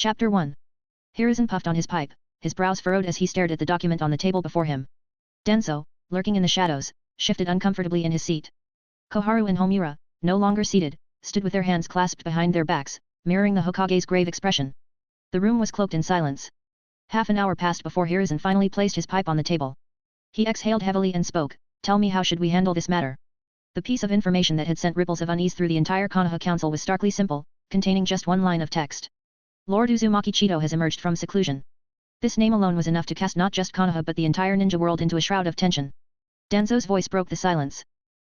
Chapter 1. Hiruzen puffed on his pipe, his brows furrowed as he stared at the document on the table before him. Danzo, lurking in the shadows, shifted uncomfortably in his seat. Koharu and Homura, no longer seated, stood with their hands clasped behind their backs, mirroring the Hokage's grave expression. The room was cloaked in silence. Half an hour passed before Hiruzen finally placed his pipe on the table. He exhaled heavily and spoke, "Tell me, how should we handle this matter?" The piece of information that had sent ripples of unease through the entire Konoha Council was starkly simple, containing just one line of text. Lord Uzumaki Chitō has emerged from seclusion. This name alone was enough to cast not just Konoha but the entire ninja world into a shroud of tension. Danzo's voice broke the silence.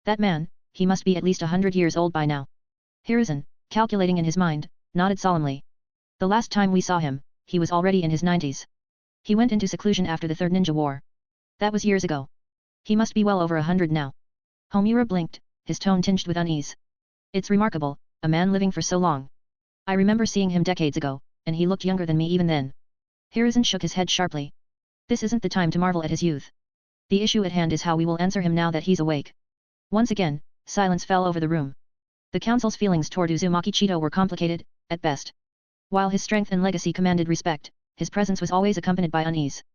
That man, he must be at least 100 years old by now. Hiruzen, calculating in his mind, nodded solemnly. The last time we saw him, he was already in his 90s. He went into seclusion after the Third Ninja War. That was years ago. He must be well over 100 now. Homura blinked, his tone tinged with unease. It's remarkable, a man living for so long. I remember seeing him decades ago, and he looked younger than me even then. Hiruzen shook his head sharply. This isn't the time to marvel at his youth. The issue at hand is how we will answer him now that he's awake. Once again, silence fell over the room. The council's feelings toward Uzumaki Chitō were complicated, at best. While his strength and legacy commanded respect, his presence was always accompanied by unease.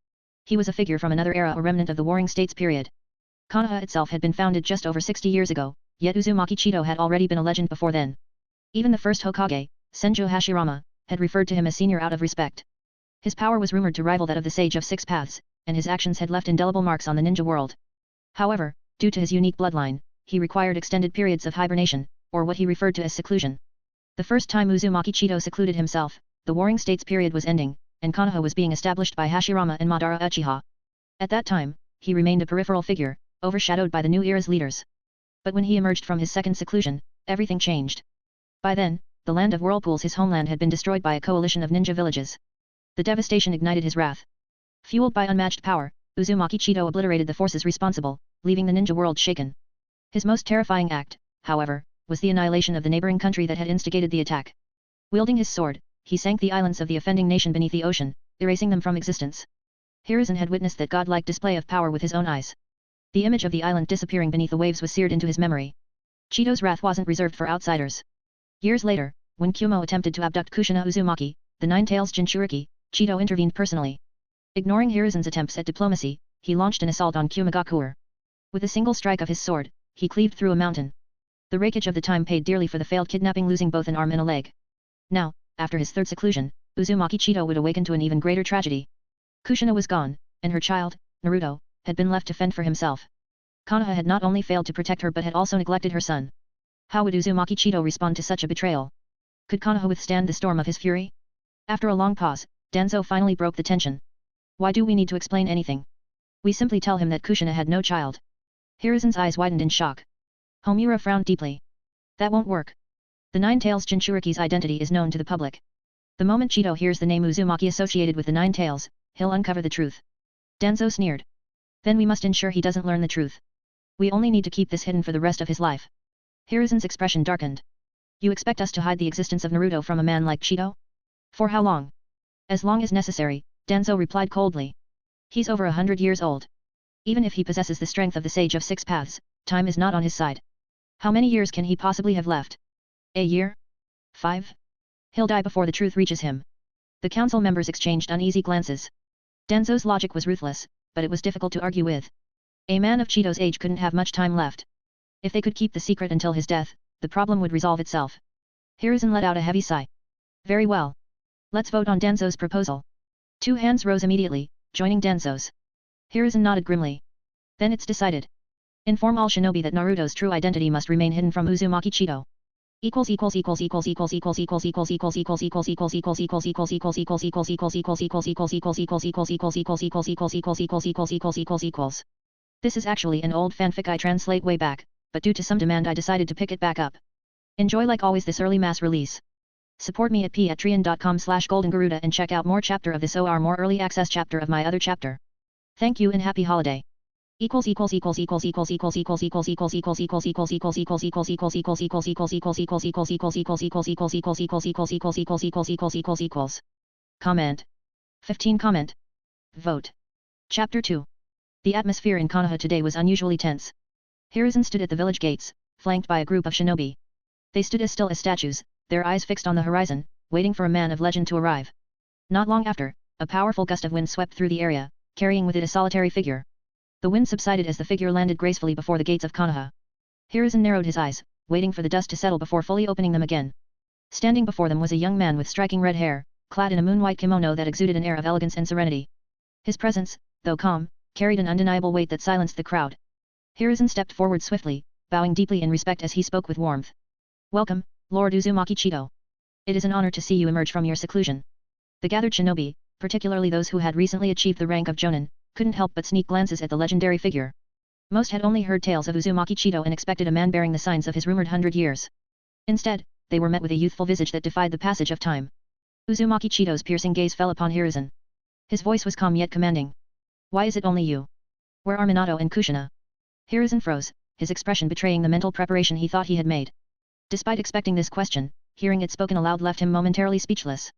He was a figure from another era, a remnant of the Warring States period. Konoha itself had been founded just over 60 years ago, yet Uzumaki Chitō had already been a legend before then. Even the first Hokage, Senju Hashirama, had referred to him as senior out of respect. His power was rumored to rival that of the Sage of Six Paths, and his actions had left indelible marks on the ninja world. However, due to his unique bloodline, he required extended periods of hibernation, or what he referred to as seclusion. The first time Uzumaki Chitō secluded himself, the Warring States period was ending, and Konoha was being established by Hashirama and Madara Uchiha. At that time, he remained a peripheral figure, overshadowed by the new era's leaders. But when he emerged from his second seclusion, everything changed. By then, the land of whirlpools, his homeland, had been destroyed by a coalition of ninja villages. The devastation ignited his wrath. Fueled by unmatched power, Uzumaki Chitō obliterated the forces responsible, leaving the ninja world shaken. His most terrifying act, however, was the annihilation of the neighboring country that had instigated the attack. Wielding his sword, he sank the islands of the offending nation beneath the ocean, erasing them from existence. Hiruzen had witnessed that godlike display of power with his own eyes. The image of the island disappearing beneath the waves was seared into his memory. Chito's wrath wasn't reserved for outsiders. Years later, when Kumo attempted to abduct Kushina Uzumaki, the Nine-Tails Jinchuriki, Chitō intervened personally. Ignoring Hiruzen's attempts at diplomacy, he launched an assault on Kumogakure. With a single strike of his sword, he cleaved through a mountain. The rakeage of the time paid dearly for the failed kidnapping, losing both an arm and a leg. Now, after his third seclusion, Uzumaki Chitō would awaken to an even greater tragedy. Kushina was gone, and her child, Naruto, had been left to fend for himself. Kanaha had not only failed to protect her but had also neglected her son. How would Uzumaki Chitō respond to such a betrayal? Could Kanaha withstand the storm of his fury? After a long pause, Danzo finally broke the tension. Why do we need to explain anything? We simply tell him that Kushina had no child. Hiruzen's eyes widened in shock. Homura frowned deeply. That won't work. The Nine-Tails Jinchuriki's identity is known to the public. The moment Chitō hears the name Uzumaki associated with the Nine-Tails, he'll uncover the truth. Danzo sneered. Then we must ensure he doesn't learn the truth. We only need to keep this hidden for the rest of his life. Hiruzen's expression darkened. You expect us to hide the existence of Naruto from a man like Chitō? For how long? As long as necessary, Danzo replied coldly. He's over 100 years old. Even if he possesses the strength of the Sage of Six Paths, time is not on his side. How many years can he possibly have left? A year? 5? He'll die before the truth reaches him. The council members exchanged uneasy glances. Danzo's logic was ruthless, but it was difficult to argue with. A man of Chito's age couldn't have much time left. If they could keep the secret until his death, the problem would resolve itself. Hiruzen let out a heavy sigh. Very well. Let's vote on Danzo's proposal. 2 hands rose immediately, joining Danzo's. Hiruzen nodded grimly. Then it's decided. Inform all shinobi that Naruto's true identity must remain hidden from Uzumaki Chitō. This is actually an old fanfic I translate way back, but due to some demand I decided to pick it back up. Enjoy like always this early mass release. Support me at patreon.com/goldengaruda and check out more chapter of this or more early access chapter of my other chapter. Thank you and happy holiday. Comment. 15 comment. Vote. Chapter 2. The atmosphere in Konoha today was unusually tense. Hiruzen stood at the village gates, flanked by a group of shinobi. They stood as still as statues, their eyes fixed on the horizon, waiting for a man of legend to arrive. Not long after, a powerful gust of wind swept through the area, carrying with it a solitary figure. The wind subsided as the figure landed gracefully before the gates of Kanaha. Hiruzen narrowed his eyes, waiting for the dust to settle before fully opening them again. Standing before them was a young man with striking red hair, clad in a moon-white kimono that exuded an air of elegance and serenity. His presence, though calm, carried an undeniable weight that silenced the crowd. Hiruzen stepped forward swiftly, bowing deeply in respect as he spoke with warmth. Welcome, Lord Uzumaki Chitō. It is an honor to see you emerge from your seclusion. The gathered shinobi, particularly those who had recently achieved the rank of Jonin, couldn't help but sneak glances at the legendary figure. Most had only heard tales of Uzumaki Chitō and expected a man bearing the signs of his rumored 100 years. Instead, they were met with a youthful visage that defied the passage of time. Uzumaki Chito's piercing gaze fell upon Hiruzen. His voice was calm yet commanding. Why is it only you? Where are Minato and Kushina? Hiruzen froze, his expression betraying the mental preparation he thought he had made. Despite expecting this question, hearing it spoken aloud left him momentarily speechless.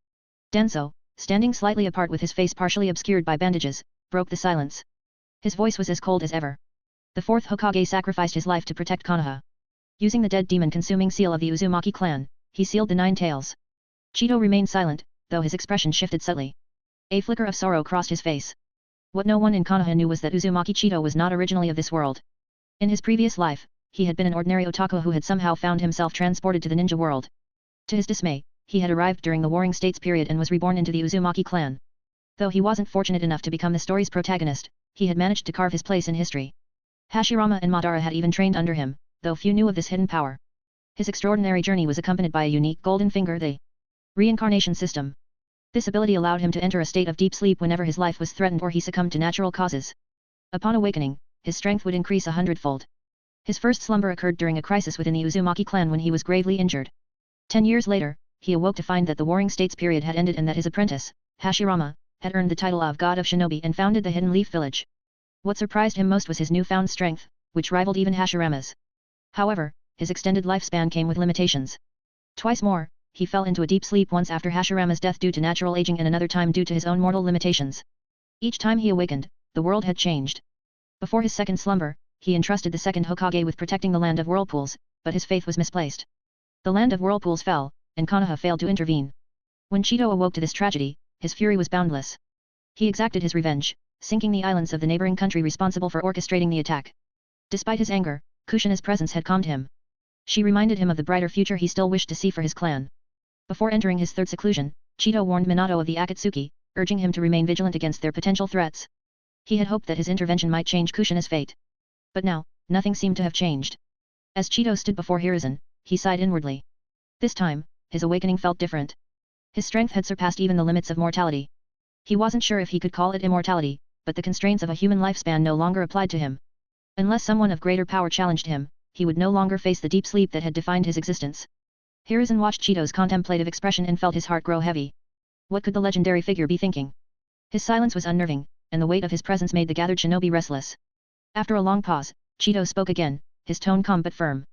Danzo, standing slightly apart with his face partially obscured by bandages, broke the silence. His voice was as cold as ever. The fourth Hokage sacrificed his life to protect Kanaha. Using the dead demon-consuming seal of the Uzumaki clan, he sealed the 9 tails. Chitō remained silent, though his expression shifted subtly. A flicker of sorrow crossed his face. What no one in Kanaha knew was that Uzumaki Chitō was not originally of this world. In his previous life, he had been an ordinary otaku who had somehow found himself transported to the ninja world. To his dismay, he had arrived during the Warring States period and was reborn into the Uzumaki clan. Though he wasn't fortunate enough to become the story's protagonist, he had managed to carve his place in history. Hashirama and Madara had even trained under him, though few knew of this hidden power. His extraordinary journey was accompanied by a unique golden finger, the reincarnation system. This ability allowed him to enter a state of deep sleep whenever his life was threatened or he succumbed to natural causes. Upon awakening, his strength would increase 100-fold. His first slumber occurred during a crisis within the Uzumaki clan when he was gravely injured. 10 years later, he awoke to find that the Warring States period had ended and that his apprentice, Hashirama, had earned the title of God of Shinobi and founded the Hidden Leaf Village. What surprised him most was his newfound strength, which rivaled even Hashirama's. However, his extended lifespan came with limitations. Twice more, he fell into a deep sleep, once after Hashirama's death due to natural aging and another time due to his own mortal limitations. Each time he awakened, the world had changed. Before his second slumber, he entrusted the second Hokage with protecting the Land of Whirlpools, but his faith was misplaced. The Land of Whirlpools fell, and Kanaha failed to intervene. When Chitō awoke to this tragedy, his fury was boundless. He exacted his revenge, sinking the islands of the neighboring country responsible for orchestrating the attack. Despite his anger, Kushina's presence had calmed him. She reminded him of the brighter future he still wished to see for his clan. Before entering his third seclusion, Chitō warned Minato of the Akatsuki, urging him to remain vigilant against their potential threats. He had hoped that his intervention might change Kushina's fate. But now, nothing seemed to have changed. As Chitō stood before Hiruzen, he sighed inwardly. This time, his awakening felt different. His strength had surpassed even the limits of mortality. He wasn't sure if he could call it immortality, but the constraints of a human lifespan no longer applied to him. Unless someone of greater power challenged him, he would no longer face the deep sleep that had defined his existence. Hiruzen watched Chitō's contemplative expression and felt his heart grow heavy. What could the legendary figure be thinking? His silence was unnerving, and the weight of his presence made the gathered shinobi restless. After a long pause, Chitō spoke again, his tone calm but firm.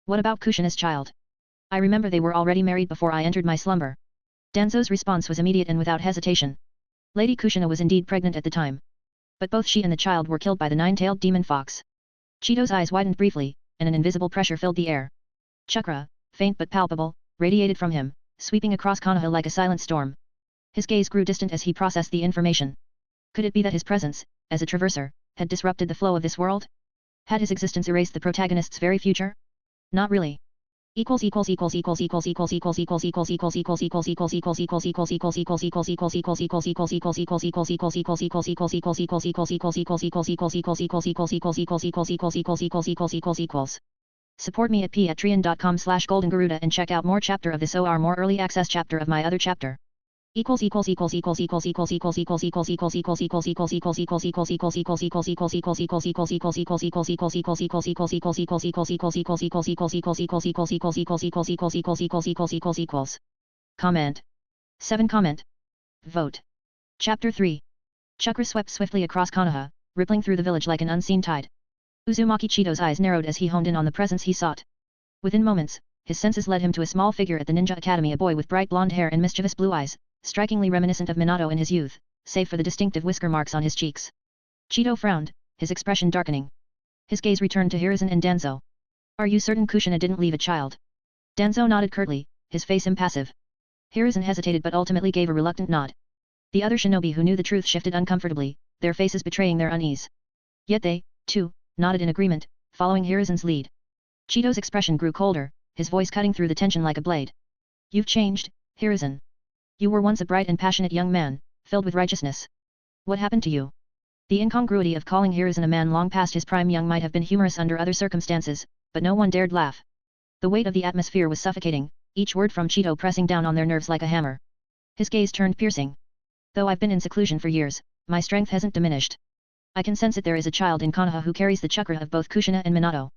What about Kushina's child? I remember they were already married before I entered my slumber. Danzo's response was immediate and without hesitation. Lady Kushina was indeed pregnant at the time. But both she and the child were killed by the 9-tailed demon fox. Chito's eyes widened briefly, and an invisible pressure filled the air. Chakra, faint but palpable, radiated from him, sweeping across Kanaha like a silent storm. His gaze grew distant as he processed the information. Could it be that his presence, as a traverser, had disrupted the flow of this world? Had his existence erased the protagonist's very future? Not really. Support me at patreon.com/goldengaruda and check out more chapter of this or more early access chapter of my other chapter. Comment. 7 comment. Vote. Chapter 3. Chakra swept swiftly across Kanaha, rippling through the village like an unseen tide. Uzumaki Chito's eyes narrowed as he honed in on the presence he sought. Within moments, his senses led him to a small figure at the ninja academy, a boy with bright blonde hair and mischievous blue eyes, strikingly reminiscent of Minato in his youth, save for the distinctive whisker marks on his cheeks. Chitō frowned, his expression darkening. His gaze returned to Hiruzen and Danzo. Are you certain Kushina didn't leave a child? Danzo nodded curtly, his face impassive. Hiruzen hesitated but ultimately gave a reluctant nod. The other shinobi who knew the truth shifted uncomfortably, their faces betraying their unease. Yet they, too, nodded in agreement, following Hiruzen's lead. Chito's expression grew colder, his voice cutting through the tension like a blade. You've changed, Hiruzen. You were once a bright and passionate young man, filled with righteousness. What happened to you? The incongruity of calling Hiruzen a man long past his prime young might have been humorous under other circumstances, but no one dared laugh. The weight of the atmosphere was suffocating, each word from Chitō pressing down on their nerves like a hammer. His gaze turned piercing. Though I've been in seclusion for years, my strength hasn't diminished. I can sense that there is a child in Konoha who carries the chakra of both Kushina and Minato.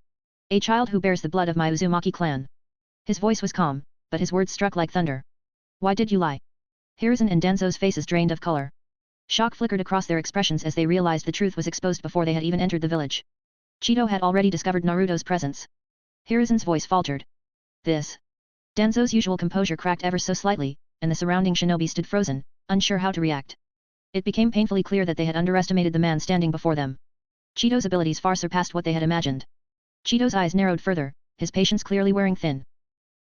A child who bears the blood of my Uzumaki clan. His voice was calm, but his words struck like thunder. Why did you lie? Hiruzen and Danzo's faces drained of color. Shock flickered across their expressions as they realized the truth was exposed before they had even entered the village. Chitō had already discovered Naruto's presence. Hiruzen's voice faltered. This. Danzo's usual composure cracked ever so slightly, and the surrounding shinobi stood frozen, unsure how to react. It became painfully clear that they had underestimated the man standing before them. Chito's abilities far surpassed what they had imagined. Chito's eyes narrowed further, his patience clearly wearing thin.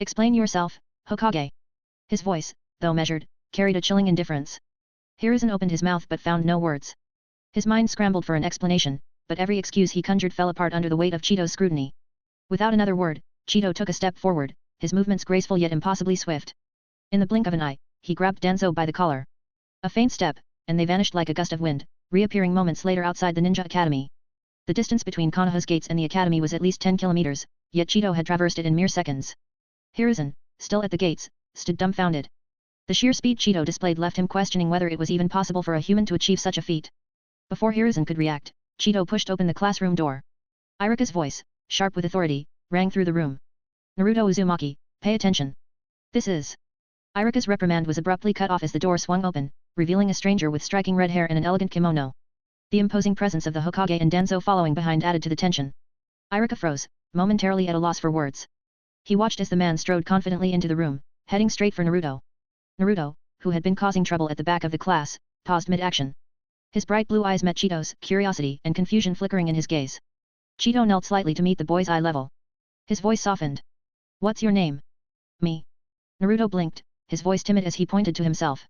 Explain yourself, Hokage. His voice, though measured, carried a chilling indifference. Hiruzen opened his mouth but found no words. His mind scrambled for an explanation, but every excuse he conjured fell apart under the weight of Chito's scrutiny. Without another word, Chitō took a step forward, his movements graceful yet impossibly swift. In the blink of an eye, he grabbed Danzo by the collar. A faint step, and they vanished like a gust of wind, reappearing moments later outside the ninja academy. The distance between Konoha's gates and the academy was at least 10 kilometers, yet Chitō had traversed it in mere seconds. Hiruzen, still at the gates, stood dumbfounded. The sheer speed Chitō displayed left him questioning whether it was even possible for a human to achieve such a feat. Before Hiruzen could react, Chitō pushed open the classroom door. Irika's voice, sharp with authority, rang through the room. Naruto Uzumaki, pay attention. This is... Irika's reprimand was abruptly cut off as the door swung open, revealing a stranger with striking red hair and an elegant kimono. The imposing presence of the Hokage and Danzo following behind added to the tension. Irika froze, momentarily at a loss for words. He watched as the man strode confidently into the room, heading straight for Naruto. Naruto, who had been causing trouble at the back of the class, paused mid-action. His bright blue eyes met Chito's, curiosity and confusion flickering in his gaze. Chitō knelt slightly to meet the boy's eye level. His voice softened. What's your name? Me. Naruto blinked, his voice timid as he pointed to himself.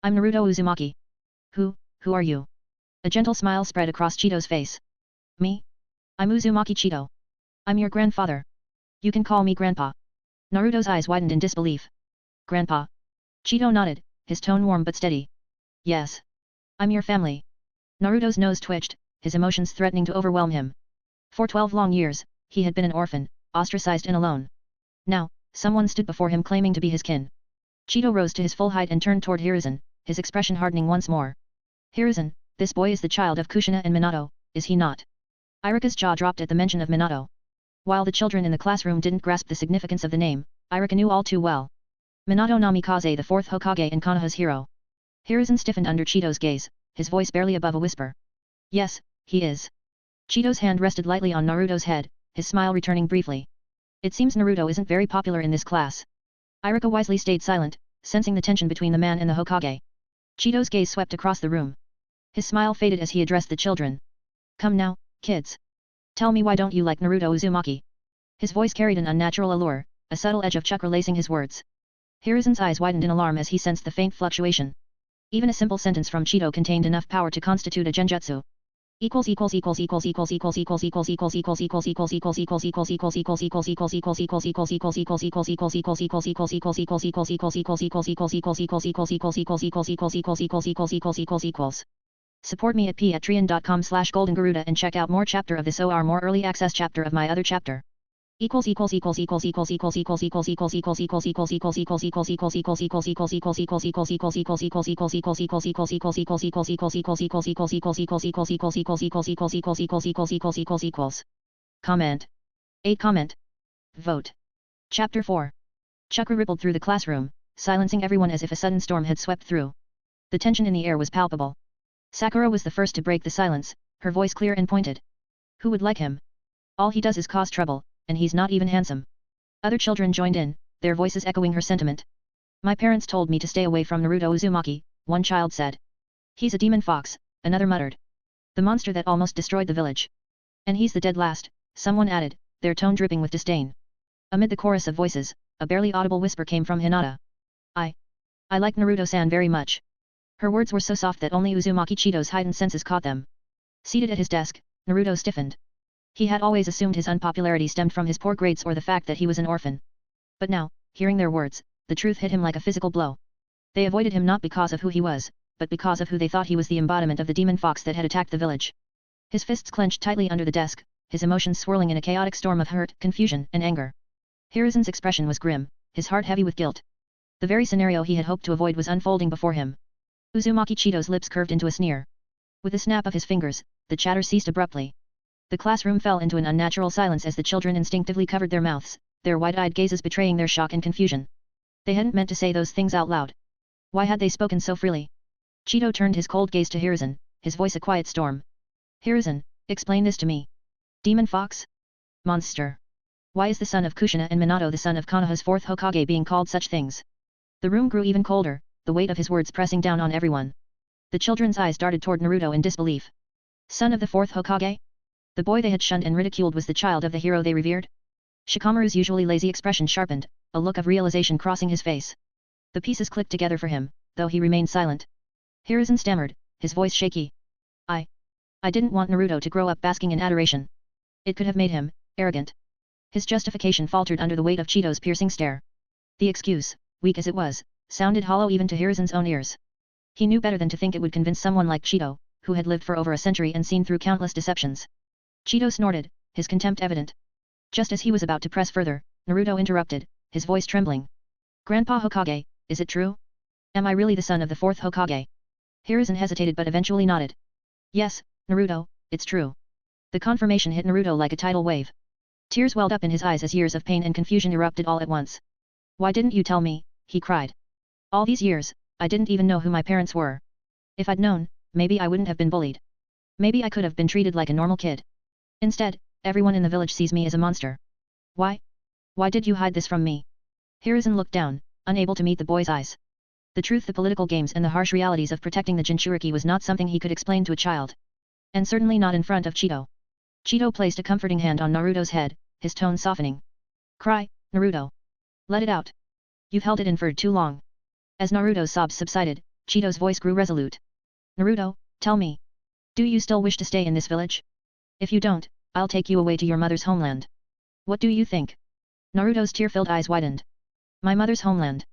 I'm Naruto Uzumaki. Who are you? A gentle smile spread across Chito's face. Me? I'm Uzumaki Chitō. I'm your grandfather. You can call me Grandpa. Naruto's eyes widened in disbelief. Grandpa? Chitō nodded, his tone warm but steady. Yes. I'm your family. Naruto's nose twitched, his emotions threatening to overwhelm him. For 12 long years, he had been an orphan, ostracized and alone. Now, someone stood before him claiming to be his kin. Chitō rose to his full height and turned toward Hiruzen, his expression hardening once more. Hiruzen, this boy is the child of Kushina and Minato, is he not? Irika's jaw dropped at the mention of Minato. While the children in the classroom didn't grasp the significance of the name, Irika knew all too well. Minato Namikaze, the fourth Hokage and Konoha's hero. Hiruzen stiffened under Chito's gaze, his voice barely above a whisper. Yes, he is. Chito's hand rested lightly on Naruto's head, his smile returning briefly. It seems Naruto isn't very popular in this class. Irika wisely stayed silent, sensing the tension between the man and the Hokage. Chito's gaze swept across the room. His smile faded as he addressed the children. Come now, kids. Tell me, why don't you like Naruto Uzumaki? His voice carried an unnatural allure, a subtle edge of chakra lacing his words. Hiruzen's eyes widened in alarm as he sensed the faint fluctuation. Even a simple sentence from Chitō contained enough power to constitute a genjutsu. Support me at patreon.com/goldengaruda and check out more chapter of this or more early access chapter of my other chapter. Comment. 8 comment. Vote. Chapter 4. Chakra rippled through the classroom, silencing everyone as if a sudden storm had swept through. The tension in the air was palpable. Sakura was the first to break the silence, her voice clear and pointed. Who would like him? All he does is cause trouble, and he's not even handsome. Other children joined in, their voices echoing her sentiment. My parents told me to stay away from Naruto Uzumaki, one child said. He's a demon fox, another muttered. The monster that almost destroyed the village. And he's the dead last, someone added, their tone dripping with disdain. Amid the chorus of voices, a barely audible whisper came from Hinata. I like Naruto-san very much. Her words were so soft that only Uzumaki Chito's heightened senses caught them. Seated at his desk, Naruto stiffened. He had always assumed his unpopularity stemmed from his poor grades or the fact that he was an orphan. But now, hearing their words, the truth hit him like a physical blow. They avoided him not because of who he was, but because of who they thought he was, the embodiment of the demon fox that had attacked the village. His fists clenched tightly under the desk, his emotions swirling in a chaotic storm of hurt, confusion, and anger. Hiruzen's expression was grim, his heart heavy with guilt. The very scenario he had hoped to avoid was unfolding before him. Uzumaki Chito's lips curved into a sneer. With a snap of his fingers, the chatter ceased abruptly. The classroom fell into an unnatural silence as the children instinctively covered their mouths, their wide-eyed gazes betraying their shock and confusion. They hadn't meant to say those things out loud. Why had they spoken so freely? Chito turned his cold gaze to Hiruzen, his voice a quiet storm. Hiruzen, explain this to me. Demon fox? Monster. Why is the son of Kushina and Minato the son of Konoha's fourth Hokage being called such things? The room grew even colder, the weight of his words pressing down on everyone. The children's eyes darted toward Naruto in disbelief. Son of the fourth Hokage? The boy they had shunned and ridiculed was the child of the hero they revered? Shikamaru's usually lazy expression sharpened, a look of realization crossing his face. The pieces clicked together for him, though he remained silent. Hiruzen stammered, his voice shaky. I didn't want Naruto to grow up basking in adoration. It could have made him arrogant. His justification faltered under the weight of Chito's piercing stare. The excuse, weak as it was, sounded hollow even to Hiruzen's own ears. He knew better than to think it would convince someone like Chito, who had lived for over a century and seen through countless deceptions. Chito snorted, his contempt evident. Just as he was about to press further, Naruto interrupted, his voice trembling. Grandpa Hokage, is it true? Am I really the son of the fourth Hokage? Hiruzen hesitated but eventually nodded. Yes, Naruto, it's true. The confirmation hit Naruto like a tidal wave. Tears welled up in his eyes as years of pain and confusion erupted all at once. Why didn't you tell me, he cried. All these years, I didn't even know who my parents were. If I'd known, maybe I wouldn't have been bullied. Maybe I could have been treated like a normal kid. Instead, everyone in the village sees me as a monster. Why? Why did you hide this from me? Hiruzen looked down, unable to meet the boy's eyes. The truth, the political games and the harsh realities of protecting the Jinchuriki was not something he could explain to a child. And certainly not in front of Chito. Chito placed a comforting hand on Naruto's head, his tone softening. Cry, Naruto. Let it out. You've held it in for too long. As Naruto's sobs subsided, Chito's voice grew resolute. Naruto, tell me. Do you still wish to stay in this village? If you don't, I'll take you away to your mother's homeland. What do you think? Naruto's tear-filled eyes widened. My mother's homeland.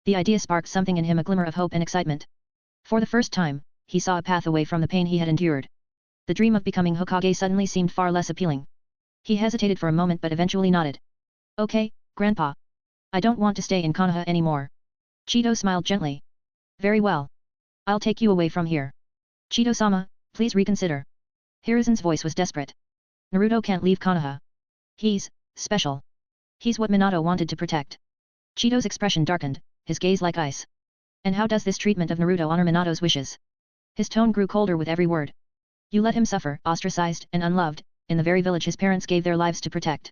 The idea sparked something in him, a glimmer of hope and excitement. For the first time, he saw a path away from the pain he had endured. The dream of becoming Hokage suddenly seemed far less appealing. He hesitated for a moment but eventually nodded. Okay, Grandpa. I don't want to stay in Kanaha anymore. Chito smiled gently. Very well. I'll take you away from here. Chito-sama, please reconsider. Hiruzen's voice was desperate. Naruto can't leave Kanaha. He's special. He's what Minato wanted to protect. Chito's expression darkened, his gaze like ice. And how does this treatment of Naruto honor Minato's wishes? His tone grew colder with every word. You let him suffer, ostracized and unloved, in the very village his parents gave their lives to protect.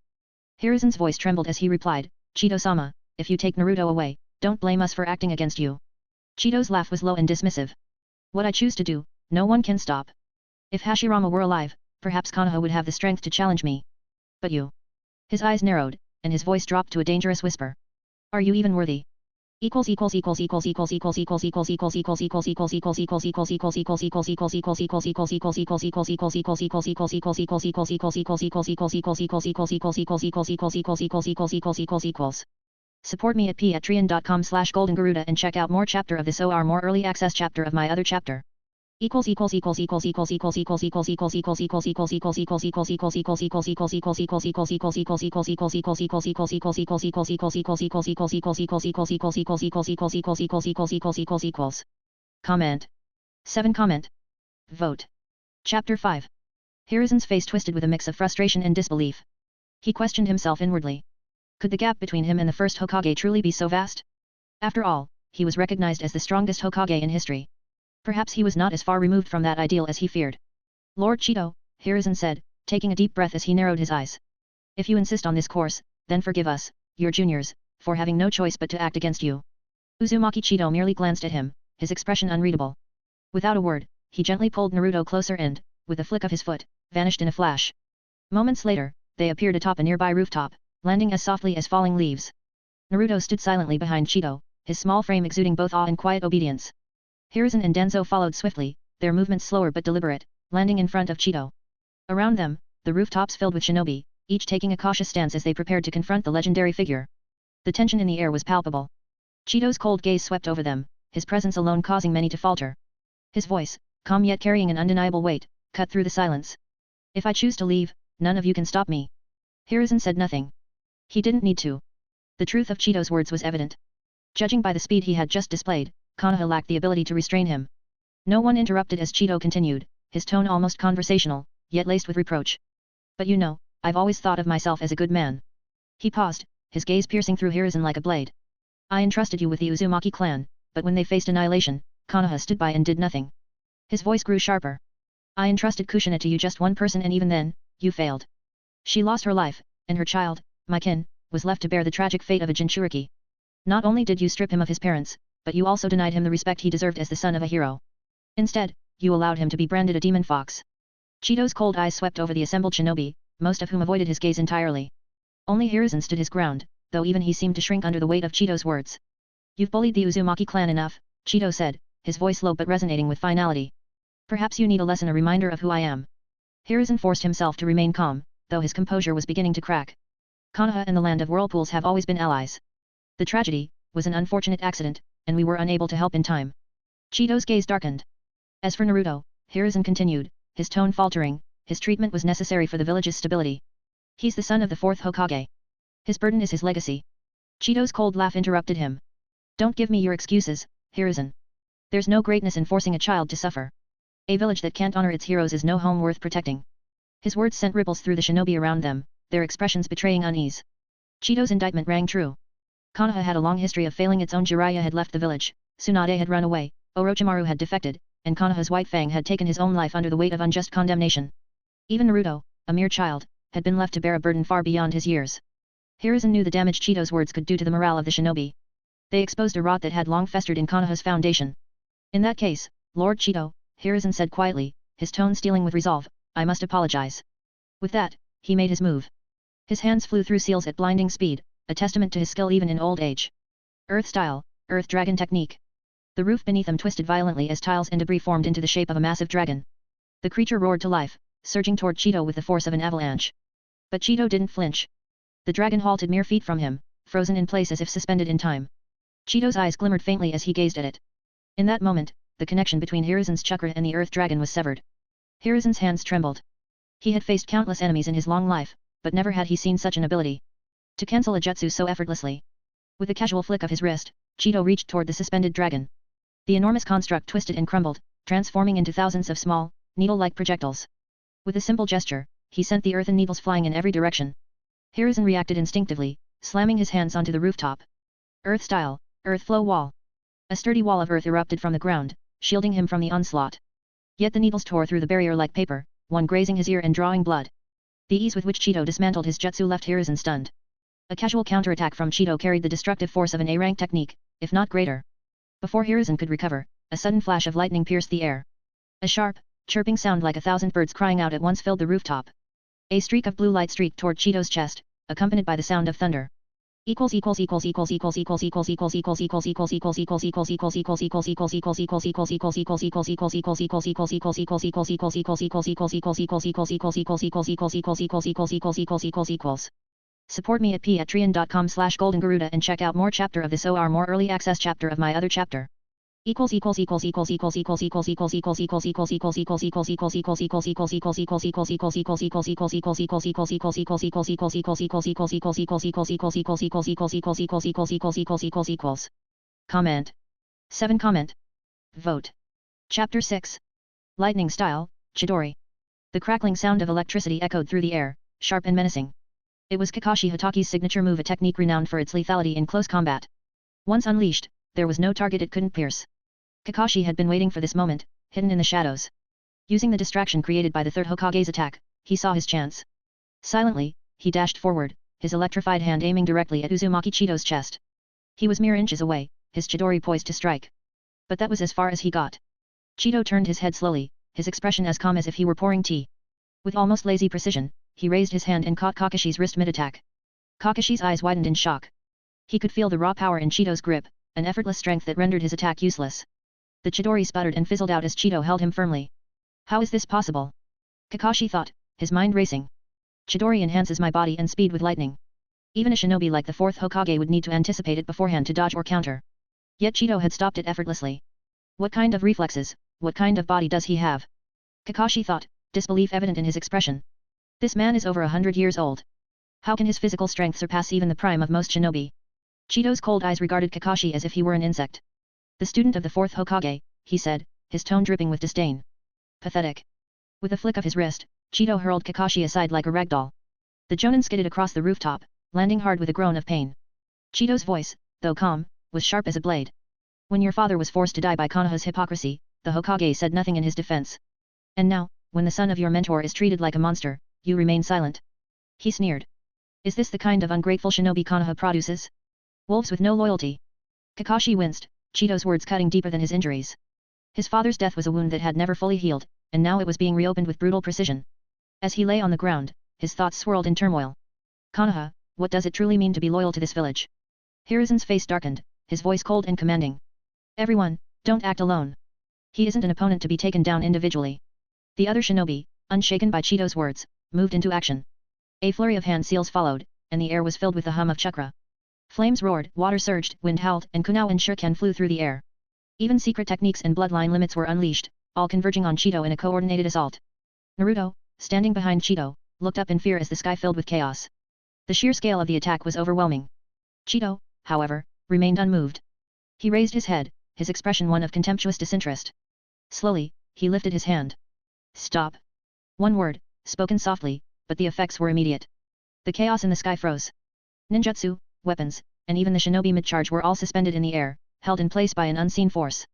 Hiruzen's voice trembled as he replied, Chito-sama, if you take Naruto away, don't blame us for acting against you. Chito's laugh was low and dismissive. What I choose to do, no one can stop. If Hashirama were alive, perhaps Kanaha would have the strength to challenge me. But you. His eyes narrowed, and his voice dropped to a dangerous whisper. Are you even worthy? Support me at patreon.com/goldengaruda and check out more chapter of this or more early access chapter of my other chapter. Comment. 7 Comment. Vote. Chapter 5. Hiruzen's face twisted with a mix of frustration and disbelief. He questioned himself inwardly. Could the gap between him and the first Hokage truly be so vast? After all, he was recognized as the strongest Hokage in history. Perhaps he was not as far removed from that ideal as he feared. Lord Chito, Hiruzen said, taking a deep breath as he narrowed his eyes. If you insist on this course, then forgive us, your juniors, for having no choice but to act against you. Uzumaki Chito merely glanced at him, his expression unreadable. Without a word, he gently pulled Naruto closer and, with a flick of his foot, vanished in a flash. Moments later, they appeared atop a nearby rooftop, landing as softly as falling leaves. Naruto stood silently behind Chito, his small frame exuding both awe and quiet obedience. Hiruzen and Danzo followed swiftly, their movements slower but deliberate, landing in front of Chitō. Around them, the rooftops filled with shinobi, each taking a cautious stance as they prepared to confront the legendary figure. The tension in the air was palpable. Chito's cold gaze swept over them, his presence alone causing many to falter. His voice, calm yet carrying an undeniable weight, cut through the silence. If I choose to leave, none of you can stop me. Hiruzen said nothing. He didn't need to. The truth of Chito's words was evident. Judging by the speed he had just displayed, Kanaha lacked the ability to restrain him. No one interrupted as Chitō continued, his tone almost conversational, yet laced with reproach. But you know, I've always thought of myself as a good man. He paused, his gaze piercing through Hiruzen like a blade. I entrusted you with the Uzumaki clan, but when they faced annihilation, Kanaha stood by and did nothing. His voice grew sharper. I entrusted Kushina to you, just one person, and even then, you failed. She lost her life, and her child, my kin, was left to bear the tragic fate of a Jinchuriki. Not only did you strip him of his parents, but you also denied him the respect he deserved as the son of a hero. Instead, you allowed him to be branded a demon fox. Chito's cold eyes swept over the assembled shinobi, most of whom avoided his gaze entirely. Only Hiruzen stood his ground, though even he seemed to shrink under the weight of Chito's words. You've bullied the Uzumaki clan enough, Chitō said, his voice low but resonating with finality. Perhaps you need a lesson, a reminder of who I am. Hiruzen forced himself to remain calm, though his composure was beginning to crack. Kanaha and the land of whirlpools have always been allies. The tragedy was an unfortunate accident, and we were unable to help in time. Chito's gaze darkened. As for Naruto, Hiruzen continued, his tone faltering, his treatment was necessary for the village's stability. He's the son of the fourth Hokage. His burden is his legacy. Chito's cold laugh interrupted him. Don't give me your excuses, Hiruzen. There's no greatness in forcing a child to suffer. A village that can't honor its heroes is no home worth protecting. His words sent ripples through the shinobi around them, their expressions betraying unease. Chito's indictment rang true. Konoha had a long history of failing. Its own Jiraiya had left the village, Tsunade had run away, Orochimaru had defected, and Konoha's White Fang had taken his own life under the weight of unjust condemnation. Even Naruto, a mere child, had been left to bear a burden far beyond his years. Hiruzen knew the damage Chito's words could do to the morale of the shinobi. They exposed a rot that had long festered in Konoha's foundation. In that case, Lord Chitō, Hiruzen said quietly, his tone stealing with resolve, I must apologize. With that, he made his move. His hands flew through seals at blinding speed, a testament to his skill even in old age. Earth style, Earth dragon technique. The roof beneath them twisted violently as tiles and debris formed into the shape of a massive dragon. The creature roared to life, surging toward Chitō with the force of an avalanche. But Chitō didn't flinch. The dragon halted mere feet from him, frozen in place as if suspended in time. Chito's eyes glimmered faintly as he gazed at it. In that moment, the connection between Hiruzen's chakra and the earth dragon was severed. Hiruzen's hands trembled. He had faced countless enemies in his long life, but never had he seen such an ability to cancel a jutsu so effortlessly. With a casual flick of his wrist, Chitō reached toward the suspended dragon. The enormous construct twisted and crumbled, transforming into thousands of small, needle-like projectiles. With a simple gesture, he sent the earthen needles flying in every direction. Hiruzen reacted instinctively, slamming his hands onto the rooftop. Earth style, earth flow wall. A sturdy wall of earth erupted from the ground, shielding him from the onslaught. Yet the needles tore through the barrier like paper, one grazing his ear and drawing blood. The ease with which Chitō dismantled his jutsu left Hiruzen stunned. A casual counterattack from Chitō carried the destructive force of an A-rank technique, if not greater. Before Hiruzen could recover, a sudden flash of lightning pierced the air. A sharp, chirping sound like 1,000 birds crying out at once filled the rooftop. A streak of blue light streaked toward Chito's chest, accompanied by the sound of thunder. Support me at patreon.com/goldengaruda and check out more chapter of this or more early access chapter of my other chapter. Comment. 7 comment. Vote. Chapter 6. Lightning Style, Chidori. The crackling sound of electricity echoed through the air, sharp and menacing. It was Kakashi Hataki's signature move, a technique renowned for its lethality in close combat. Once unleashed, there was no target it couldn't pierce. Kakashi had been waiting for this moment, hidden in the shadows. Using the distraction created by the third Hokage's attack, he saw his chance. Silently, he dashed forward, his electrified hand aiming directly at Uzumaki Chito's chest. He was mere inches away, his Chidori poised to strike. But that was as far as he got. Chitō turned his head slowly, his expression as calm as if he were pouring tea. With almost lazy precision, he raised his hand and caught Kakashi's wrist mid-attack. Kakashi's eyes widened in shock. He could feel the raw power in Chito's grip, an effortless strength that rendered his attack useless. The Chidori sputtered and fizzled out as Chitō held him firmly. How is this possible? Kakashi thought, his mind racing. Chidori enhances my body and speed with lightning. Even a shinobi like the 4th Hokage would need to anticipate it beforehand to dodge or counter. Yet Chitō had stopped it effortlessly. What kind of reflexes, what kind of body does he have? Kakashi thought, disbelief evident in his expression. This man is over 100 years old. How can his physical strength surpass even the prime of most shinobi? Chito's cold eyes regarded Kakashi as if he were an insect. The student of the 4th Hokage, he said, his tone dripping with disdain. Pathetic. With a flick of his wrist, Chitō hurled Kakashi aside like a ragdoll. The Jonin skidded across the rooftop, landing hard with a groan of pain. Chito's voice, though calm, was sharp as a blade. When your father was forced to die by Konoha's hypocrisy, the Hokage said nothing in his defense. And now, when the son of your mentor is treated like a monster, you remain silent. He sneered. Is this the kind of ungrateful shinobi Konoha produces? Wolves with no loyalty. Kakashi winced, Chito's words cutting deeper than his injuries. His father's death was a wound that had never fully healed, and now it was being reopened with brutal precision. As he lay on the ground, his thoughts swirled in turmoil. Konoha, what does it truly mean to be loyal to this village? Hiruzen's face darkened, his voice cold and commanding. Everyone, don't act alone. He isn't an opponent to be taken down individually. The other shinobi, unshaken by Chito's words, moved into action. A flurry of hand seals followed, and the air was filled with the hum of chakra. Flames roared, water surged, wind howled, and kunao and shuriken flew through the air. Even secret techniques and bloodline limits were unleashed, all converging on Chitō in a coordinated assault. Naruto, standing behind Chitō, looked up in fear as the sky filled with chaos. The sheer scale of the attack was overwhelming. Chitō, however, remained unmoved. He raised his head, his expression one of contemptuous disinterest. Slowly, he lifted his hand. Stop. One word, spoken softly, but the effects were immediate. The chaos in the sky froze. Ninjutsu, weapons, and even the shinobi mid-charge were all suspended in the air, held in place by an unseen force.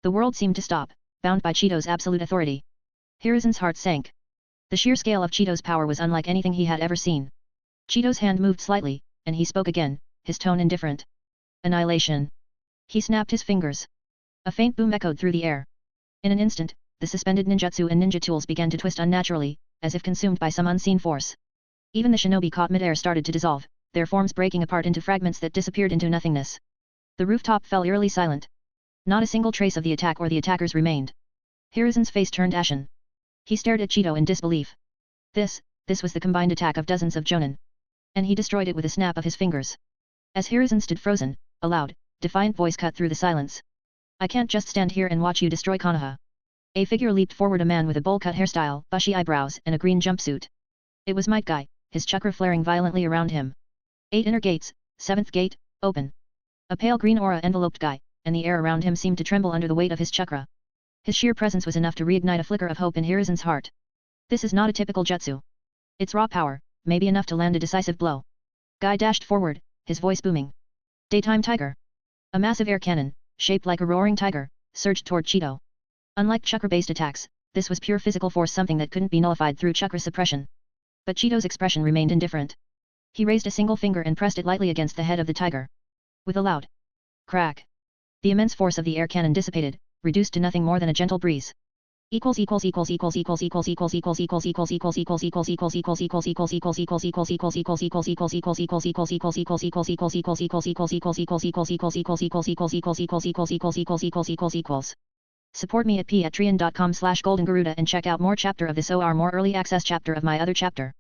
The world seemed to stop, bound by Chito's absolute authority. Hiruzen's heart sank. The sheer scale of Chito's power was unlike anything he had ever seen. Chito's hand moved slightly, and he spoke again, his tone indifferent. Annihilation. He snapped his fingers. A faint boom echoed through the air. In an instant, the suspended ninjutsu and ninja tools began to twist unnaturally, as if consumed by some unseen force. Even the shinobi caught mid-air started to dissolve, their forms breaking apart into fragments that disappeared into nothingness. The rooftop fell eerily silent. Not a single trace of the attack or the attackers remained. Hiruzen's face turned ashen. He stared at Chitō in disbelief. This was the combined attack of dozens of Jonin. And he destroyed it with a snap of his fingers. As Hiruzen stood frozen, a loud, defiant voice cut through the silence. I can't just stand here and watch you destroy Konoha. A figure leaped forward, a man with a bowl-cut hairstyle, bushy eyebrows, and a green jumpsuit. It was Might Guy, his chakra flaring violently around him. 8 inner gates, 7th gate, open. A pale green aura enveloped Guy, and the air around him seemed to tremble under the weight of his chakra. His sheer presence was enough to reignite a flicker of hope in Hiruzen's heart. This is not a typical jutsu. Its raw power, may be enough to land a decisive blow. Guy dashed forward, his voice booming. Daytime Tiger. A massive air cannon, shaped like a roaring tiger, surged toward Chitō. Unlike chakra-based attacks, this was pure physical force, something that couldn't be nullified through chakra suppression. But Chito's expression remained indifferent. He raised a single finger and pressed it lightly against the head of the tiger. With a loud crack, the immense force of the air cannon dissipated, reduced to nothing more than a gentle breeze. Support me at patreon.com/goldengaruda and check out more chapter of this or more early access chapter of my other chapter.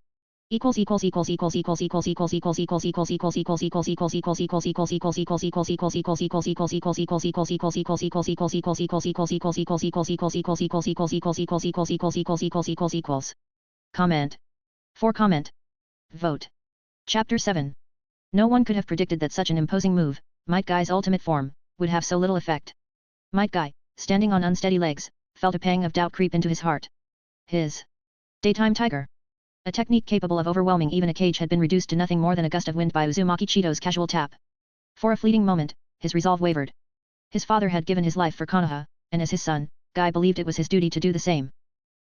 Comment. For comment. Vote. Chapter 7. No one could have predicted that such an imposing move, Might Guy's ultimate form, would have so little effect. Might Guy, standing on unsteady legs, felt a pang of doubt creep into his heart. His Daytime Tiger. A technique capable of overwhelming even a cage had been reduced to nothing more than a gust of wind by Uzumaki Chito's casual tap. For a fleeting moment, his resolve wavered. His father had given his life for Konoha, and as his son, Guy believed it was his duty to do the same.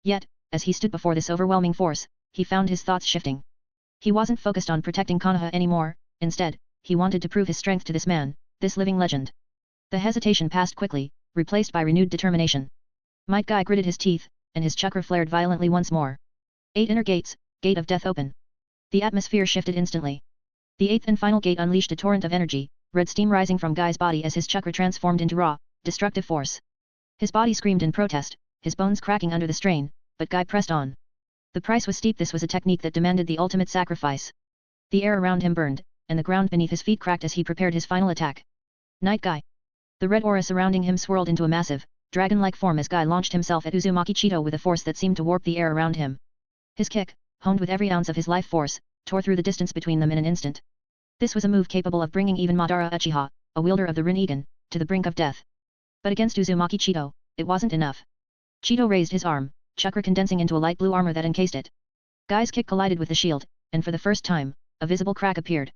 Yet, as he stood before this overwhelming force, he found his thoughts shifting. He wasn't focused on protecting Konoha anymore, instead, he wanted to prove his strength to this man, this living legend. The hesitation passed quickly, replaced by renewed determination. Might Guy gritted his teeth, and his chakra flared violently once more. 8 inner gates, gate of death open. The atmosphere shifted instantly. The 8th and final gate unleashed a torrent of energy, red steam rising from Guy's body as his chakra transformed into raw, destructive force. His body screamed in protest, his bones cracking under the strain, but Guy pressed on. The price was steep. This was a technique that demanded the ultimate sacrifice. The air around him burned, and the ground beneath his feet cracked as he prepared his final attack. Night Guy. The red aura surrounding him swirled into a massive, dragon-like form as Guy launched himself at Uzumaki Chitō with a force that seemed to warp the air around him. His kick, honed with every ounce of his life force, tore through the distance between them in an instant. This was a move capable of bringing even Madara Uchiha, a wielder of the Rinnegan, to the brink of death. But against Uzumaki Chitō, it wasn't enough. Chitō raised his arm, chakra condensing into a light blue armor that encased it. Guy's kick collided with the shield, and for the first time, a visible crack appeared.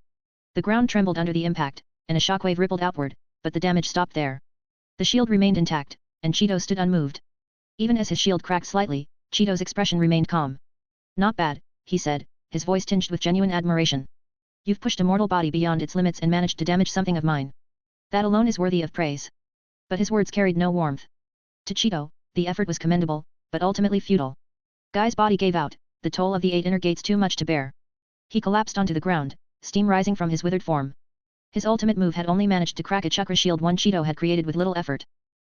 The ground trembled under the impact, and a shockwave rippled outward, but the damage stopped there. The shield remained intact, and Chitō stood unmoved. Even as his shield cracked slightly, Chito's expression remained calm. Not bad, he said, his voice tinged with genuine admiration. You've pushed a mortal body beyond its limits and managed to damage something of mine. That alone is worthy of praise. But his words carried no warmth. To Chitō, the effort was commendable, but ultimately futile. Guy's body gave out, the toll of the 8 inner gates too much to bear. He collapsed onto the ground, steam rising from his withered form. His ultimate move had only managed to crack a chakra shield one Chitō had created with little effort.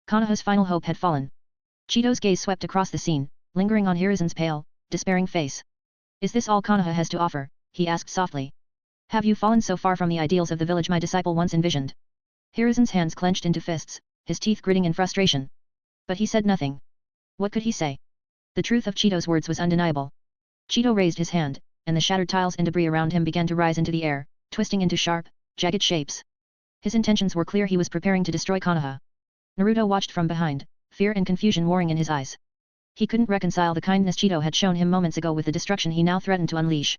Kanaha's final hope had fallen. Chito's gaze swept across the scene, lingering on Hiruzen's pale, despairing face. Is this all Kanaha has to offer? He asked softly. Have you fallen so far from the ideals of the village my disciple once envisioned? Hiruzen's hands clenched into fists, his teeth gritting in frustration. But he said nothing. What could he say? The truth of Chito's words was undeniable. Chitō raised his hand, and the shattered tiles and debris around him began to rise into the air, twisting into sharp, jagged shapes. His intentions were clear. He was preparing to destroy Kanaha. Naruto watched from behind, fear and confusion warring in his eyes. He couldn't reconcile the kindness Chitō had shown him moments ago with the destruction he now threatened to unleash.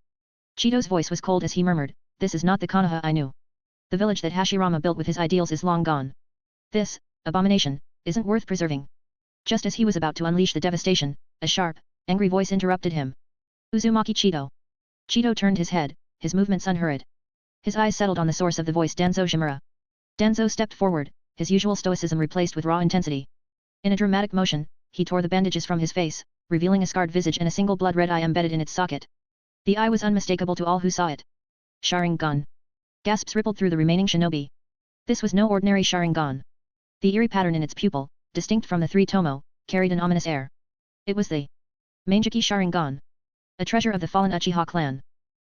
Chito's voice was cold as he murmured, "This is not the Kanaha I knew. The village that Hashirama built with his ideals is long gone. This, abomination, isn't worth preserving." Just as he was about to unleash the devastation, a sharp, angry voice interrupted him. Uzumaki Chitō. Chitō turned his head, his movements unhurried. His eyes settled on the source of the voice, Danzo Shimura. Danzo stepped forward, his usual stoicism replaced with raw intensity. In a dramatic motion, he tore the bandages from his face, revealing a scarred visage and a single blood-red eye embedded in its socket. The eye was unmistakable to all who saw it. Sharingan. Gasps rippled through the remaining shinobi. This was no ordinary Sharingan. The eerie pattern in its pupil, distinct from the 3 Tomo, carried an ominous air. It was the Mangeki Sharingan. A treasure of the fallen Uchiha clan.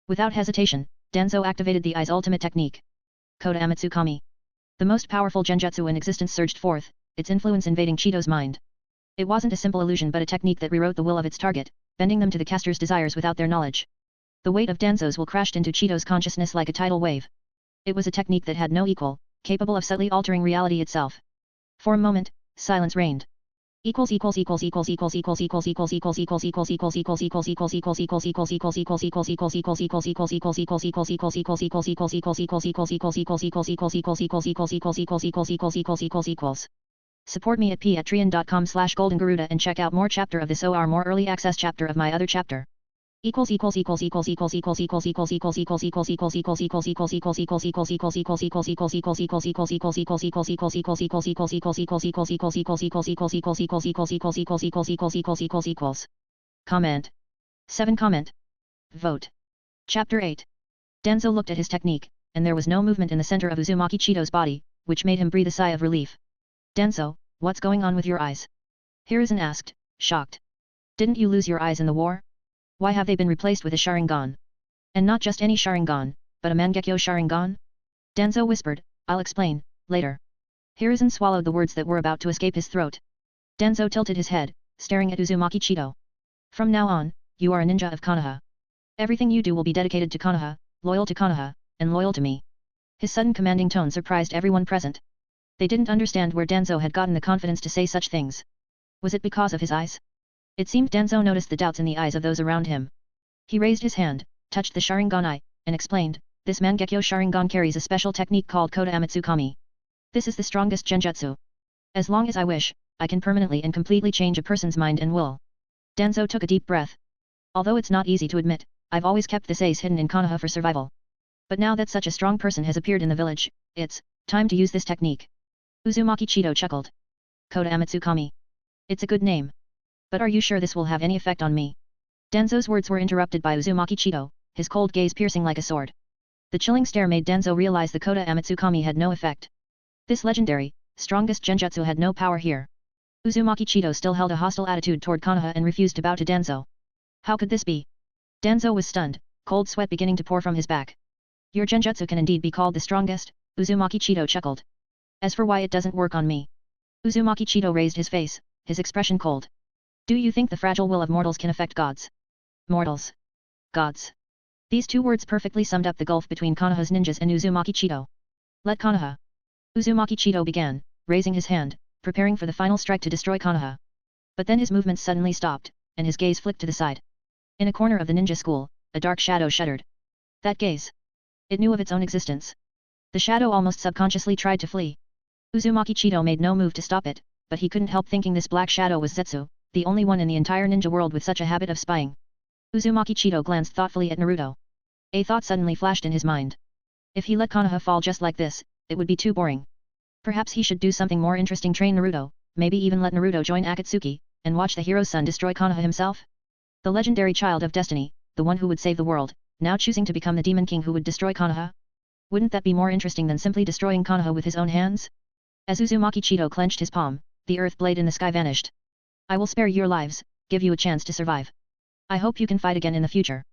Without hesitation, Danzo activated the eye's ultimate technique. Koda Amatsukami. The most powerful genjutsu in existence surged forth, its influence invading Chito's mind. It wasn't a simple illusion but a technique that rewrote the will of its target, bending them to the caster's desires without their knowledge. The weight of Danzo's will crashed into Chito's consciousness like a tidal wave. It was a technique that had no equal, capable of subtly altering reality itself. For a moment, silence reigned. Support me at patreon.com/goldengaruda and check out more chapter of this or more early access chapter of my other chapter. Comment. 7 comment. Vote. Chapter 8. Danzo looked at his technique, and there was no movement in the center of Uzumaki Chito's body, which made him breathe a sigh of relief. Danzo, what's going on with your eyes? Hiruzen asked, shocked. Didn't you lose your eyes in the war? Why have they been replaced with a Sharingan? And not just any Sharingan, but a Mangekyo Sharingan? Danzo whispered, I'll explain, later. Hiruzen swallowed the words that were about to escape his throat. Danzo tilted his head, staring at Uzumaki Chitō. From now on, you are a ninja of Kanaha. Everything you do will be dedicated to Kanaha, loyal to Kanaha, and loyal to me. His sudden commanding tone surprised everyone present. They didn't understand where Danzo had gotten the confidence to say such things. Was it because of his eyes? It seemed Danzo noticed the doubts in the eyes of those around him. He raised his hand, touched the Sharingan eye, and explained, this Mangekyo Sharingan carries a special technique called Koda Amatsukami. This is the strongest genjutsu. As long as I wish, I can permanently and completely change a person's mind and will. Danzo took a deep breath. Although it's not easy to admit, I've always kept this ace hidden in Kanaha for survival. But now that such a strong person has appeared in the village, it's time to use this technique. Uzumaki Chitō chuckled. Koda Amatsukami. It's a good name. But are you sure this will have any effect on me? Danzo's words were interrupted by Uzumaki Chitō, his cold gaze piercing like a sword. The chilling stare made Danzo realize the Koda Amatsukami had no effect. This legendary, strongest genjutsu had no power here. Uzumaki Chitō still held a hostile attitude toward Kanaha and refused to bow to Danzo. How could this be? Danzo was stunned, cold sweat beginning to pour from his back. Your genjutsu can indeed be called the strongest, Uzumaki Chitō chuckled. As for why it doesn't work on me. Uzumaki Chitō raised his face, his expression cold. Do you think the fragile will of mortals can affect gods? Mortals. Gods. These two words perfectly summed up the gulf between Kanaha's ninjas and Uzumaki Chitō. Let Kanaha. Uzumaki Chitō began, raising his hand, preparing for the final strike to destroy Kanaha. But then his movements suddenly stopped, and his gaze flicked to the side. In a corner of the ninja school, a dark shadow shuddered. That gaze. It knew of its own existence. The shadow almost subconsciously tried to flee. Uzumaki Chitō made no move to stop it, but he couldn't help thinking this black shadow was Zetsu, the only one in the entire ninja world with such a habit of spying. Uzumaki Chitō glanced thoughtfully at Naruto. A thought suddenly flashed in his mind. If he let Kanaha fall just like this, it would be too boring. Perhaps he should do something more interesting, train Naruto, maybe even let Naruto join Akatsuki, and watch the hero's son destroy Kanaha himself? The legendary child of destiny, the one who would save the world, now choosing to become the demon king who would destroy Kanaha? Wouldn't that be more interesting than simply destroying Kanaha with his own hands? As Uzumaki Chitō clenched his palm, the earth blade in the sky vanished. I will spare your lives, give you a chance to survive. I hope you can fight again in the future.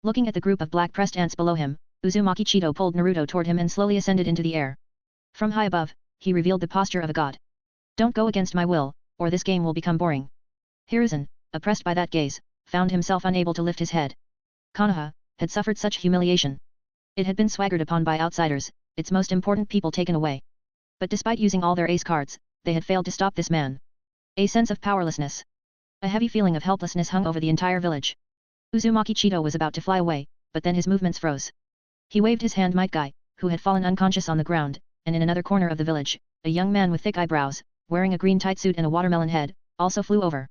Looking at the group of black-pressed ants below him, Uzumaki Chitō pulled Naruto toward him and slowly ascended into the air. From high above, he revealed the posture of a god. Don't go against my will, or this game will become boring. Hiruzen, oppressed by that gaze, found himself unable to lift his head. Kanaha had suffered such humiliation. It had been swaggered upon by outsiders, its most important people taken away. But despite using all their ace cards, they had failed to stop this man. A sense of powerlessness. A heavy feeling of helplessness hung over the entire village. Uzumaki Chitō was about to fly away, but then his movements froze. He waved his hand Might Guy, who had fallen unconscious on the ground, and in another corner of the village, a young man with thick eyebrows, wearing a green tight suit and a watermelon head, also flew over.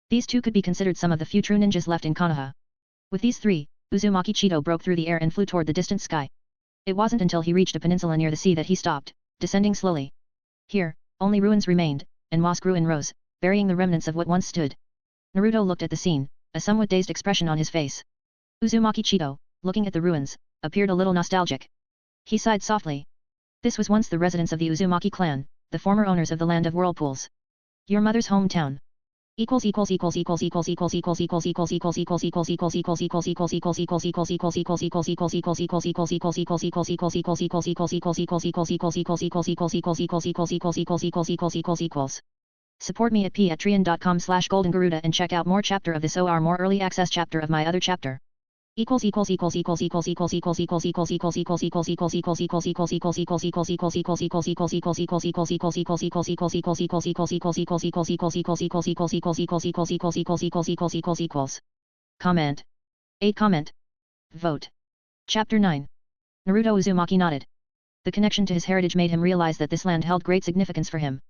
These two could be considered some of the few true ninjas left in Konoha. With these three, Uzumaki Chitō broke through the air and flew toward the distant sky. It wasn't until he reached a peninsula near the sea that he stopped, descending slowly. Here, only ruins remained, and moss grew in rows, burying the remnants of what once stood. Naruto looked at the scene, a somewhat dazed expression on his face. Uzumaki Chitō, looking at the ruins, appeared a little nostalgic. He sighed softly. This was once the residence of the Uzumaki clan, the former owners of the land of whirlpools. Your mother's hometown. Support me at patreon.com/goldengaruda and check out more chapter of this or more early access chapter of my other chapter. Comment. 8 comment. Vote. Chapter 9. Naruto Uzumaki nodded. The connection to his heritage made him realize that this land held great significance for him.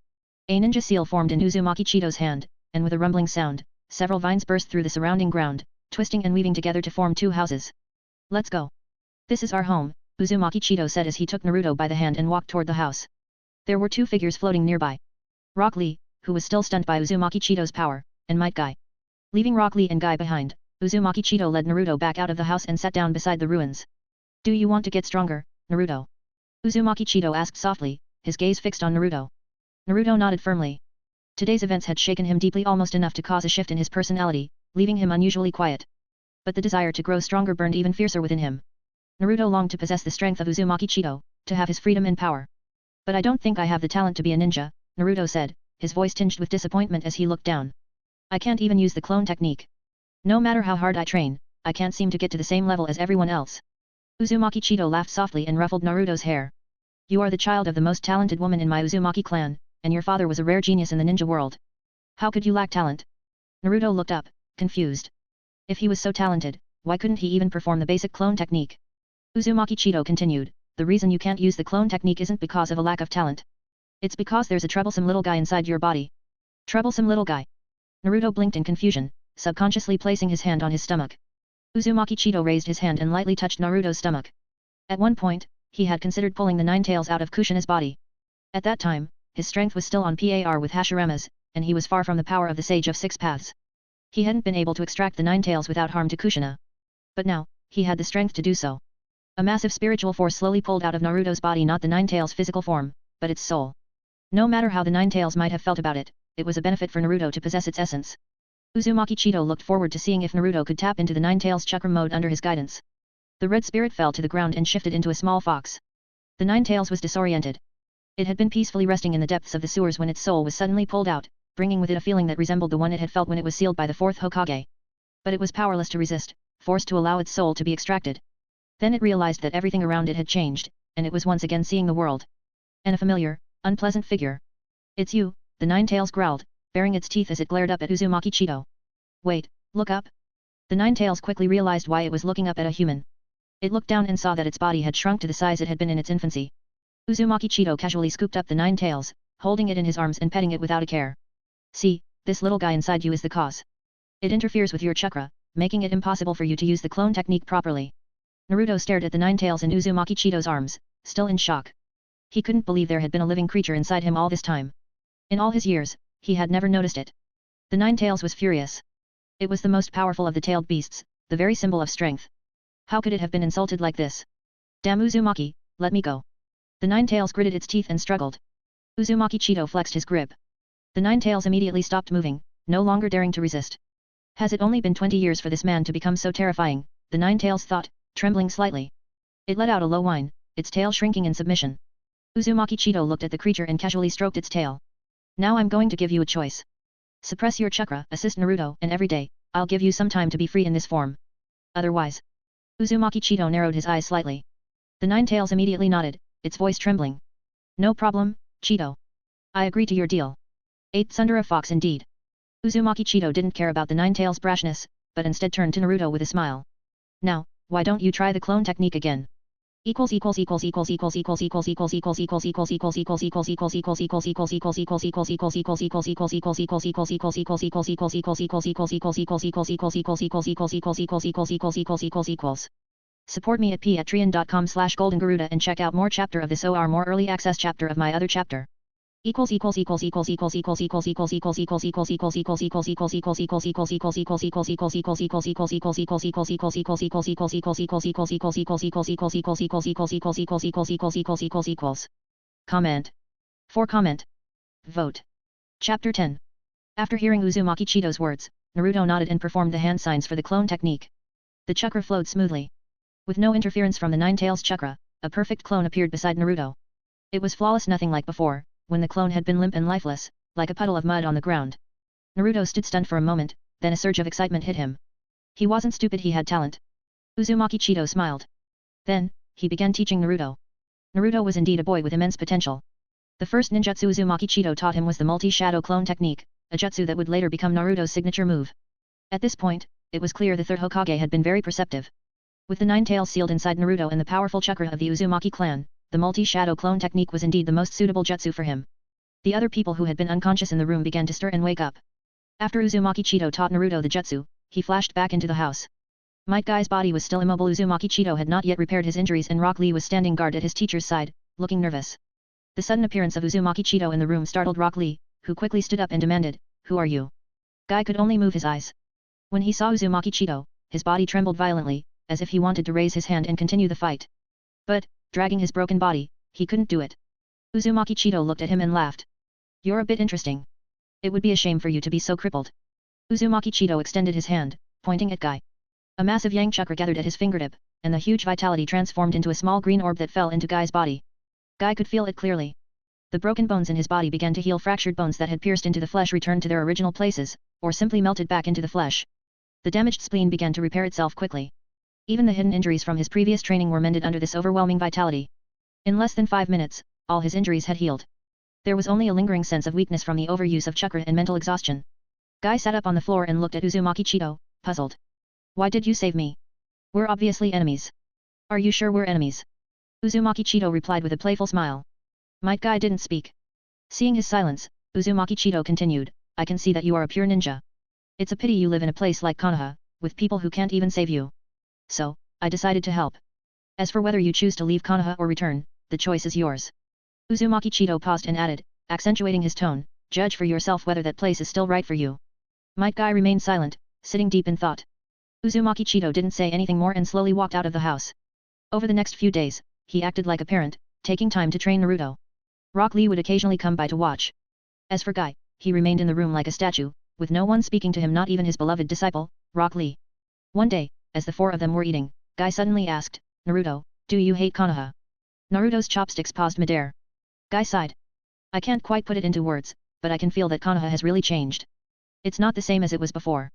A ninja seal formed in Uzumaki Chitō's hand, and with a rumbling sound, several vines burst through the surrounding ground, twisting and weaving together to form 2 houses. Let's go. This is our home, Uzumaki Chitō said as he took Naruto by the hand and walked toward the house. There were 2 figures floating nearby. Rock Lee, who was still stunned by Uzumaki Chitō's power, and Might Guy. Leaving Rock Lee and Guy behind, Uzumaki Chitō led Naruto back out of the house and sat down beside the ruins. Do you want to get stronger, Naruto? Uzumaki Chitō asked softly, his gaze fixed on Naruto. Naruto nodded firmly. Today's events had shaken him deeply, almost enough to cause a shift in his personality, leaving him unusually quiet. But the desire to grow stronger burned even fiercer within him. Naruto longed to possess the strength of Uzumaki Chitō, to have his freedom and power. But I don't think I have the talent to be a ninja, Naruto said, his voice tinged with disappointment as he looked down. I can't even use the clone technique. No matter how hard I train, I can't seem to get to the same level as everyone else. Uzumaki Chitō laughed softly and ruffled Naruto's hair. You are the child of the most talented woman in my Uzumaki clan, and your father was a rare genius in the ninja world. How could you lack talent? Naruto looked up, confused. If he was so talented, why couldn't he even perform the basic clone technique? Uzumaki Chitō continued, the reason you can't use the clone technique isn't because of a lack of talent. It's because there's a troublesome little guy inside your body. Troublesome little guy. Naruto blinked in confusion, subconsciously placing his hand on his stomach. Uzumaki Chitō raised his hand and lightly touched Naruto's stomach. At one point, he had considered pulling the 9 tails out of Kushina's body. At that time, his strength was still on par with Hashirama's, and he was far from the power of the Sage of 6 Paths. He hadn't been able to extract the 9 tails without harm to Kushina. But now, he had the strength to do so. A massive spiritual force slowly pulled out of Naruto's body, not the 9 tails' physical form, but its soul. No matter how the 9 tails might have felt about it, it was a benefit for Naruto to possess its essence. Uzumaki Chitō looked forward to seeing if Naruto could tap into the Nine Tails chakra mode under his guidance. The red spirit fell to the ground and shifted into a small fox. The Nine Tails was disoriented. It had been peacefully resting in the depths of the sewers when its soul was suddenly pulled out, bringing with it a feeling that resembled the one it had felt when it was sealed by the fourth Hokage. But it was powerless to resist, forced to allow its soul to be extracted. Then it realized that everything around it had changed, and it was once again seeing the world. And a familiar, unpleasant figure. "It's you," the Nine Tails growled, baring its teeth as it glared up at Uzumaki Chitō. "Wait, look up." The Nine Tails quickly realized why it was looking up at a human. It looked down and saw that its body had shrunk to the size it had been in its infancy. Uzumaki Chitō casually scooped up the Nine Tails, holding it in his arms and petting it without a care. "See, this little guy inside you is the cause. It interferes with your chakra, making it impossible for you to use the clone technique properly." Naruto stared at the Nine Tails in Uzumaki Chitō's arms, still in shock. He couldn't believe there had been a living creature inside him all this time. In all his years, he had never noticed it. The Nine Tails was furious. It was the most powerful of the tailed beasts, the very symbol of strength. How could it have been insulted like this? "Damn Uzumaki, let me go." The Nine Tails gritted its teeth and struggled. Uzumaki Chitō flexed his grip. The Nine Tails immediately stopped moving, no longer daring to resist. Has it only been 20 years for this man to become so terrifying, the Nine Tails thought, trembling slightly. It let out a low whine, its tail shrinking in submission. Uzumaki Chitō looked at the creature and casually stroked its tail. "Now I'm going to give you a choice. Suppress your chakra, assist Naruto, and every day, I'll give you some time to be free in this form. Otherwise." Uzumaki Chitō narrowed his eyes slightly. The Nine Tails immediately nodded, its voice trembling. "No problem, Chitō. I agree to your deal." "Eight thunder a fox indeed." Uzumaki Chitō didn't care about the Nine Tails' brashness, but instead turned to Naruto with a smile. "Now, why don't you try the clone technique again?" Support me at patreon.com/goldengaruda and check out more chapter of this or more early access chapter of my other chapter. Comment. For comment. Vote. Chapter 10. After hearing Uzumaki Chitō's words, Naruto nodded and performed the hand signs for the clone technique. The chakra flowed smoothly. With no interference from the Nine Tails chakra, a perfect clone appeared beside Naruto. It was flawless, nothing like before, when the clone had been limp and lifeless, like a puddle of mud on the ground. Naruto stood stunned for a moment, then a surge of excitement hit him. He wasn't stupid, he had talent. Uzumaki Chitō smiled. Then, he began teaching Naruto. Naruto was indeed a boy with immense potential. The first ninjutsu Uzumaki Chitō taught him was the multi-shadow clone technique, a jutsu that would later become Naruto's signature move. At this point, it was clear the third Hokage had been very perceptive. With the Nine Tails sealed inside Naruto and the powerful chakra of the Uzumaki clan, the multi-shadow clone technique was indeed the most suitable jutsu for him. The other people who had been unconscious in the room began to stir and wake up. After Uzumaki Chitō taught Naruto the jutsu, he flashed back into the house. Might Guy's body was still immobile. Uzumaki Chitō had not yet repaired his injuries and Rock Lee was standing guard at his teacher's side, looking nervous. The sudden appearance of Uzumaki Chitō in the room startled Rock Lee, who quickly stood up and demanded, "Who are you?" Guy could only move his eyes. When he saw Uzumaki Chitō, his body trembled violently, as if he wanted to raise his hand and continue the fight. But, dragging his broken body, he couldn't do it. Uzumaki Chitō looked at him and laughed. "You're a bit interesting. It would be a shame for you to be so crippled." Uzumaki Chitō extended his hand, pointing at Guy. A massive yang chakra gathered at his fingertip, and the huge vitality transformed into a small green orb that fell into Guy's body. Guy could feel it clearly. The broken bones in his body began to heal. Fractured bones that had pierced into the flesh returned to their original places, or simply melted back into the flesh. The damaged spleen began to repair itself quickly. Even the hidden injuries from his previous training were mended under this overwhelming vitality. In less than 5 minutes, all his injuries had healed. There was only a lingering sense of weakness from the overuse of chakra and mental exhaustion. Guy sat up on the floor and looked at Uzumaki Chitō, puzzled. "Why did you save me? We're obviously enemies." "Are you sure we're enemies?" Uzumaki Chitō replied with a playful smile. Might Guy didn't speak. Seeing his silence, Uzumaki Chitō continued, "I can see that you are a pure ninja. It's a pity you live in a place like Kanaha, with people who can't even save you. So, I decided to help. As for whether you choose to leave Kanaha or return, the choice is yours." Uzumaki Chitō paused and added, accentuating his tone, "Judge for yourself whether that place is still right for you." Might Guy remained silent, sitting deep in thought. Uzumaki Chitō didn't say anything more and slowly walked out of the house. Over the next few days, he acted like a parent, taking time to train Naruto. Rock Lee would occasionally come by to watch. As for Guy, he remained in the room like a statue, with no one speaking to him, not even his beloved disciple, Rock Lee. One day, as the four of them were eating, Guy suddenly asked, Naruto, do you hate Konoha? Naruto's chopsticks paused midair. Guy sighed. I can't quite put it into words, but I can feel that Konoha has really changed. It's not the same as it was before.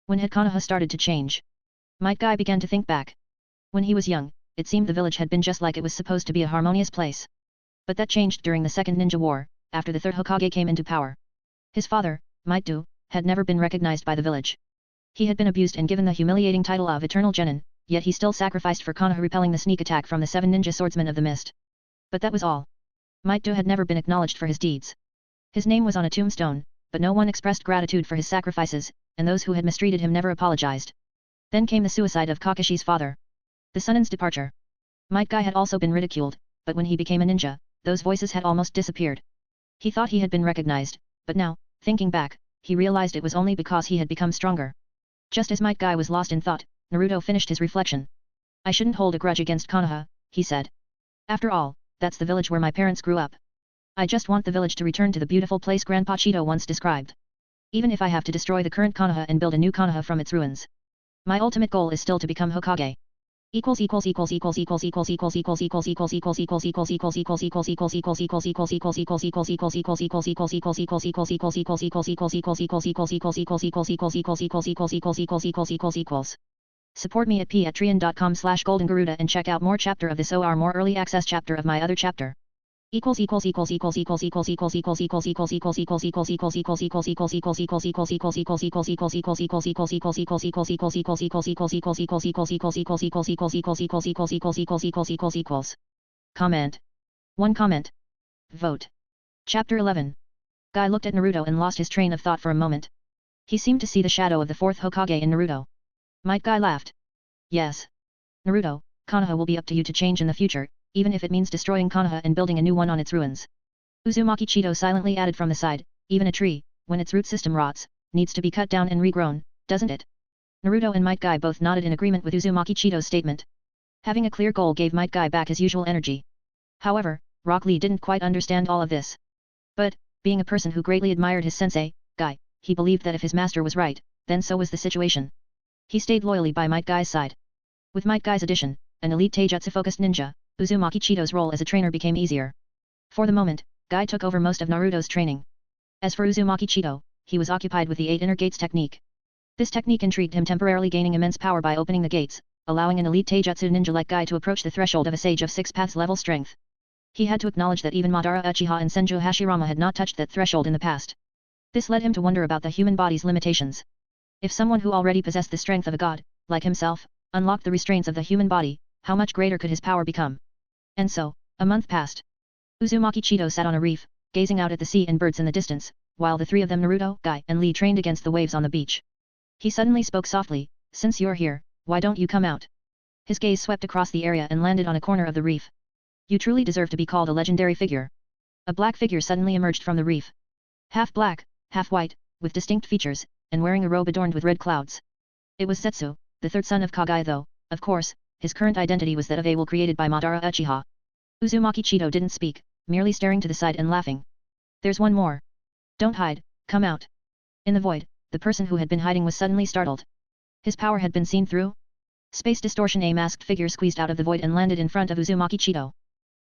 When had Konoha started to change? Might Guy began to think back. When he was young, it seemed the village had been just like it was supposed to be, a harmonious place. But that changed during the Second Ninja War, after the third Hokage came into power. His father, Makito, had never been recognized by the village. He had been abused and given the humiliating title of Eternal Genin, yet he still sacrificed for Konoha, repelling the sneak attack from the 7 ninja swordsmen of the mist. But that was all. Makito had never been acknowledged for his deeds. His name was on a tombstone, but no one expressed gratitude for his sacrifices, and those who had mistreated him never apologized. Then came the suicide of Kakashi's father. The Sunin's departure. Might Guy had also been ridiculed, but when he became a ninja, those voices had almost disappeared. He thought he had been recognized, but now, thinking back, he realized it was only because he had become stronger. Just as Might Guy was lost in thought, Naruto finished his reflection. I shouldn't hold a grudge against Konoha, he said. After all, that's the village where my parents grew up. I just want the village to return to the beautiful place Grandpa Chitō once described. Even if I have to destroy the current Konoha and build a new Konoha from its ruins. My ultimate goal is still to become Hokage. Support me at patreon.com/goldengaruda and check out more chapter of this or more early access chapter of my other chapter. Comment. 1 comment. Vote. Chapter 11. Guy looked at Naruto and lost his train of thought for a moment. He seemed to see the shadow of the fourth Hokage in Naruto. Might Guy laughed. Yes. Naruto, Konoha will be up to you to change in the future, even if it means destroying Konoha and building a new one on its ruins. Uzumaki Chitō silently added from the side, even a tree, when its root system rots, needs to be cut down and regrown, doesn't it? Naruto and Might Guy both nodded in agreement with Uzumaki Chitō's statement. Having a clear goal gave Might Guy back his usual energy. However, Rock Lee didn't quite understand all of this. But, being a person who greatly admired his sensei, Guy, he believed that if his master was right, then so was the situation. He stayed loyally by Might Guy's side. With Might Guy's addition, an elite taijutsu-focused ninja, Uzumaki Chitō's role as a trainer became easier. For the moment, Guy took over most of Naruto's training. As for Uzumaki Chitō, he was occupied with the 8 inner gates technique. This technique intrigued him, temporarily gaining immense power by opening the gates, allowing an elite taijutsu ninja like Guy to approach the threshold of a sage of 6 paths level strength. He had to acknowledge that even Madara Uchiha and Senju Hashirama had not touched that threshold in the past. This led him to wonder about the human body's limitations. If someone who already possessed the strength of a god, like himself, unlocked the restraints of the human body, how much greater could his power become? And so, a month passed. Uzumaki Chitō sat on a reef, gazing out at the sea and birds in the distance, while the three of them, Naruto, Guy, and Lee, trained against the waves on the beach. He suddenly spoke softly, since you're here, why don't you come out? His gaze swept across the area and landed on a corner of the reef. You truly deserve to be called a legendary figure. A black figure suddenly emerged from the reef. Half black, half white, with distinct features, and wearing a robe adorned with red clouds. It was Zetsu, the third son of Kage, though, of course, his current identity was that of Abel, created by Madara Uchiha. Uzumaki Chitō didn't speak, merely staring to the side and laughing. There's one more. Don't hide, come out. In the void, the person who had been hiding was suddenly startled. His power had been seen through? Space distortion. A masked figure squeezed out of the void and landed in front of Uzumaki Chitō.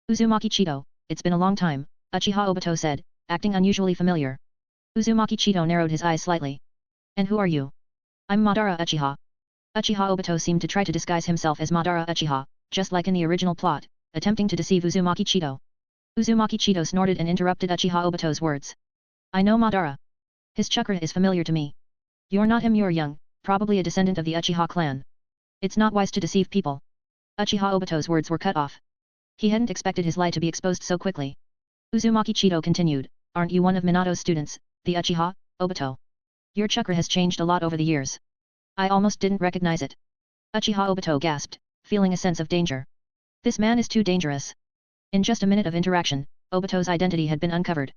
Uzumaki Chitō, it's been a long time, Uchiha Obito said, acting unusually familiar. Uzumaki Chitō narrowed his eyes slightly. And who are you? I'm Madara Uchiha. Uchiha Obito seemed to try to disguise himself as Madara Uchiha, just like in the original plot, attempting to deceive Uzumaki Chitō. Uzumaki Chitō snorted and interrupted Uchiha Obito's words. I know Madara. His chakra is familiar to me. You're not him, you're young, probably a descendant of the Uchiha clan. It's not wise to deceive people. Uchiha Obito's words were cut off. He hadn't expected his lie to be exposed so quickly. Uzumaki Chitō continued, aren't you one of Minato's students, the Uchiha, Obito? Your chakra has changed a lot over the years. I almost didn't recognize it. Uchiha Obito gasped, feeling a sense of danger. This man is too dangerous. In just a minute of interaction, Obito's identity had been uncovered.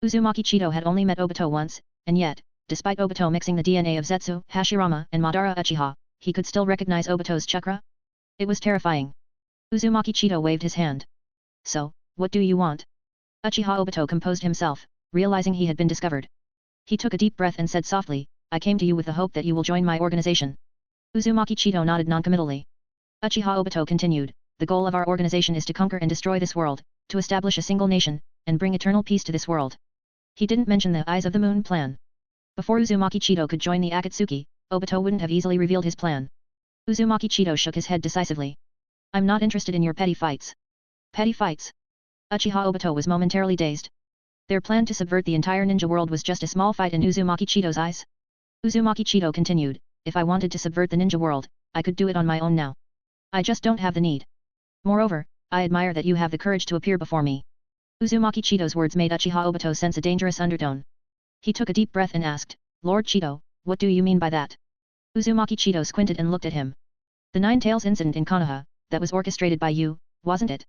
Uzumaki Chitō had only met Obito once, and yet, despite Obito mixing the DNA of Zetsu, Hashirama, and Madara Uchiha, he could still recognize Obito's chakra? It was terrifying. Uzumaki Chitō waved his hand. So, what do you want? Uchiha Obito composed himself, realizing he had been discovered. He took a deep breath and said softly, I came to you with the hope that you will join my organization. Uzumaki Chitō nodded noncommittally. Uchiha Obito continued, the goal of our organization is to conquer and destroy this world, to establish a single nation, and bring eternal peace to this world. He didn't mention the Eyes of the Moon plan. Before Uzumaki Chitō could join the Akatsuki, Obito wouldn't have easily revealed his plan. Uzumaki Chitō shook his head decisively. I'm not interested in your petty fights. Petty fights? Uchiha Obito was momentarily dazed. Their plan to subvert the entire ninja world was just a small fight in Uzumaki Chito's eyes. Uzumaki Chitō continued, if I wanted to subvert the ninja world, I could do it on my own now. I just don't have the need. Moreover, I admire that you have the courage to appear before me. Uzumaki Chito's words made Uchiha Obito sense a dangerous undertone. He took a deep breath and asked, Lord Chitō, what do you mean by that? Uzumaki Chitō squinted and looked at him. The Nine Tails incident in Konoha, that was orchestrated by you, wasn't it?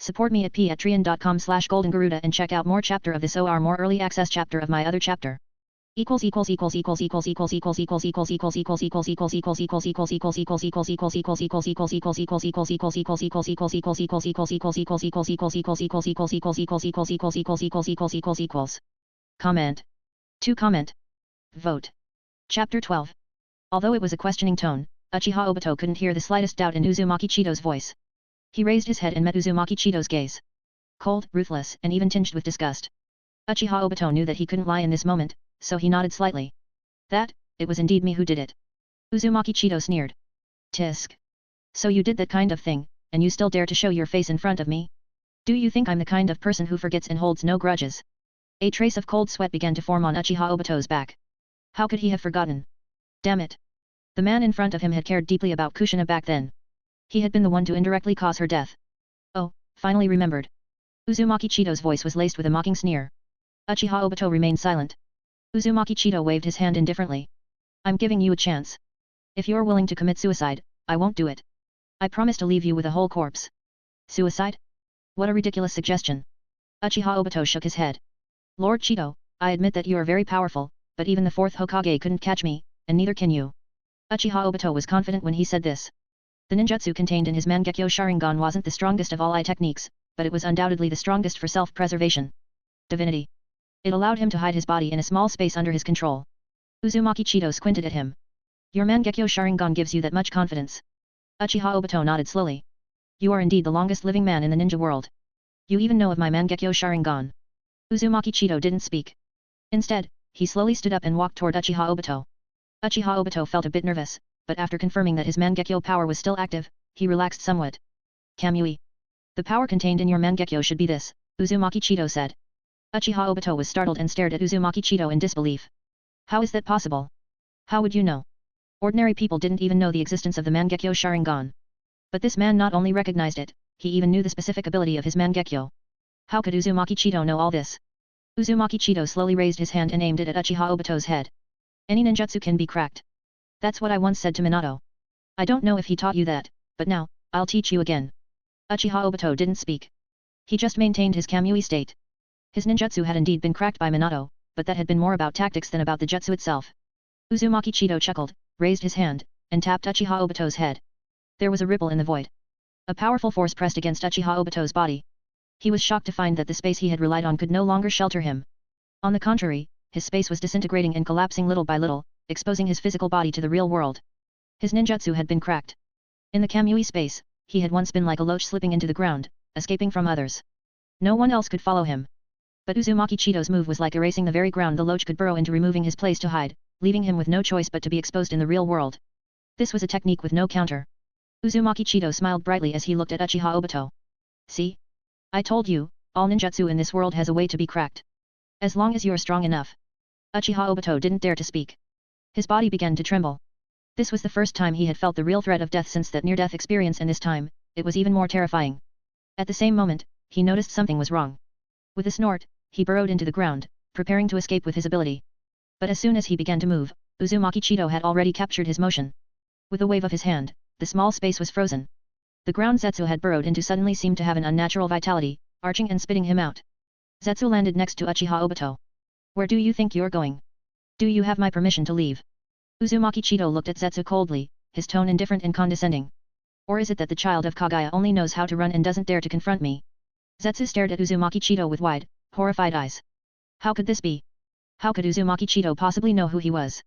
Support me at patreon.com/goldengaruda and check out more chapter of this or more early access chapter of my other chapter. Comment. To comment. Vote. Chapter 12. Although it was a questioning tone, Uchiha Obito couldn't hear the slightest doubt in Uzumaki Chito's voice. He raised his head and met Uzumaki Chito's gaze. Cold, ruthless, and even tinged with disgust. Uchiha Obito knew that he couldn't lie in this moment, so he nodded slightly. That, it was indeed me who did it. Uzumaki Chitō sneered. Tisk. So you did that kind of thing, and you still dare to show your face in front of me? Do you think I'm the kind of person who forgets and holds no grudges? A trace of cold sweat began to form on Uchiha Obito's back. How could he have forgotten? Damn it. The man in front of him had cared deeply about Kushina back then. He had been the one to indirectly cause her death. Oh, finally remembered. Uzumaki Chito's voice was laced with a mocking sneer. Uchiha Obito remained silent. Uzumaki Chitō waved his hand indifferently. I'm giving you a chance. If you're willing to commit suicide, I won't do it. I promise to leave you with a whole corpse. Suicide? What a ridiculous suggestion. Uchiha Obito shook his head. Lord Chitō, I admit that you are very powerful, but even the fourth Hokage couldn't catch me, and neither can you. Uchiha Obito was confident when he said this. The ninjutsu contained in his Mangekyo Sharingan wasn't the strongest of all eye techniques, but it was undoubtedly the strongest for self-preservation. Divinity. It allowed him to hide his body in a small space under his control. Uzumaki Chitō squinted at him. Your Mangekyo Sharingan gives you that much confidence. Uchiha Obito nodded slowly. You are indeed the longest living man in the ninja world. You even know of my Mangekyo Sharingan. Uzumaki Chitō didn't speak. Instead, he slowly stood up and walked toward Uchiha Obito. Uchiha Obito felt a bit nervous, but after confirming that his Mangekyo power was still active, he relaxed somewhat. Kamui. The power contained in your Mangekyo should be this, Uzumaki Chitō said. Uchiha Obito was startled and stared at Uzumaki Chitō in disbelief. How is that possible? How would you know? Ordinary people didn't even know the existence of the Mangekyo Sharingan. But this man not only recognized it, he even knew the specific ability of his Mangekyo. How could Uzumaki Chitō know all this? Uzumaki Chitō slowly raised his hand and aimed it at Uchiha Obito's head. Any ninjutsu can be cracked. That's what I once said to Minato. I don't know if he taught you that, but now, I'll teach you again. Uchiha Obito didn't speak. He just maintained his Kamui state. His ninjutsu had indeed been cracked by Minato, but that had been more about tactics than about the jutsu itself. Uzumaki Chitō chuckled, raised his hand, and tapped Uchiha Obito's head. There was a ripple in the void. A powerful force pressed against Uchiha Obito's body. He was shocked to find that the space he had relied on could no longer shelter him. On the contrary, his space was disintegrating and collapsing little by little, exposing his physical body to the real world. His ninjutsu had been cracked. In the Kamui space, he had once been like a loach slipping into the ground, escaping from others. No one else could follow him. But Uzumaki Chito's move was like erasing the very ground the loach could burrow into, removing his place to hide, leaving him with no choice but to be exposed in the real world. This was a technique with no counter. Uzumaki Chitō smiled brightly as he looked at Uchiha Obito. See? I told you, all ninjutsu in this world has a way to be cracked. As long as you're strong enough. Uchiha Obito didn't dare to speak. His body began to tremble. This was the first time he had felt the real threat of death since that near-death experience, and this time, it was even more terrifying. At the same moment, he noticed something was wrong. With a snort, he burrowed into the ground, preparing to escape with his ability. But as soon as he began to move, Uzumaki Chitō had already captured his motion. With a wave of his hand, the small space was frozen. The ground Zetsu had burrowed into suddenly seemed to have an unnatural vitality, arching and spitting him out. Zetsu landed next to Uchiha Obito. Where do you think you're going? Do you have my permission to leave? Uzumaki Chitō looked at Zetsu coldly, his tone indifferent and condescending. Or is it that the child of Kaguya only knows how to run and doesn't dare to confront me? Zetsu stared at Uzumaki Chitō with wide, horrified eyes. How could this be? How could Uzumaki Chitō possibly know who he was?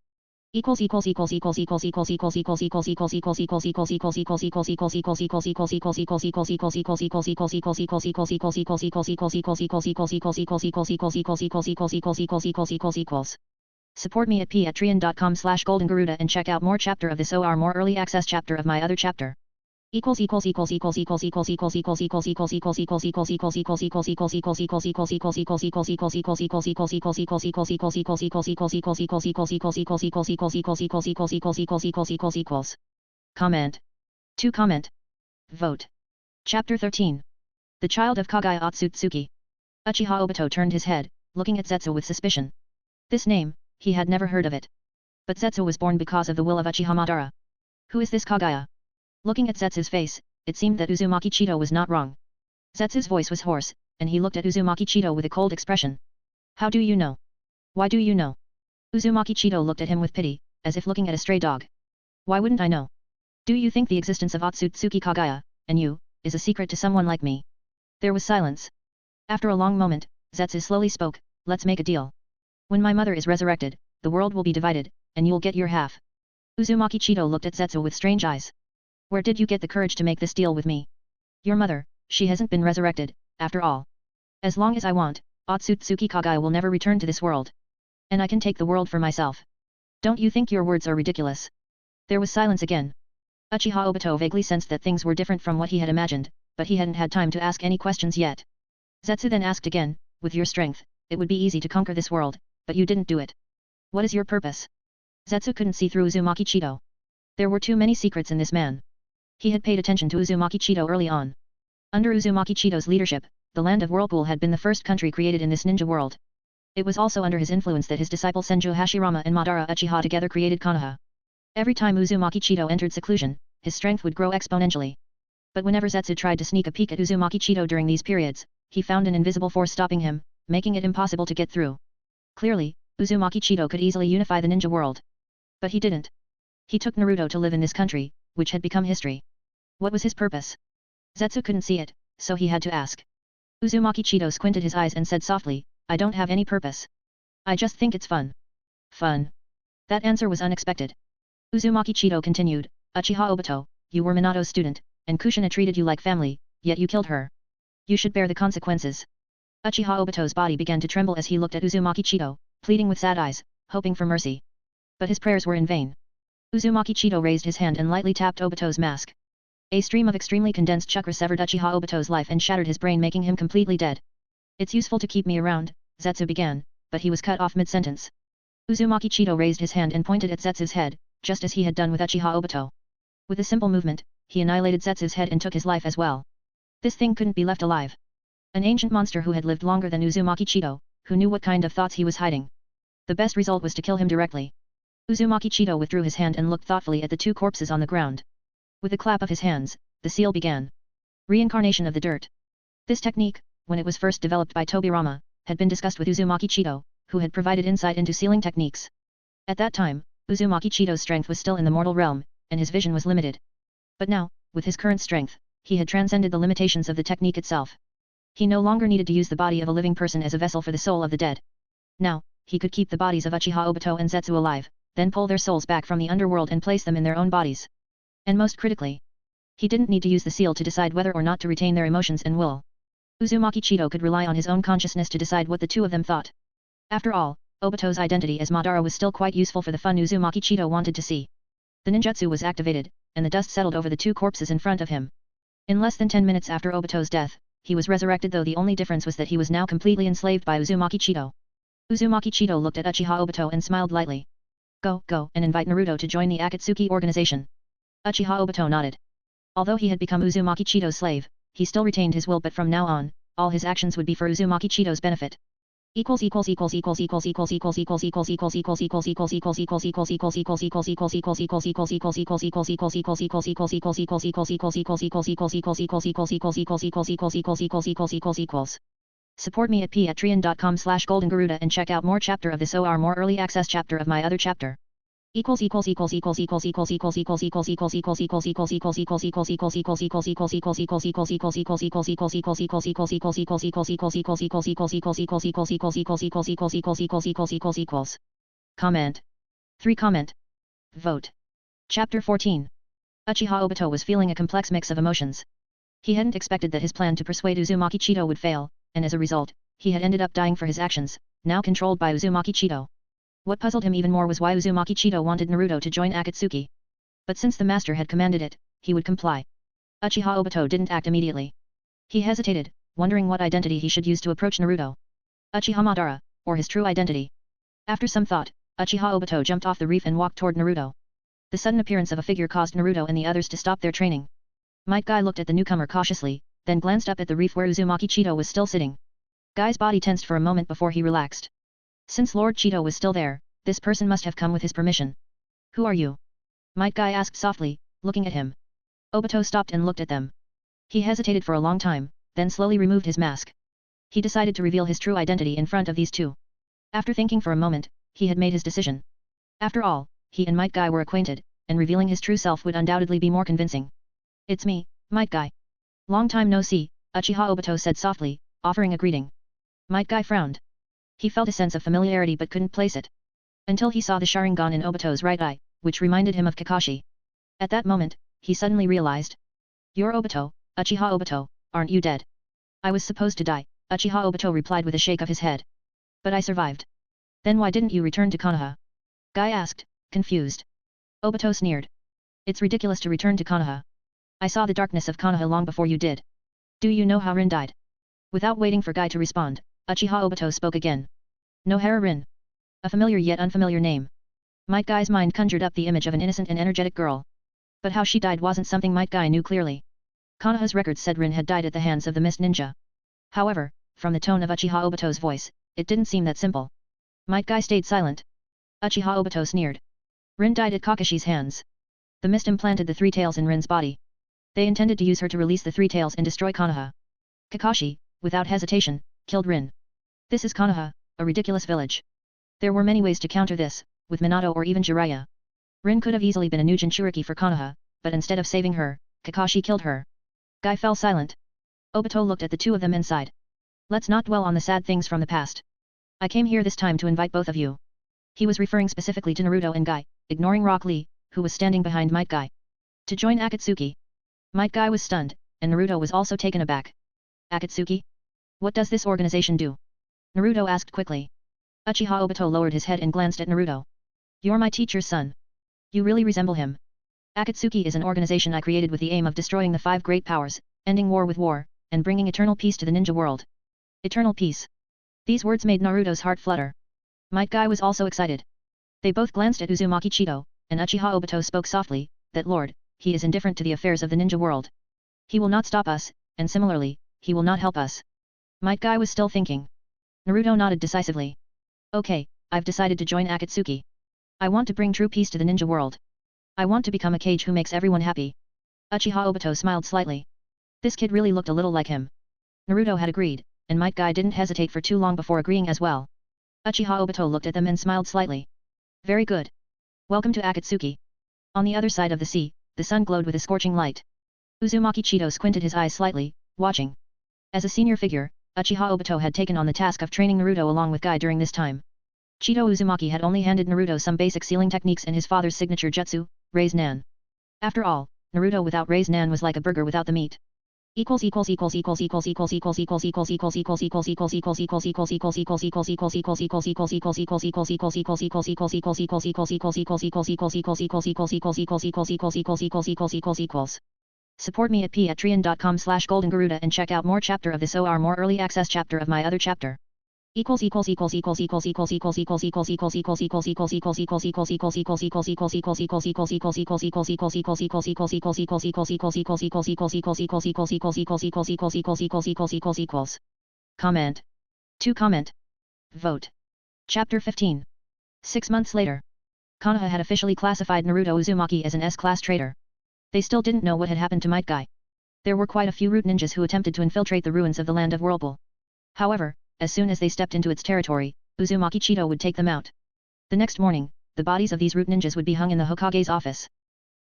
Support me at patreon.com/goldengaruda and check out more chapter of this or more early access chapter of my other chapter. Comment. To comment. Vote. Chapter 13. The Child of Kaguya Otsutsuki. Uchiha Obito turned his head, looking at Zetsu with suspicion. This name, he had never heard of it. But Zetsu was born because of the will of Uchiha Madara. Who is this Kaguya? Looking at Zetsu's face, it seemed that Uzumaki Chitō was not wrong. Zetsu's voice was hoarse, and he looked at Uzumaki Chitō with a cold expression. How do you know? Why do you know? Uzumaki Chitō looked at him with pity, as if looking at a stray dog. Why wouldn't I know? Do you think the existence of Otsutsuki Kaguya, and you, is a secret to someone like me? There was silence. After a long moment, Zetsu slowly spoke, let's make a deal. When my mother is resurrected, the world will be divided, and you'll get your half. Uzumaki Chitō looked at Zetsu with strange eyes. Where did you get the courage to make this deal with me? Your mother, she hasn't been resurrected, after all. As long as I want, Otsutsuki Kaguya will never return to this world. And I can take the world for myself. Don't you think your words are ridiculous? There was silence again. Uchiha Obito vaguely sensed that things were different from what he had imagined, but he hadn't had time to ask any questions yet. Zetsu then asked again, with your strength, it would be easy to conquer this world, but you didn't do it. What is your purpose? Zetsu couldn't see through Uzumaki Chitō. There were too many secrets in this man. He had paid attention to Uzumaki Chitō early on. Under Uzumaki Chito's leadership, the land of Whirlpool had been the first country created in this ninja world. It was also under his influence that his disciple Senju Hashirama and Madara Uchiha together created Kanaha. Every time Uzumaki Chitō entered seclusion, his strength would grow exponentially. But whenever Zetsu tried to sneak a peek at Uzumaki Chitō during these periods, he found an invisible force stopping him, making it impossible to get through. Clearly, Uzumaki Chitō could easily unify the ninja world. But he didn't. He took Naruto to live in this country, which had become history. What was his purpose? Zetsu couldn't see it, so he had to ask. Uzumaki Chitō squinted his eyes and said softly, I don't have any purpose. I just think it's fun. Fun. That answer was unexpected. Uzumaki Chitō continued, Uchiha Obito, you were Minato's student, and Kushina treated you like family, yet you killed her. You should bear the consequences. Uchiha Obito's body began to tremble as he looked at Uzumaki Chitō, pleading with sad eyes, hoping for mercy. But his prayers were in vain. Uzumaki Chitō raised his hand and lightly tapped Obito's mask. A stream of extremely condensed chakra severed Uchiha Obito's life and shattered his brain, making him completely dead. It's useful to keep me around, Zetsu began, but he was cut off mid-sentence. Uzumaki Chitō raised his hand and pointed at Zetsu's head, just as he had done with Uchiha Obito. With a simple movement, he annihilated Zetsu's head and took his life as well. This thing couldn't be left alive. An ancient monster who had lived longer than Uzumaki Chitō, who knew what kind of thoughts he was hiding. The best result was to kill him directly. Uzumaki Chitō withdrew his hand and looked thoughtfully at the two corpses on the ground. With a clap of his hands, the seal began. Reincarnation of the dirt. This technique, when it was first developed by Tobirama, had been discussed with Uzumaki Chitō, who had provided insight into sealing techniques. At that time, Uzumaki Chito's strength was still in the mortal realm, and his vision was limited. But now, with his current strength, he had transcended the limitations of the technique itself. He no longer needed to use the body of a living person as a vessel for the soul of the dead. Now, he could keep the bodies of Uchiha Obito and Zetsu alive, then pull their souls back from the underworld and place them in their own bodies. And most critically, he didn't need to use the seal to decide whether or not to retain their emotions and will. Uzumaki Chitō could rely on his own consciousness to decide what the two of them thought. After all, Obito's identity as Madara was still quite useful for the fun Uzumaki Chitō wanted to see. The ninjutsu was activated, and the dust settled over the two corpses in front of him. In less than 10 minutes after Obito's death, he was resurrected, though the only difference was that he was now completely enslaved by Uzumaki Chitō. Uzumaki Chitō looked at Uchiha Obito and smiled lightly. Go, and invite Naruto to join the Akatsuki organization. Uchiha Obito nodded. Although he had become Uzumaki Chito's slave, he still retained his will, but from now on, all his actions would be for Uzumaki Chito's benefit. Support me at patreon.com/goldengaruda and check out more chapter of this or more early access chapter of my other chapter. Comment. 3 comment. Vote. Chapter 14. Uchiha Obito was feeling a complex mix of emotions. He hadn't expected that his plan to persuade Uzumaki Chitō would fail, and as a result, he had ended up dying for his actions, now controlled by Uzumaki Chitō. What puzzled him even more was why Uzumaki Chitō wanted Naruto to join Akatsuki. But since the master had commanded it, he would comply. Uchiha Obito didn't act immediately. He hesitated, wondering what identity he should use to approach Naruto. Uchiha Madara, or his true identity. After some thought, Uchiha Obito jumped off the reef and walked toward Naruto. The sudden appearance of a figure caused Naruto and the others to stop their training. Might Guy looked at the newcomer cautiously, then glanced up at the reef where Uzumaki Chitō was still sitting. Guy's body tensed for a moment before he relaxed. Since Lord Chitō was still there, this person must have come with his permission. Who are you? Might Guy asked softly, looking at him. Obito stopped and looked at them. He hesitated for a long time, then slowly removed his mask. He decided to reveal his true identity in front of these two. After thinking for a moment, he had made his decision. After all, he and Might Guy were acquainted, and revealing his true self would undoubtedly be more convincing. It's me, Might Guy. Long time no see, Uchiha Obito said softly, offering a greeting. Might Guy frowned. He felt a sense of familiarity but couldn't place it. Until he saw the Sharingan in Obito's right eye, which reminded him of Kakashi. At that moment, he suddenly realized. You're Obito, Uchiha Obito, aren't you dead? I was supposed to die, Uchiha Obito replied with a shake of his head. But I survived. Then why didn't you return to Kanaha? Guy asked, confused. Obito sneered. It's ridiculous to return to Kanaha. I saw the darkness of Kanaha long before you did. Do you know how Rin died? Without waiting for Guy to respond, Uchiha Obito spoke again. Nohara Rin. A familiar yet unfamiliar name. Might Guy's mind conjured up the image of an innocent and energetic girl. But how she died wasn't something Might Guy knew clearly. Kanaha's records said Rin had died at the hands of the Mist Ninja. However, from the tone of Uchiha Obito's voice, it didn't seem that simple. Might Guy stayed silent. Uchiha Obito sneered. Rin died at Kakashi's hands. The mist implanted the three tails in Rin's body. They intended to use her to release the three tails and destroy Kanaha. Kakashi, without hesitation, killed Rin. This is Kanaha, a ridiculous village. There were many ways to counter this, with Minato or even Jiraiya. Rin could have easily been a new Jinchuriki for Kanaha, but instead of saving her, Kakashi killed her. Guy fell silent. Obito looked at the two of them and sighed. Let's not dwell on the sad things from the past. I came here this time to invite both of you. He was referring specifically to Naruto and Guy, ignoring Rock Lee, who was standing behind Might Guy. To join Akatsuki. Might Guy was stunned, and Naruto was also taken aback. Akatsuki? What does this organization do? Naruto asked quickly. Uchiha Obito lowered his head and glanced at Naruto. You're my teacher's son. You really resemble him. Akatsuki is an organization I created with the aim of destroying the 5 great powers, ending war with war, and bringing eternal peace to the ninja world. Eternal peace. These words made Naruto's heart flutter. Might Guy was also excited. They both glanced at Uzumaki Chitō, and Uchiha Obito spoke softly, that Lord, he is indifferent to the affairs of the ninja world. He will not stop us, and similarly, he will not help us. Might Guy was still thinking. Naruto nodded decisively. Okay, I've decided to join Akatsuki. I want to bring true peace to the ninja world. I want to become a Kage who makes everyone happy. Uchiha Obito smiled slightly. This kid really looked a little like him. Naruto had agreed, and Might Guy didn't hesitate for too long before agreeing as well. Uchiha Obito looked at them and smiled slightly. Very good. Welcome to Akatsuki. On the other side of the sea, the sun glowed with a scorching light. Uzumaki Chitō squinted his eyes slightly, watching. As a senior figure, Uchiha Obito had taken on the task of training Naruto along with Guy during this time. Chitō Uzumaki had only handed Naruto some basic sealing techniques and his father's signature jutsu, Raise Nan. After all, Naruto without Raise Nan was like a burger without the meat. Support me at patreon.com/goldengaruda and check out more chapter of this or more early access chapter of my other chapter. Comment. 2 comment. Vote. Chapter 15. 6 months later. Kanaha had officially classified Naruto Uzumaki as an S-class traitor. They still didn't know what had happened to Might Guy. There were quite a few root ninjas who attempted to infiltrate the ruins of the Land of Whirlpool. However, as soon as they stepped into its territory, Uzumaki Chitō would take them out. The next morning, the bodies of these root ninjas would be hung in the Hokage's office.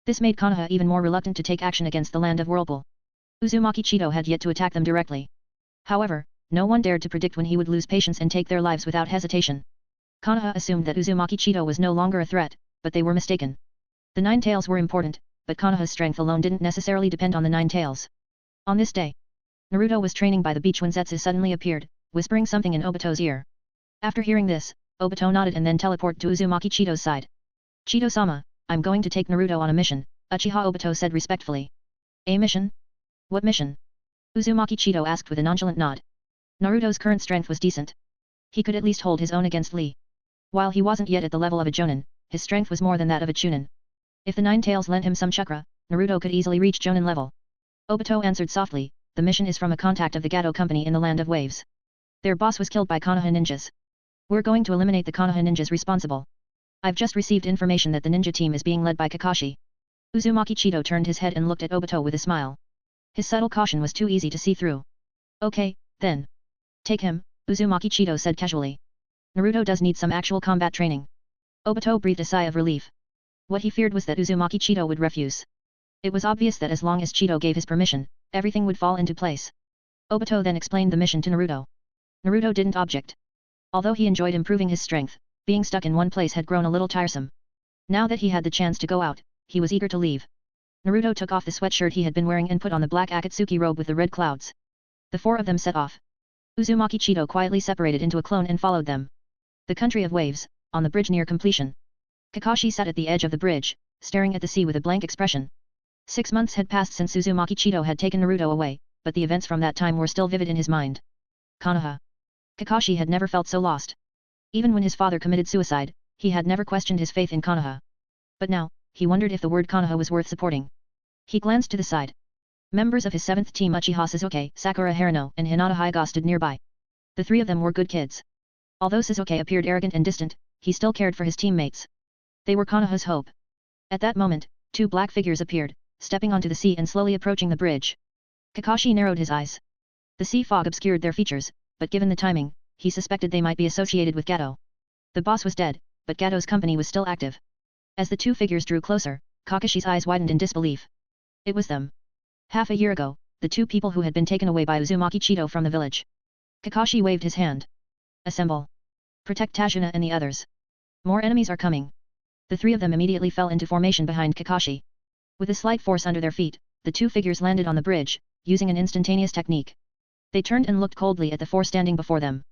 This made Kanaha even more reluctant to take action against the land of Whirlpool. Uzumaki Chitō had yet to attack them directly. However, no one dared to predict when he would lose patience and take their lives without hesitation. Kanaha assumed that Uzumaki Chitō was no longer a threat, but they were mistaken. The Nine Tails were important, but Kanaha's strength alone didn't necessarily depend on the Nine Tails. On this day, Naruto was training by the beach when Zetsu suddenly appeared, whispering something in Obito's ear. After hearing this, Obito nodded and then teleported to Uzumaki Chito's side. Chito-sama, I'm going to take Naruto on a mission, Uchiha Obito said respectfully. A mission? What mission? Uzumaki Chitō asked with a nonchalant nod. Naruto's current strength was decent. He could at least hold his own against Lee. While he wasn't yet at the level of a Jonin, his strength was more than that of a Chunin. If the Nine Tails lent him some chakra, Naruto could easily reach Jonin level. Obito answered softly, the mission is from a contact of the Gato company in the Land of Waves. Their boss was killed by Konoha ninjas. We're going to eliminate the Konoha ninjas responsible. I've just received information that the ninja team is being led by Kakashi. Uzumaki Chitō turned his head and looked at Obito with a smile. His subtle caution was too easy to see through. Okay, then. Take him, Uzumaki Chitō said casually. Naruto does need some actual combat training. Obito breathed a sigh of relief. What he feared was that Uzumaki Chitō would refuse. It was obvious that as long as Chitō gave his permission, everything would fall into place. Obito then explained the mission to Naruto. Naruto didn't object. Although he enjoyed improving his strength, being stuck in one place had grown a little tiresome. Now that he had the chance to go out, he was eager to leave. Naruto took off the sweatshirt he had been wearing and put on the black Akatsuki robe with the red clouds. The four of them set off. Uzumaki Chitō quietly separated into a clone and followed them. The country of waves, on the bridge near completion. Kakashi sat at the edge of the bridge, staring at the sea with a blank expression. 6 months had passed since Uzumaki Chitō had taken Naruto away, but the events from that time were still vivid in his mind. Kanaha. Kakashi had never felt so lost. Even when his father committed suicide, he had never questioned his faith in Kanaha. But now, he wondered if the word Kanaha was worth supporting. He glanced to the side. Members of his 7th team Uchiha Sasuke, Sakura Haruno and Hinata Hyuga stood nearby. The three of them were good kids. Although Sasuke appeared arrogant and distant, he still cared for his teammates. They were Konoha's hope. At that moment, two black figures appeared, stepping onto the sea and slowly approaching the bridge. Kakashi narrowed his eyes. The sea fog obscured their features, but given the timing, he suspected they might be associated with Gato. The boss was dead, but Gato's company was still active. As the two figures drew closer, Kakashi's eyes widened in disbelief. It was them. Half a year ago, the two people who had been taken away by Uzumaki Chitō from the village. Kakashi waved his hand. Assemble. Protect Tashuna and the others. More enemies are coming. The three of them immediately fell into formation behind Kakashi. With a slight force under their feet, the two figures landed on the bridge, using an instantaneous technique. They turned and looked coldly at the four standing before them.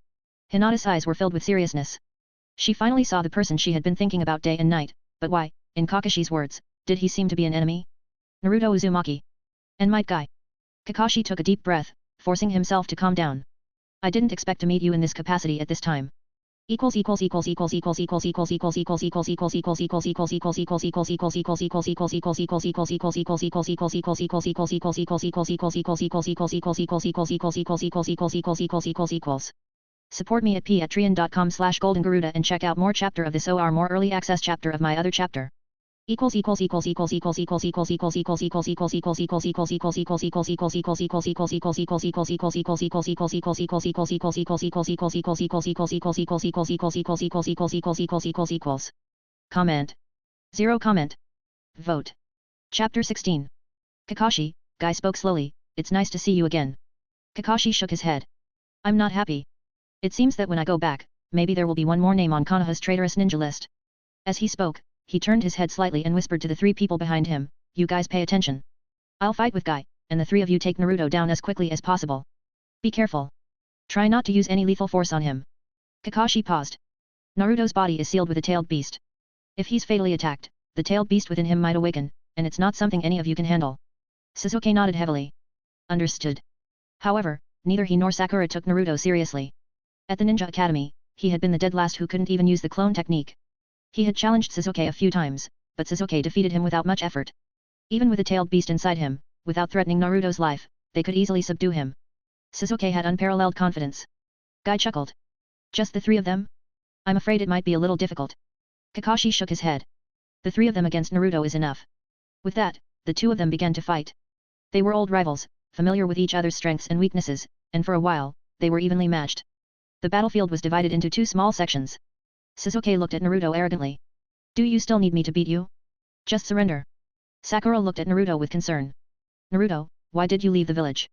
Hinata's eyes were filled with seriousness. She finally saw the person she had been thinking about day and night, but why, in Kakashi's words, did he seem to be an enemy? Naruto Uzumaki. And might guy. Kakashi took a deep breath, forcing himself to calm down. I didn't expect to meet you in this capacity at this time. Support me at patreon.com/goldengaruda and check out more chapter of this or more early access chapter of my other chapter. Comment. 0 comment. Vote. Chapter 16. Kakashi, Guy spoke slowly, it's nice to see you again. Kakashi shook his head. I'm not happy. It seems that when I go back, maybe there will be one more name on Konoha's traitorous ninja list. As he spoke, he turned his head slightly and whispered to the three people behind him, you guys pay attention. I'll fight with Guy, and the three of you take Naruto down as quickly as possible. Be careful. Try not to use any lethal force on him. Kakashi paused. Naruto's body is sealed with a tailed beast. If he's fatally attacked, the tailed beast within him might awaken, and it's not something any of you can handle. Sasuke nodded heavily. Understood. However, neither he nor Sakura took Naruto seriously. At the Ninja Academy, he had been the dead last who couldn't even use the clone technique. He had challenged Sasuke a few times, but Sasuke defeated him without much effort. Even with a tailed beast inside him, without threatening Naruto's life, they could easily subdue him. Sasuke had unparalleled confidence. Guy chuckled. Just the three of them? I'm afraid it might be a little difficult. Kakashi shook his head. The three of them against Naruto is enough. With that, the two of them began to fight. They were old rivals, familiar with each other's strengths and weaknesses, and for a while, they were evenly matched. The battlefield was divided into two small sections. Sasuke looked at Naruto arrogantly. Do you still need me to beat you? Just surrender. Sakura looked at Naruto with concern. Naruto, why did you leave the village?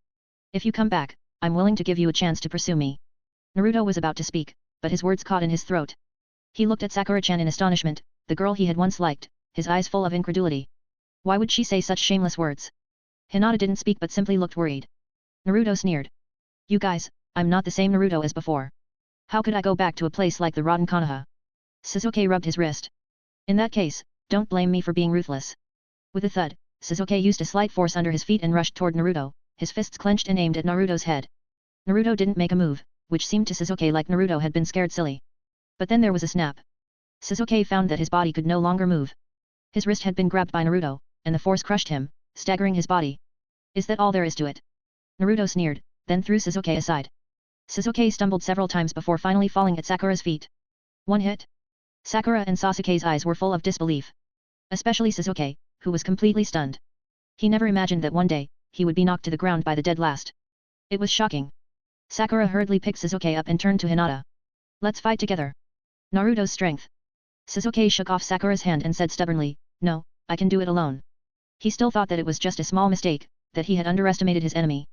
If you come back, I'm willing to give you a chance to pursue me. Naruto was about to speak, but his words caught in his throat. He looked at Sakura-chan in astonishment, the girl he had once liked, his eyes full of incredulity. Why would she say such shameless words? Hinata didn't speak but simply looked worried. Naruto sneered. You guys, I'm not the same Naruto as before. How could I go back to a place like the rotten Kanaha? Sasuke rubbed his wrist. In that case, don't blame me for being ruthless. With a thud, Sasuke used a slight force under his feet and rushed toward Naruto, his fists clenched and aimed at Naruto's head. Naruto didn't make a move, which seemed to Sasuke like Naruto had been scared silly. But then there was a snap. Sasuke found that his body could no longer move. His wrist had been grabbed by Naruto, and the force crushed him, staggering his body. Is that all there is to it? Naruto sneered, then threw Sasuke aside. Sasuke stumbled several times before finally falling at Sakura's feet. One hit? Sakura and Sasuke's eyes were full of disbelief. Especially Sasuke, who was completely stunned. He never imagined that one day, he would be knocked to the ground by the dead last. It was shocking. Sakura hurriedly picked Sasuke up and turned to Hinata. Let's fight together. Naruto's strength. Sasuke shook off Sakura's hand and said stubbornly, no, I can do it alone. He still thought that it was just a small mistake, that he had underestimated his enemy.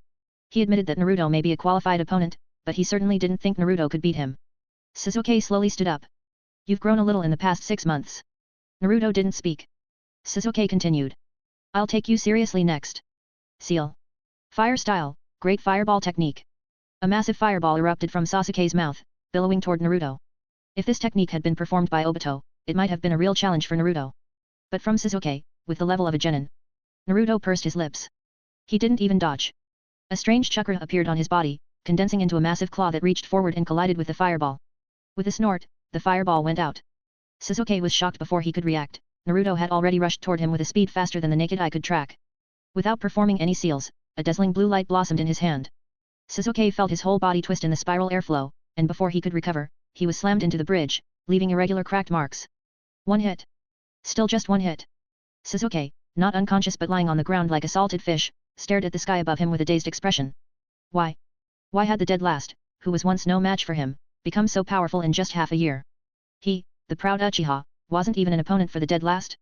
He admitted that Naruto may be a qualified opponent, but he certainly didn't think Naruto could beat him. Sasuke slowly stood up. You've grown a little in the past 6 months. Naruto didn't speak. Sasuke continued. I'll take you seriously next. Seal. Fire style, great fireball technique. A massive fireball erupted from Sasuke's mouth, billowing toward Naruto. If this technique had been performed by Obito, it might have been a real challenge for Naruto. But from Sasuke, with the level of a genin. Naruto pursed his lips. He didn't even dodge. A strange chakra appeared on his body, condensing into a massive claw that reached forward and collided with the fireball. With a snort, the fireball went out. Sasuke was shocked before he could react. Naruto had already rushed toward him with a speed faster than the naked eye could track. Without performing any seals, a dazzling blue light blossomed in his hand. Sasuke felt his whole body twist in the spiral airflow, and before he could recover, he was slammed into the bridge, leaving irregular cracked marks. One hit. Still just one hit. Sasuke, not unconscious but lying on the ground like a salted fish, stared at the sky above him with a dazed expression. Why? Why had the dead last, who was once no match for him, become so powerful in just half a year? He, the proud Uchiha, wasn't even an opponent for the dead last?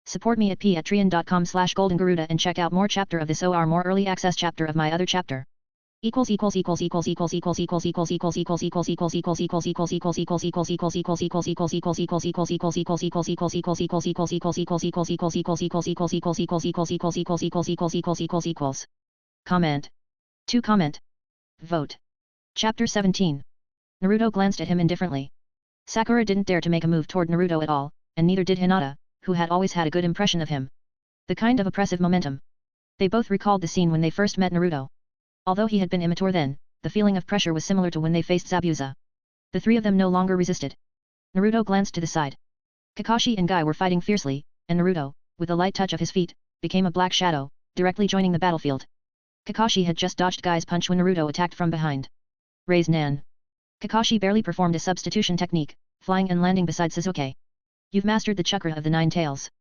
Support me at patreon.com/goldengaruda and check out more chapter of this or more early access chapter of my other chapter. Comment. To comment. Vote. Chapter 17. Naruto glanced at him indifferently. Sakura didn't dare to make a move toward Naruto at all, and neither did Hinata, who had always had a good impression of him. The kind of oppressive momentum. They both recalled the scene when they first met Naruto. Although he had been immature then, the feeling of pressure was similar to when they faced Zabuza. The three of them no longer resisted. Naruto glanced to the side. Kakashi and Guy were fighting fiercely, and Naruto, with a light touch of his feet, became a black shadow, directly joining the battlefield. Kakashi had just dodged Guy's punch when Naruto attacked from behind. Raise Nan. Kakashi barely performed a substitution technique, flying and landing beside Sasuke. You've mastered the chakra of the 9 tails.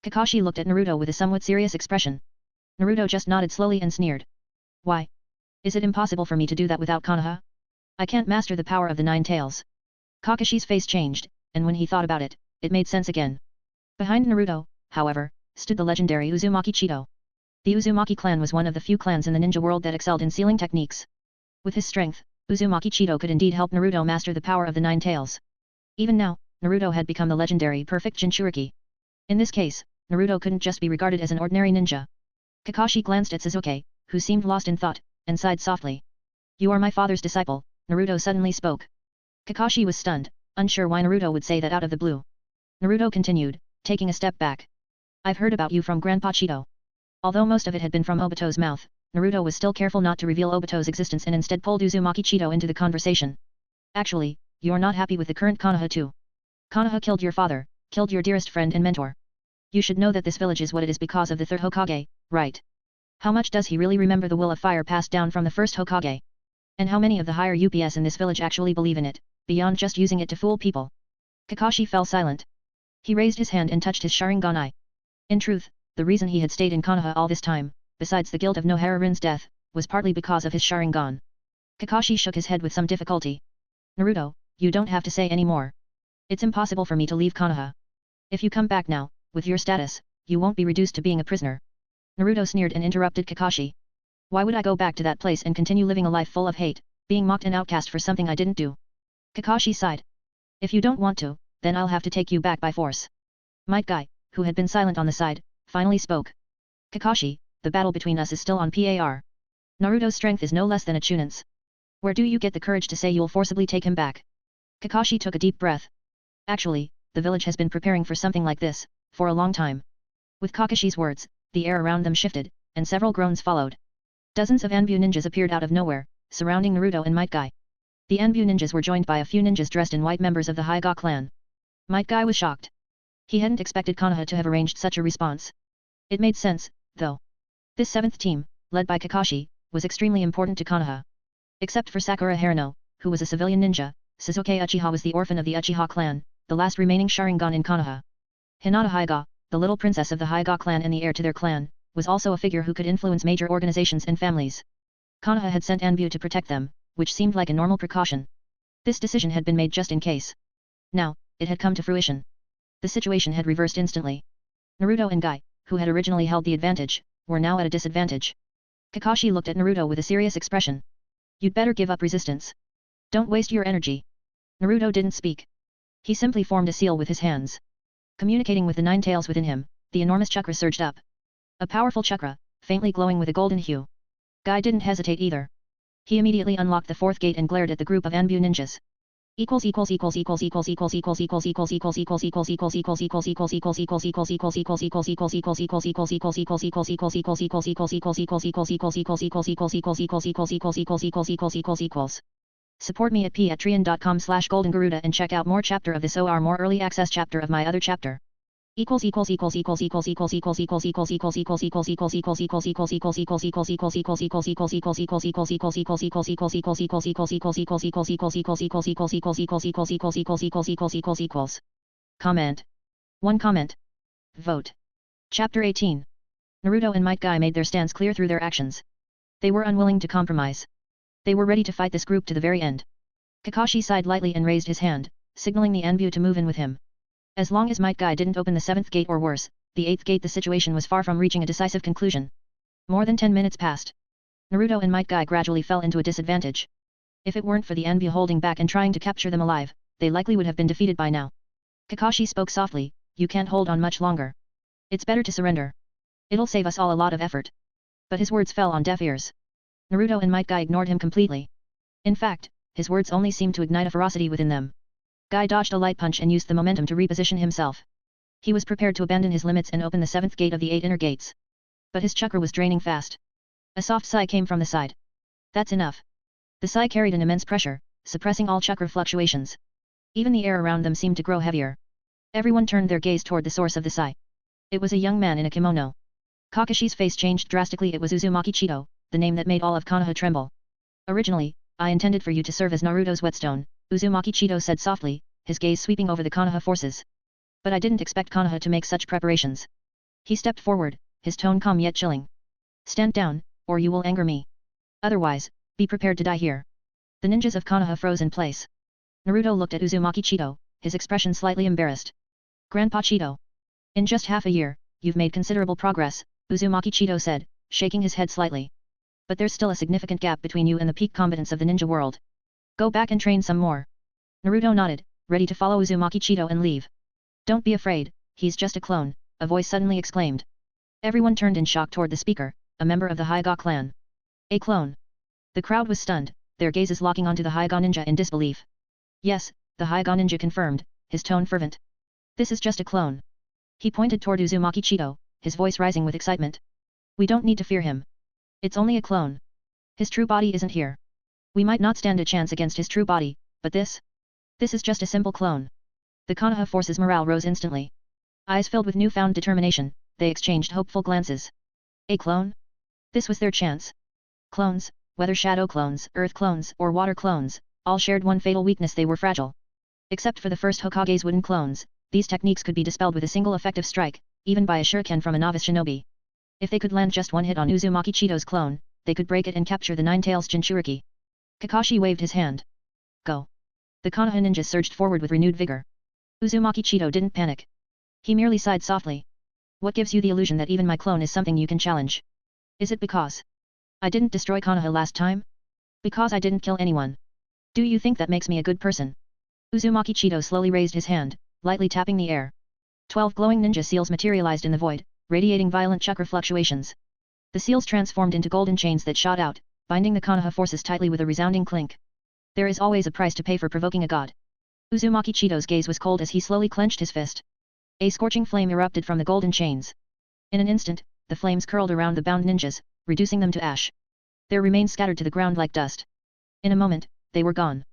Kakashi looked at Naruto with a somewhat serious expression. Naruto just nodded slowly and sneered. Why? Is it impossible for me to do that without Kanaha? I can't master the power of the 9 tails. Kakashi's face changed, and when he thought about it, it made sense again. Behind Naruto, however, stood the legendary Uzumaki Chitō. The Uzumaki clan was one of the few clans in the ninja world that excelled in sealing techniques. With his strength, Uzumaki Chitō could indeed help Naruto master the power of the 9 tails. Even now, Naruto had become the legendary perfect Jinchuriki. In this case, Naruto couldn't just be regarded as an ordinary ninja. Kakashi glanced at Sasuke, who seemed lost in thought, and sighed softly. You are my father's disciple, Naruto suddenly spoke. Kakashi was stunned, unsure why Naruto would say that out of the blue. Naruto continued, taking a step back. I've heard about you from Grandpa Chitō. Although most of it had been from Obito's mouth, Naruto was still careful not to reveal Obito's existence and instead pulled Uzumaki Chitō into the conversation. Actually, you're not happy with the current Konoha too. Kanaha killed your father, killed your dearest friend and mentor. You should know that this village is what it is because of the third Hokage, right? How much does he really remember the will of fire passed down from the first Hokage? And how many of the higher UPS in this village actually believe in it, beyond just using it to fool people? Kakashi fell silent. He raised his hand and touched his Sharingan eye. In truth, the reason he had stayed in Konoha all this time, besides the guilt of Nohararin's death, was partly because of his Sharingan. Kakashi shook his head with some difficulty. Naruto, you don't have to say any more. It's impossible for me to leave Konoha. If you come back now, with your status, you won't be reduced to being a prisoner. Naruto sneered and interrupted Kakashi. Why would I go back to that place and continue living a life full of hate, being mocked and outcast for something I didn't do? Kakashi sighed. If you don't want to, then I'll have to take you back by force. Might Guy, who had been silent on the side, finally spoke. Kakashi, the battle between us is still on par. Naruto's strength is no less than a Chunin's. Where do you get the courage to say you'll forcibly take him back? Kakashi took a deep breath. Actually, the village has been preparing for something like this, for a long time. With Kakashi's words, the air around them shifted, and several groans followed. Dozens of Anbu ninjas appeared out of nowhere, surrounding Naruto and Might Guy. The Anbu ninjas were joined by a few ninjas dressed in white members of the Hyuga clan. Might Guy was shocked. He hadn't expected Konoha to have arranged such a response. It made sense, though. This seventh team, led by Kakashi, was extremely important to Konoha. Except for Sakura Haruno, who was a civilian ninja, Sasuke Uchiha was the orphan of the Uchiha clan, the last remaining Sharingan in Konoha. Hinata Hyuga, the little princess of the Hyuga clan and the heir to their clan, was also a figure who could influence major organizations and families. Konoha had sent Anbu to protect them, which seemed like a normal precaution. This decision had been made just in case. Now, it had come to fruition. The situation had reversed instantly. Naruto and Guy, who had originally held the advantage, were now at a disadvantage. Kakashi looked at Naruto with a serious expression. You'd better give up resistance. Don't waste your energy. Naruto didn't speak. He simply formed a seal with his hands. Communicating with the nine tails within him, the enormous chakra surged up. A powerful chakra, faintly glowing with a golden hue. Guy didn't hesitate either. He immediately unlocked the fourth gate and glared at the group of Anbu ninjas. Support me at patreon.com/goldengaruda and check out more chapter of this or more early access chapter of my other chapter. Comment. 1 comment. Vote. Chapter 18. Naruto and Might Guy made their stance clear through their actions. They were unwilling to compromise. They were ready to fight this group to the very end. Kakashi sighed lightly and raised his hand, signaling the Anbu to move in with him. As long as Might Guy didn't open the 7th gate or worse, the 8th gate, the situation was far from reaching a decisive conclusion. More than 10 minutes passed. Naruto and Might Guy gradually fell into a disadvantage. If it weren't for the Anbu holding back and trying to capture them alive, they likely would have been defeated by now. Kakashi spoke softly, you can't hold on much longer. It's better to surrender. It'll save us all a lot of effort. But his words fell on deaf ears. Naruto and Might Guy ignored him completely. In fact, his words only seemed to ignite a ferocity within them. Guy dodged a light punch and used the momentum to reposition himself. He was prepared to abandon his limits and open the 7th gate of the 8 inner gates. But his chakra was draining fast. A soft sigh came from the side. That's enough. The sigh carried an immense pressure, suppressing all chakra fluctuations. Even the air around them seemed to grow heavier. Everyone turned their gaze toward the source of the sigh. It was a young man in a kimono. Kakashi's face changed drastically. It was Uzumaki Chitō, the name that made all of Konoha tremble. Originally, I intended for you to serve as Naruto's whetstone, Uzumaki Chitō said softly, his gaze sweeping over the Konoha forces. But I didn't expect Konoha to make such preparations. He stepped forward, his tone calm yet chilling. Stand down, or you will anger me. Otherwise, be prepared to die here. The ninjas of Konoha froze in place. Naruto looked at Uzumaki Chitō, his expression slightly embarrassed. Grandpa Chitō. In just half a year, you've made considerable progress, Uzumaki Chitō said, shaking his head slightly. But there's still a significant gap between you and the peak combatants of the ninja world. Go back and train some more. Naruto nodded, ready to follow Uzumaki Chitō and leave. Don't be afraid, he's just a clone, a voice suddenly exclaimed. Everyone turned in shock toward the speaker, a member of the Hyuga clan. A clone. The crowd was stunned, their gazes locking onto the Hyuga ninja in disbelief. Yes, the Hyuga ninja confirmed, his tone fervent. This is just a clone. He pointed toward Uzumaki Chitō, his voice rising with excitement. We don't need to fear him. It's only a clone. His true body isn't here. We might not stand a chance against his true body, but this is just a simple clone. The Konoha forces' morale rose instantly. Eyes filled with newfound determination, they exchanged hopeful glances. A clone? This was their chance. Clones, whether shadow clones, earth clones, or water clones, all shared one fatal weakness: they were fragile. Except for the first Hokage's wooden clones, these techniques could be dispelled with a single effective strike, even by a shuriken from a novice shinobi. If they could land just one hit on Uzumaki Chito's clone, they could break it and capture the Nine-Tails Jinchuriki. Kakashi waved his hand. Go. The Kanaha ninja surged forward with renewed vigor. Uzumaki Chito didn't panic. He merely sighed softly. What gives you the illusion that even my clone is something you can challenge? Is it because I didn't destroy Kanaha last time? Because I didn't kill anyone? Do you think that makes me a good person? Uzumaki Chito slowly raised his hand, lightly tapping the air. 12 glowing ninja seals materialized in the void, radiating violent chakra fluctuations. The seals transformed into golden chains that shot out, binding the Kanaha forces tightly with a resounding clink. There is always a price to pay for provoking a god. Uzumaki Chito's gaze was cold as he slowly clenched his fist. A scorching flame erupted from the golden chains. In an instant, the flames curled around the bound ninjas, reducing them to ash. Their remains scattered to the ground like dust. In a moment, they were gone.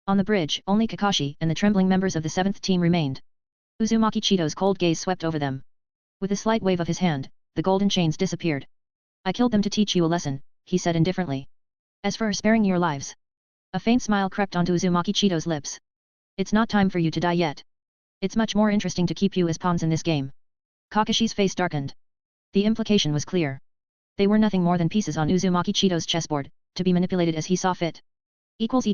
On the bridge, only Kakashi and the trembling members of the 7th team remained. Uzumaki Chito's cold gaze swept over them. With a slight wave of his hand, the golden chains disappeared. I killed them to teach you a lesson, he said indifferently. As for sparing your lives. A faint smile crept onto Uzumaki Chito's lips. It's not time for you to die yet. It's much more interesting to keep you as pawns in this game. Kakashi's face darkened. The implication was clear. They were nothing more than pieces on Uzumaki Chito's chessboard, to be manipulated as he saw fit. Support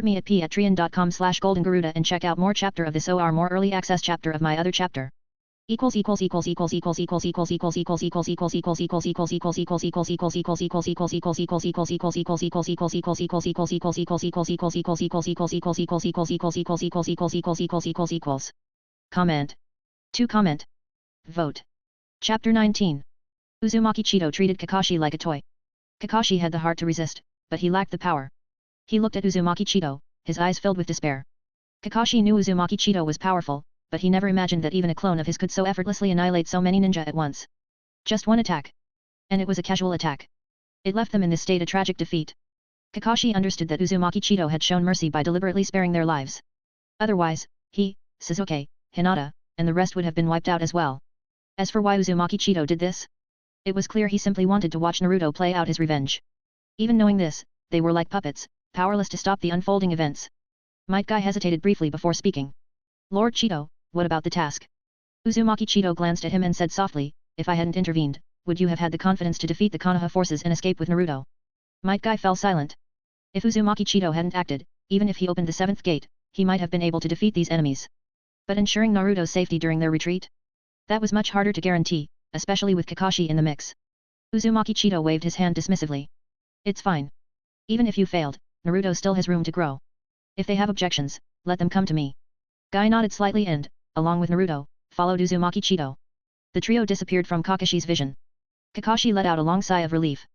me at patreon.com/goldengaruda and check out more chapter of this or more early access chapter of my other chapter. Comment. To comment. Vote. Chapter 19. Uzumaki Chito treated Kakashi like a toy. Kakashi had the heart to resist, but he lacked the power. He looked at Uzumaki Chito, his eyes filled with despair. Kakashi knew Uzumaki Chito was powerful, but he never imagined that even a clone of his could so effortlessly annihilate so many ninja at once. Just one attack. And it was a casual attack. It left them in this state a tragic defeat. Kakashi understood that Uzumaki Chito had shown mercy by deliberately sparing their lives. Otherwise, he, Sasuke, Hinata, and the rest would have been wiped out as well. As for why Uzumaki Chito did this, it was clear he simply wanted to watch Naruto play out his revenge. Even knowing this, they were like puppets, powerless to stop the unfolding events. Might Guy hesitated briefly before speaking. Lord Chito, what about the task? Uzumaki Chito glanced at him and said softly, if I hadn't intervened, would you have had the confidence to defeat the Konoha forces and escape with Naruto? Might Guy fell silent. If Uzumaki Chito hadn't acted, even if he opened the 7th gate, he might have been able to defeat these enemies. But ensuring Naruto's safety during their retreat? That was much harder to guarantee, especially with Kakashi in the mix. Uzumaki Chito waved his hand dismissively. It's fine. Even if you failed, Naruto still has room to grow. If they have objections, let them come to me. Guy nodded slightly and, along with Naruto, followed Uzumaki Chito. The trio disappeared from Kakashi's vision. Kakashi let out a long sigh of relief.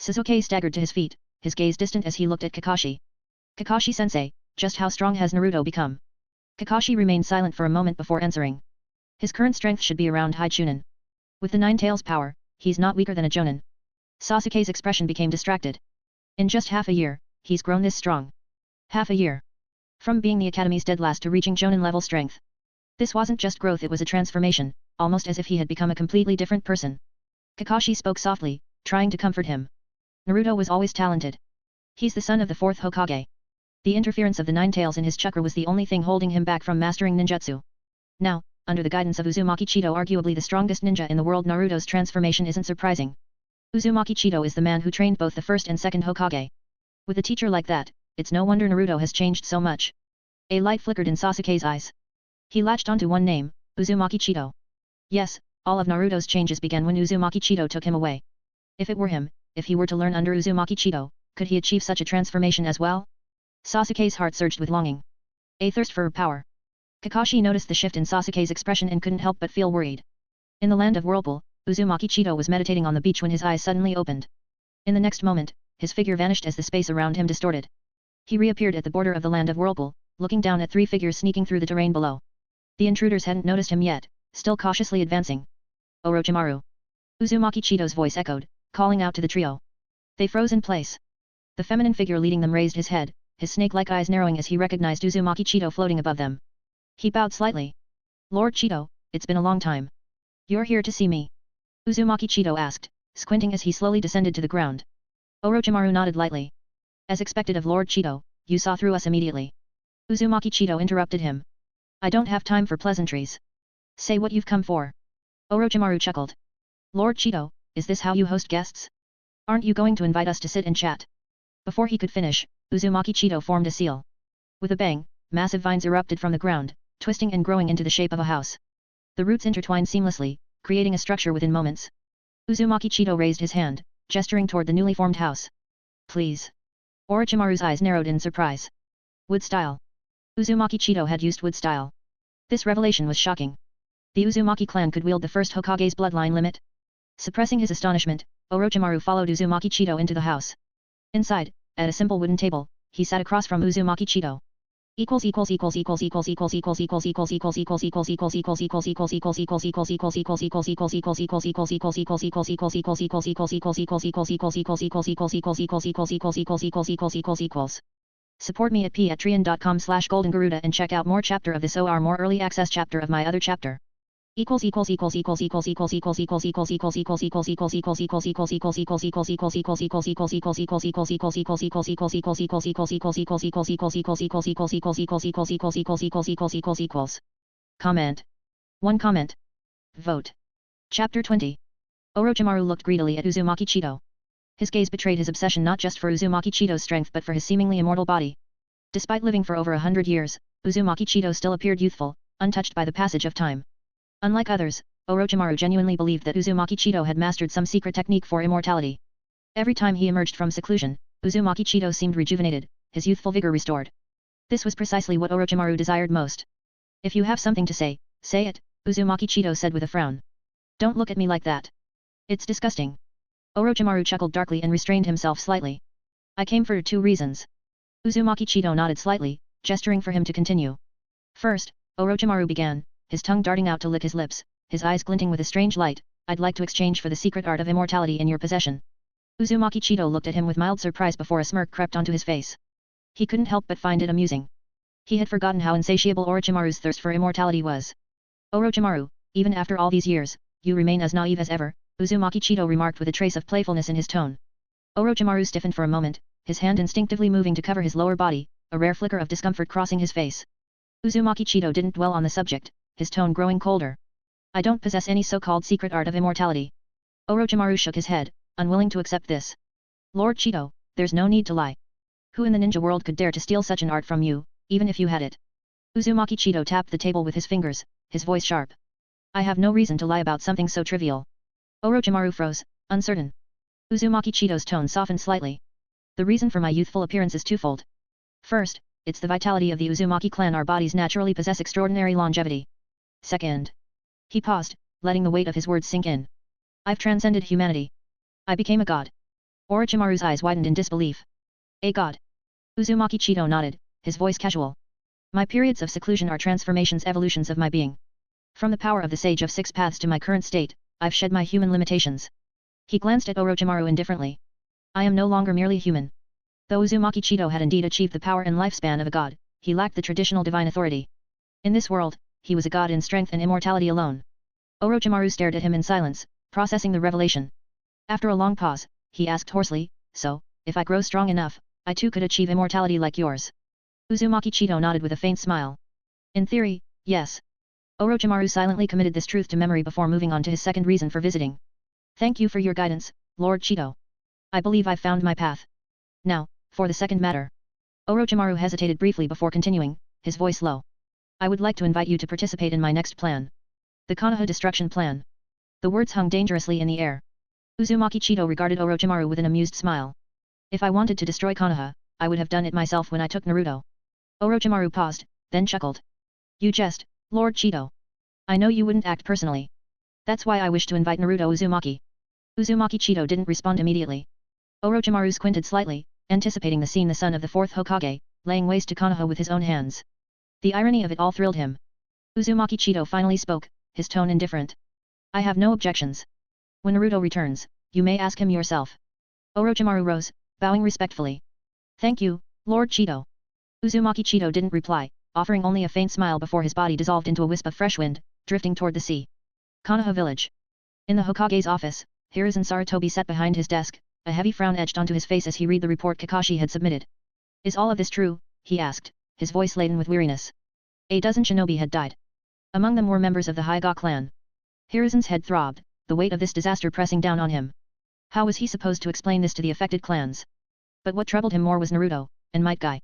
Sasuke staggered to his feet, his gaze distant as he looked at Kakashi. Kakashi-sensei, just how strong has Naruto become? Kakashi remained silent for a moment before answering. His current strength should be around high chunin. With the Nine Tails power, he's not weaker than a jonin. Sasuke's expression became distracted. In just half a year, he's grown this strong. Half a year. From being the Academy's dead last to reaching jonin level strength. This wasn't just growth, it was a transformation, almost as if he had become a completely different person. Kakashi spoke softly, trying to comfort him. Naruto was always talented. He's the son of the 4th Hokage. The interference of the Nine Tails in his chakra was the only thing holding him back from mastering ninjutsu. Now, under the guidance of Uzumaki Chito, arguably the strongest ninja in the world, Naruto's transformation isn't surprising. Uzumaki Chito is the man who trained both the 1st and 2nd Hokage. With a teacher like that, it's no wonder Naruto has changed so much. A light flickered in Sasuke's eyes. He latched onto one name, Uzumaki Chito. Yes, all of Naruto's changes began when Uzumaki Chito took him away. If it were him, if he were to learn under Uzumaki Chito, could he achieve such a transformation as well? Sasuke's heart surged with longing. A thirst for power. Kakashi noticed the shift in Sasuke's expression and couldn't help but feel worried. In the land of Whirlpool, Uzumaki Chito was meditating on the beach when his eyes suddenly opened. In the next moment, his figure vanished as the space around him distorted. He reappeared at the border of the land of Whirlpool, looking down at 3 figures sneaking through the terrain below. The intruders hadn't noticed him yet, still cautiously advancing. Orochimaru. Uzumaki Chito's voice echoed, calling out to the trio. They froze in place. The feminine figure leading them raised his head, his snake-like eyes narrowing as he recognized Uzumaki Chitō floating above them. He bowed slightly. Lord Chitō, it's been a long time. You're here to see me? Uzumaki Chitō asked, squinting as he slowly descended to the ground. Orochimaru nodded lightly. As expected of Lord Chitō, you saw through us immediately. Uzumaki Chitō interrupted him. I don't have time for pleasantries. Say what you've come for. Orochimaru chuckled. Lord Chitō, is this how you host guests? Aren't you going to invite us to sit and chat? Before he could finish, Uzumaki Chitō formed a seal. With a bang, massive vines erupted from the ground, twisting and growing into the shape of a house. The roots intertwined seamlessly, creating a structure within moments. Uzumaki Chitō raised his hand, gesturing toward the newly formed house. Please. Orochimaru's eyes narrowed in surprise. Wood style. Uzumaki Chitō had used wood style. This revelation was shocking. The Uzumaki clan could wield the first Hokage's bloodline limit? Suppressing his astonishment, Orochimaru followed Uzumaki Chitō into the house. Inside, at a simple wooden table, he sat across from Uzumaki Chitō. Support me at patreon.com/goldengaruda and check out more chapter of this or more early access chapter of my other chapter. Comment. 1 comment. Vote. Chapter 20. Orochimaru looked greedily at Uzumaki Chitō. His gaze betrayed his obsession not just for Uzumaki Chitō's strength but for his seemingly immortal body. Despite living for over 100 years, Uzumaki Chitō still appeared youthful, untouched by the passage of time. Unlike others, Orochimaru genuinely believed that Uzumaki Chitō had mastered some secret technique for immortality. Every time he emerged from seclusion, Uzumaki Chitō seemed rejuvenated, his youthful vigor restored. This was precisely what Orochimaru desired most. If you have something to say, say it, Uzumaki Chitō said with a frown. Don't look at me like that. It's disgusting. Orochimaru chuckled darkly and restrained himself slightly. I came for 2 reasons. Uzumaki Chitō nodded slightly, gesturing for him to continue. First, Orochimaru began, his tongue darting out to lick his lips, his eyes glinting with a strange light, I'd like to exchange for the secret art of immortality in your possession. Uzumaki Chitō looked at him with mild surprise before a smirk crept onto his face. He couldn't help but find it amusing. He had forgotten how insatiable Orochimaru's thirst for immortality was. Orochimaru, even after all these years, you remain as naive as ever, Uzumaki Chitō remarked with a trace of playfulness in his tone. Orochimaru stiffened for a moment, his hand instinctively moving to cover his lower body, a rare flicker of discomfort crossing his face. Uzumaki Chitō didn't dwell on the subject, his tone growing colder. I don't possess any so-called secret art of immortality. Orochimaru shook his head, unwilling to accept this. Lord Chitō, there's no need to lie. Who in the ninja world could dare to steal such an art from you, even if you had it? Uzumaki Chitō tapped the table with his fingers, his voice sharp. I have no reason to lie about something so trivial. Orochimaru froze, uncertain. Uzumaki Chitō's tone softened slightly. The reason for my youthful appearance is twofold. First, it's the vitality of the Uzumaki clan. Our bodies naturally possess extraordinary longevity. Second. He paused, letting the weight of his words sink in. I've transcended humanity. I became a god. Orochimaru's eyes widened in disbelief. A god. Uzumaki Chitō nodded, his voice casual. My periods of seclusion are transformations, evolutions of my being. From the power of the Sage of Six Paths to my current state, I've shed my human limitations. He glanced at Orochimaru indifferently. I am no longer merely human. Though Uzumaki Chitō had indeed achieved the power and lifespan of a god, he lacked the traditional divine authority. In this world, he was a god in strength and immortality alone. Orochimaru stared at him in silence, processing the revelation. After a long pause, he asked hoarsely, so, if I grow strong enough, I too could achieve immortality like yours. Uzumaki Chitō nodded with a faint smile. In theory, yes. Orochimaru silently committed this truth to memory before moving on to his second reason for visiting. Thank you for your guidance, Lord Chitō. I believe I've found my path. Now, for the second matter. Orochimaru hesitated briefly before continuing, his voice low. I would like to invite you to participate in my next plan. The Kanaha destruction plan. The words hung dangerously in the air. Uzumaki Chitō regarded Orochimaru with an amused smile. If I wanted to destroy Kanaha, I would have done it myself when I took Naruto. Orochimaru paused, then chuckled. You jest, Lord Chitō. I know you wouldn't act personally. That's why I wish to invite Naruto Uzumaki. Uzumaki Chitō didn't respond immediately. Orochimaru squinted slightly, anticipating the scene the son of the fourth Hokage, laying waste to Kanaha with his own hands. The irony of it all thrilled him. Uzumaki Chitō finally spoke, his tone indifferent. I have no objections. When Naruto returns, you may ask him yourself. Orochimaru rose, bowing respectfully. Thank you, Lord Chitō. Uzumaki Chitō didn't reply, offering only a faint smile before his body dissolved into a wisp of fresh wind, drifting toward the sea. Kanaha village. In the Hokage's office, Hiruzen Sarutobi sat behind his desk, a heavy frown etched onto his face as he read the report Kakashi had submitted. Is all of this true? He asked, his voice laden with weariness. A dozen shinobi had died. Among them were members of the Hyuga clan. Hiruzen's head throbbed, the weight of this disaster pressing down on him. How was he supposed to explain this to the affected clans? But what troubled him more was Naruto, and Might Guy.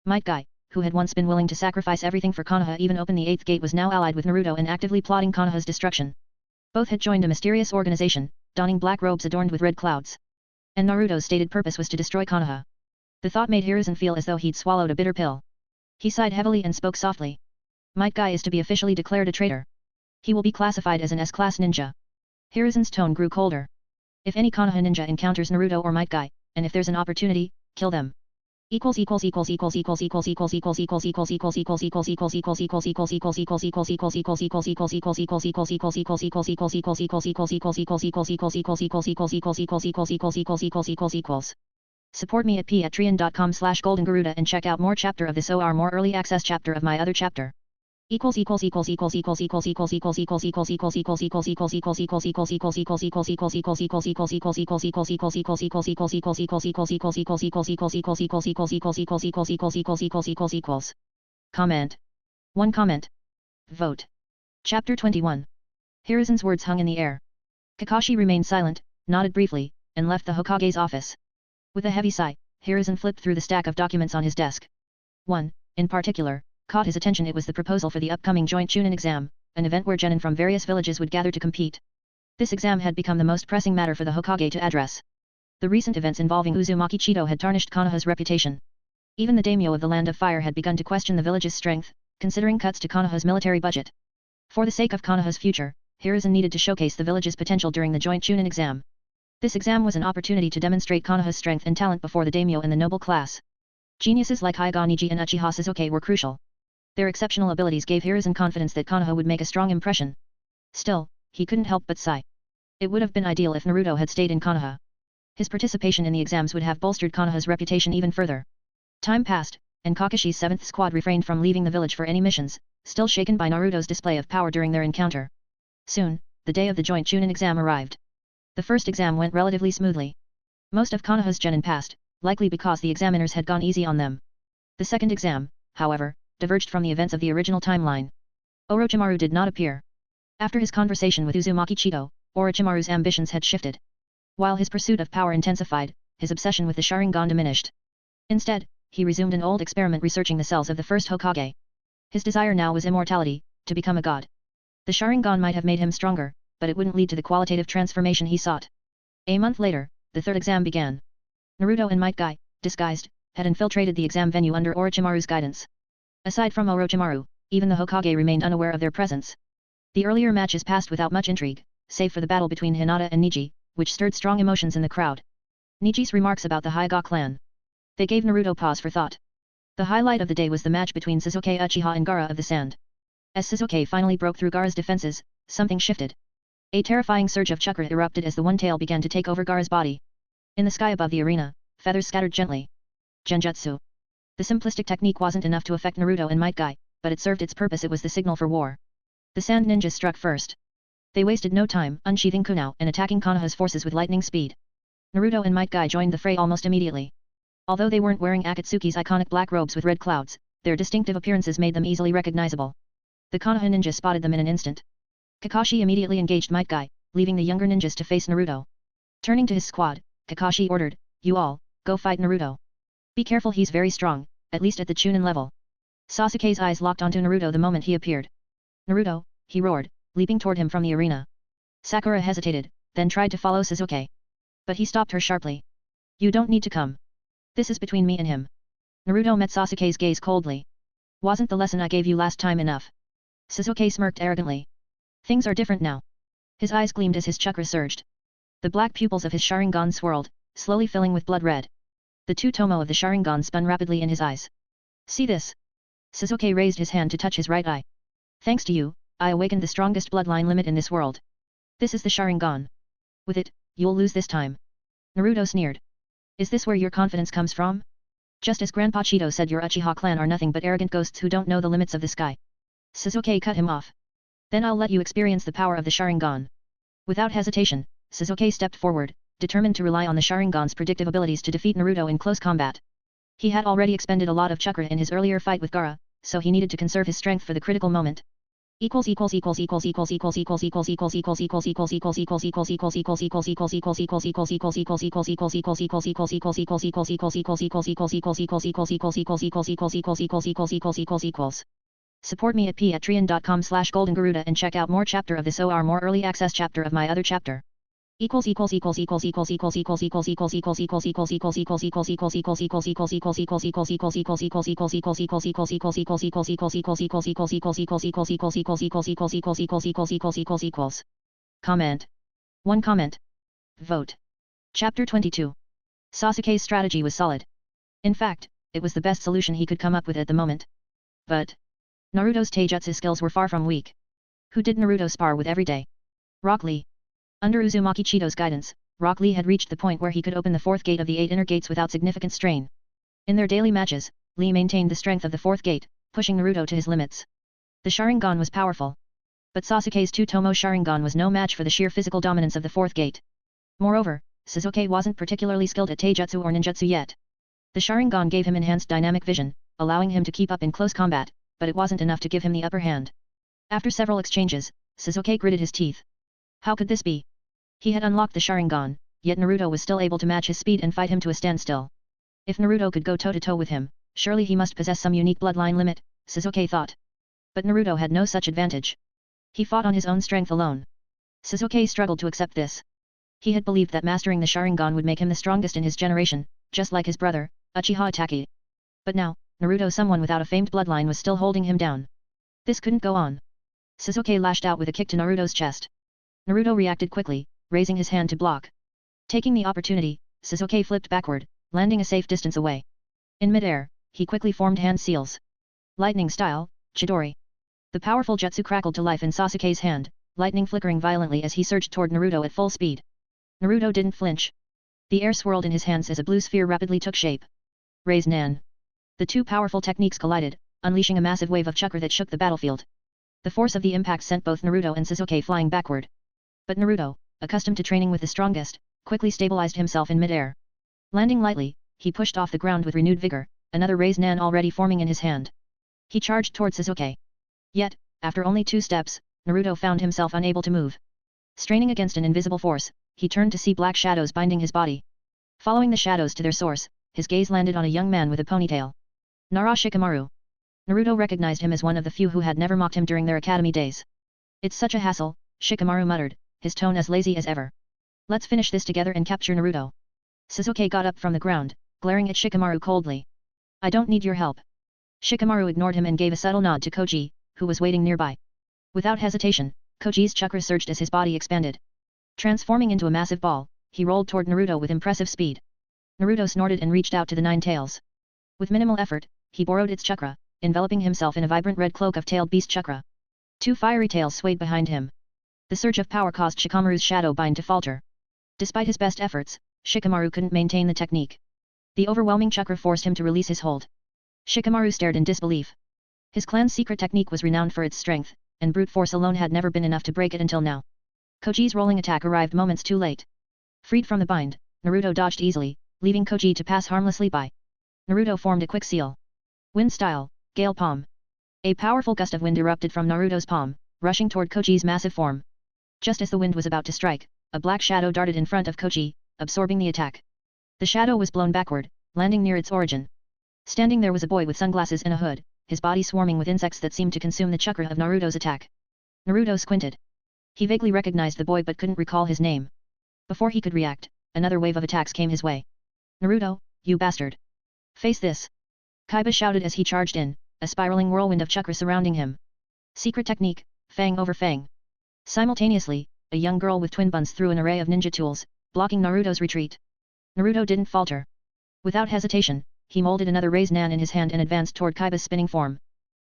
Might Guy, who had once been willing to sacrifice everything for Konoha, even open the 8th gate, was now allied with Naruto and actively plotting Konoha's destruction. Both had joined a mysterious organization, donning black robes adorned with red clouds. And Naruto's stated purpose was to destroy Konoha. The thought made Hiruzen feel as though he'd swallowed a bitter pill. He sighed heavily and spoke softly. Might Guy is to be officially declared a traitor. He will be classified as an S-class ninja. Hiruzen's tone grew colder. If any Konoha ninja encounters Naruto or Might Guy, and if there's an opportunity, kill them. Support me at patreon.com/goldengaruda and check out more chapter of this or more early access chapter of my other chapter. Comment. 1 comment. Vote. Chapter 21. Hiruzen's words hung in the air. Kakashi remained silent, nodded briefly, and left the Hokage's office. With a heavy sigh, Hiruzen flipped through the stack of documents on his desk. One, in particular, caught his attention. It was the proposal for the upcoming joint Chunin exam, an event where genin from various villages would gather to compete. This exam had become the most pressing matter for the Hokage to address. The recent events involving Uzumaki Chitō had tarnished Konoha's reputation. Even the daimyo of the Land of Fire had begun to question the village's strength, considering cuts to Konoha's military budget. For the sake of Konoha's future, Hiruzen needed to showcase the village's potential during the joint Chunin exam. This exam was an opportunity to demonstrate Konoha's strength and talent before the daimyo and the noble class. Geniuses like Hyuga Neji and Uchiha Sasuke were crucial. Their exceptional abilities gave Hiruzen confidence that Konoha would make a strong impression. Still, he couldn't help but sigh. It would have been ideal if Naruto had stayed in Konoha. His participation in the exams would have bolstered Konoha's reputation even further. Time passed, and Kakashi's 7th squad refrained from leaving the village for any missions, still shaken by Naruto's display of power during their encounter. Soon, the day of the joint Chunin exam arrived. The first exam went relatively smoothly. Most of Konoha's genin passed, likely because the examiners had gone easy on them. The second exam, however, diverged from the events of the original timeline. Orochimaru did not appear. After his conversation with Uzumaki Chitō, Orochimaru's ambitions had shifted. While his pursuit of power intensified, his obsession with the Sharingan diminished. Instead, he resumed an old experiment researching the cells of the first Hokage. His desire now was immortality, to become a god. The Sharingan might have made him stronger, but it wouldn't lead to the qualitative transformation he sought. A month later, the third exam began. Naruto and Might Guy, disguised, had infiltrated the exam venue under Orochimaru's guidance. Aside from Orochimaru, even the Hokage remained unaware of their presence. The earlier matches passed without much intrigue, save for the battle between Hinata and Neji, which stirred strong emotions in the crowd. Neji's remarks about the Hyuga clan. They gave Naruto pause for thought. The highlight of the day was the match between Sasuke Uchiha and Gaara of the Sand. As Sasuke finally broke through Gaara's defenses, something shifted. A terrifying surge of chakra erupted as the one tail began to take over Gaara's body. In the sky above the arena, feathers scattered gently. Genjutsu. The simplistic technique wasn't enough to affect Naruto and Might Guy, but it served its purpose. It was the signal for war. The Sand Ninjas struck first. They wasted no time, unsheathing kunao and attacking Konoha's forces with lightning speed. Naruto and Might Guy joined the fray almost immediately. Although they weren't wearing Akatsuki's iconic black robes with red clouds, their distinctive appearances made them easily recognizable. The Konoha ninja spotted them in an instant. Kakashi immediately engaged Might Guy, leaving the younger ninjas to face Naruto. Turning to his squad, Kakashi ordered, "You all, go fight Naruto. Be careful, he's very strong, at least at the Chunin level." Sasuke's eyes locked onto Naruto the moment he appeared. "Naruto," he roared, leaping toward him from the arena. Sakura hesitated, then tried to follow Sasuke. But he stopped her sharply. "You don't need to come. This is between me and him." Naruto met Sasuke's gaze coldly. "Wasn't the lesson I gave you last time enough?" Sasuke smirked arrogantly. "Things are different now." His eyes gleamed as his chakra surged. The black pupils of his Sharingan swirled, slowly filling with blood red. The two tomo of the Sharingan spun rapidly in his eyes. "See this?" Sasuke raised his hand to touch his right eye. "Thanks to you, I awakened the strongest bloodline limit in this world. This is the Sharingan. With it, you'll lose this time." Naruto sneered. "Is this where your confidence comes from?" Just as Grandpa Chitō said, your Uchiha clan are nothing but arrogant ghosts who don't know the limits of the sky. Sasuke cut him off. Then I'll let you experience the power of the Sharingan. Without hesitation, Sasuke stepped forward, determined to rely on the Sharingan's predictive abilities to defeat Naruto in close combat. He had already expended a lot of chakra in his earlier fight with Gaara, so he needed to conserve his strength for the critical moment. Support me at patreon.com/goldengaruda and check out more chapter of this or more early access chapter of my other chapter. Comment. 1 comment. Vote. Chapter 22. Sasuke's strategy was solid. In fact, it was the best solution he could come up with at the moment. But Naruto's taijutsu skills were far from weak. Who did Naruto spar with every day? Rock Lee. Under Uzumaki Chito's guidance, Rock Lee had reached the point where he could open the fourth gate of the 8 inner gates without significant strain. In their daily matches, Lee maintained the strength of the fourth gate, pushing Naruto to his limits. The Sharingan was powerful. But Sasuke's two-tomo Sharingan was no match for the sheer physical dominance of the fourth gate. Moreover, Sasuke wasn't particularly skilled at taijutsu or ninjutsu yet. The Sharingan gave him enhanced dynamic vision, allowing him to keep up in close combat, but it wasn't enough to give him the upper hand. After several exchanges, Sasuke gritted his teeth. How could this be? He had unlocked the Sharingan, yet Naruto was still able to match his speed and fight him to a standstill. If Naruto could go toe-to-toe with him, surely he must possess some unique bloodline limit, Sasuke thought. But Naruto had no such advantage. He fought on his own strength alone. Sasuke struggled to accept this. He had believed that mastering the Sharingan would make him the strongest in his generation, just like his brother, Uchiha Itachi. But now, Naruto, someone without a famed bloodline, was still holding him down. This couldn't go on. Sasuke lashed out with a kick to Naruto's chest. Naruto reacted quickly, raising his hand to block. Taking the opportunity, Sasuke flipped backward, landing a safe distance away. In midair, he quickly formed hand seals. Lightning style, Chidori. The powerful jutsu crackled to life in Sasuke's hand, lightning flickering violently as he surged toward Naruto at full speed. Naruto didn't flinch. The air swirled in his hands as a blue sphere rapidly took shape. Raise Nan. The two powerful techniques collided, unleashing a massive wave of chakra that shook the battlefield. The force of the impact sent both Naruto and Sasuke flying backward. But Naruto, accustomed to training with the strongest, quickly stabilized himself in midair. Landing lightly, he pushed off the ground with renewed vigor, another Raise Nan already forming in his hand. He charged toward Sasuke. Yet, after only 2 steps, Naruto found himself unable to move. Straining against an invisible force, he turned to see black shadows binding his body. Following the shadows to their source, his gaze landed on a young man with a ponytail. Nara Shikamaru. Naruto recognized him as one of the few who had never mocked him during their academy days. It's such a hassle, Shikamaru muttered, his tone as lazy as ever. Let's finish this together and capture Naruto. Sasuke got up from the ground, glaring at Shikamaru coldly. I don't need your help. Shikamaru ignored him and gave a subtle nod to Koji, who was waiting nearby. Without hesitation, Koji's chakra surged as his body expanded. Transforming into a massive ball, he rolled toward Naruto with impressive speed. Naruto snorted and reached out to the 9 tails. With minimal effort, he borrowed its chakra, enveloping himself in a vibrant red cloak of tailed beast chakra. 2 fiery tails swayed behind him. The surge of power caused Shikamaru's shadow bind to falter. Despite his best efforts, Shikamaru couldn't maintain the technique. The overwhelming chakra forced him to release his hold. Shikamaru stared in disbelief. His clan's secret technique was renowned for its strength, and brute force alone had never been enough to break it until now. Koji's rolling attack arrived moments too late. Freed from the bind, Naruto dodged easily, leaving Koji to pass harmlessly by. Naruto formed a quick seal. Wind style, Gale Palm. A powerful gust of wind erupted from Naruto's palm, rushing toward Koji's massive form. Just as the wind was about to strike, a black shadow darted in front of Koji, absorbing the attack. The shadow was blown backward, landing near its origin. Standing there was a boy with sunglasses and a hood, his body swarming with insects that seemed to consume the chakra of Naruto's attack. Naruto squinted. He vaguely recognized the boy but couldn't recall his name. Before he could react, another wave of attacks came his way. Naruto, you bastard! Face this! Kaiba shouted as he charged in, a spiraling whirlwind of chakra surrounding him. Secret technique, Fang over Fang. Simultaneously, a young girl with twin buns threw an array of ninja tools, blocking Naruto's retreat. Naruto didn't falter. Without hesitation, he molded another Raise Nan in his hand and advanced toward Kaiba's spinning form.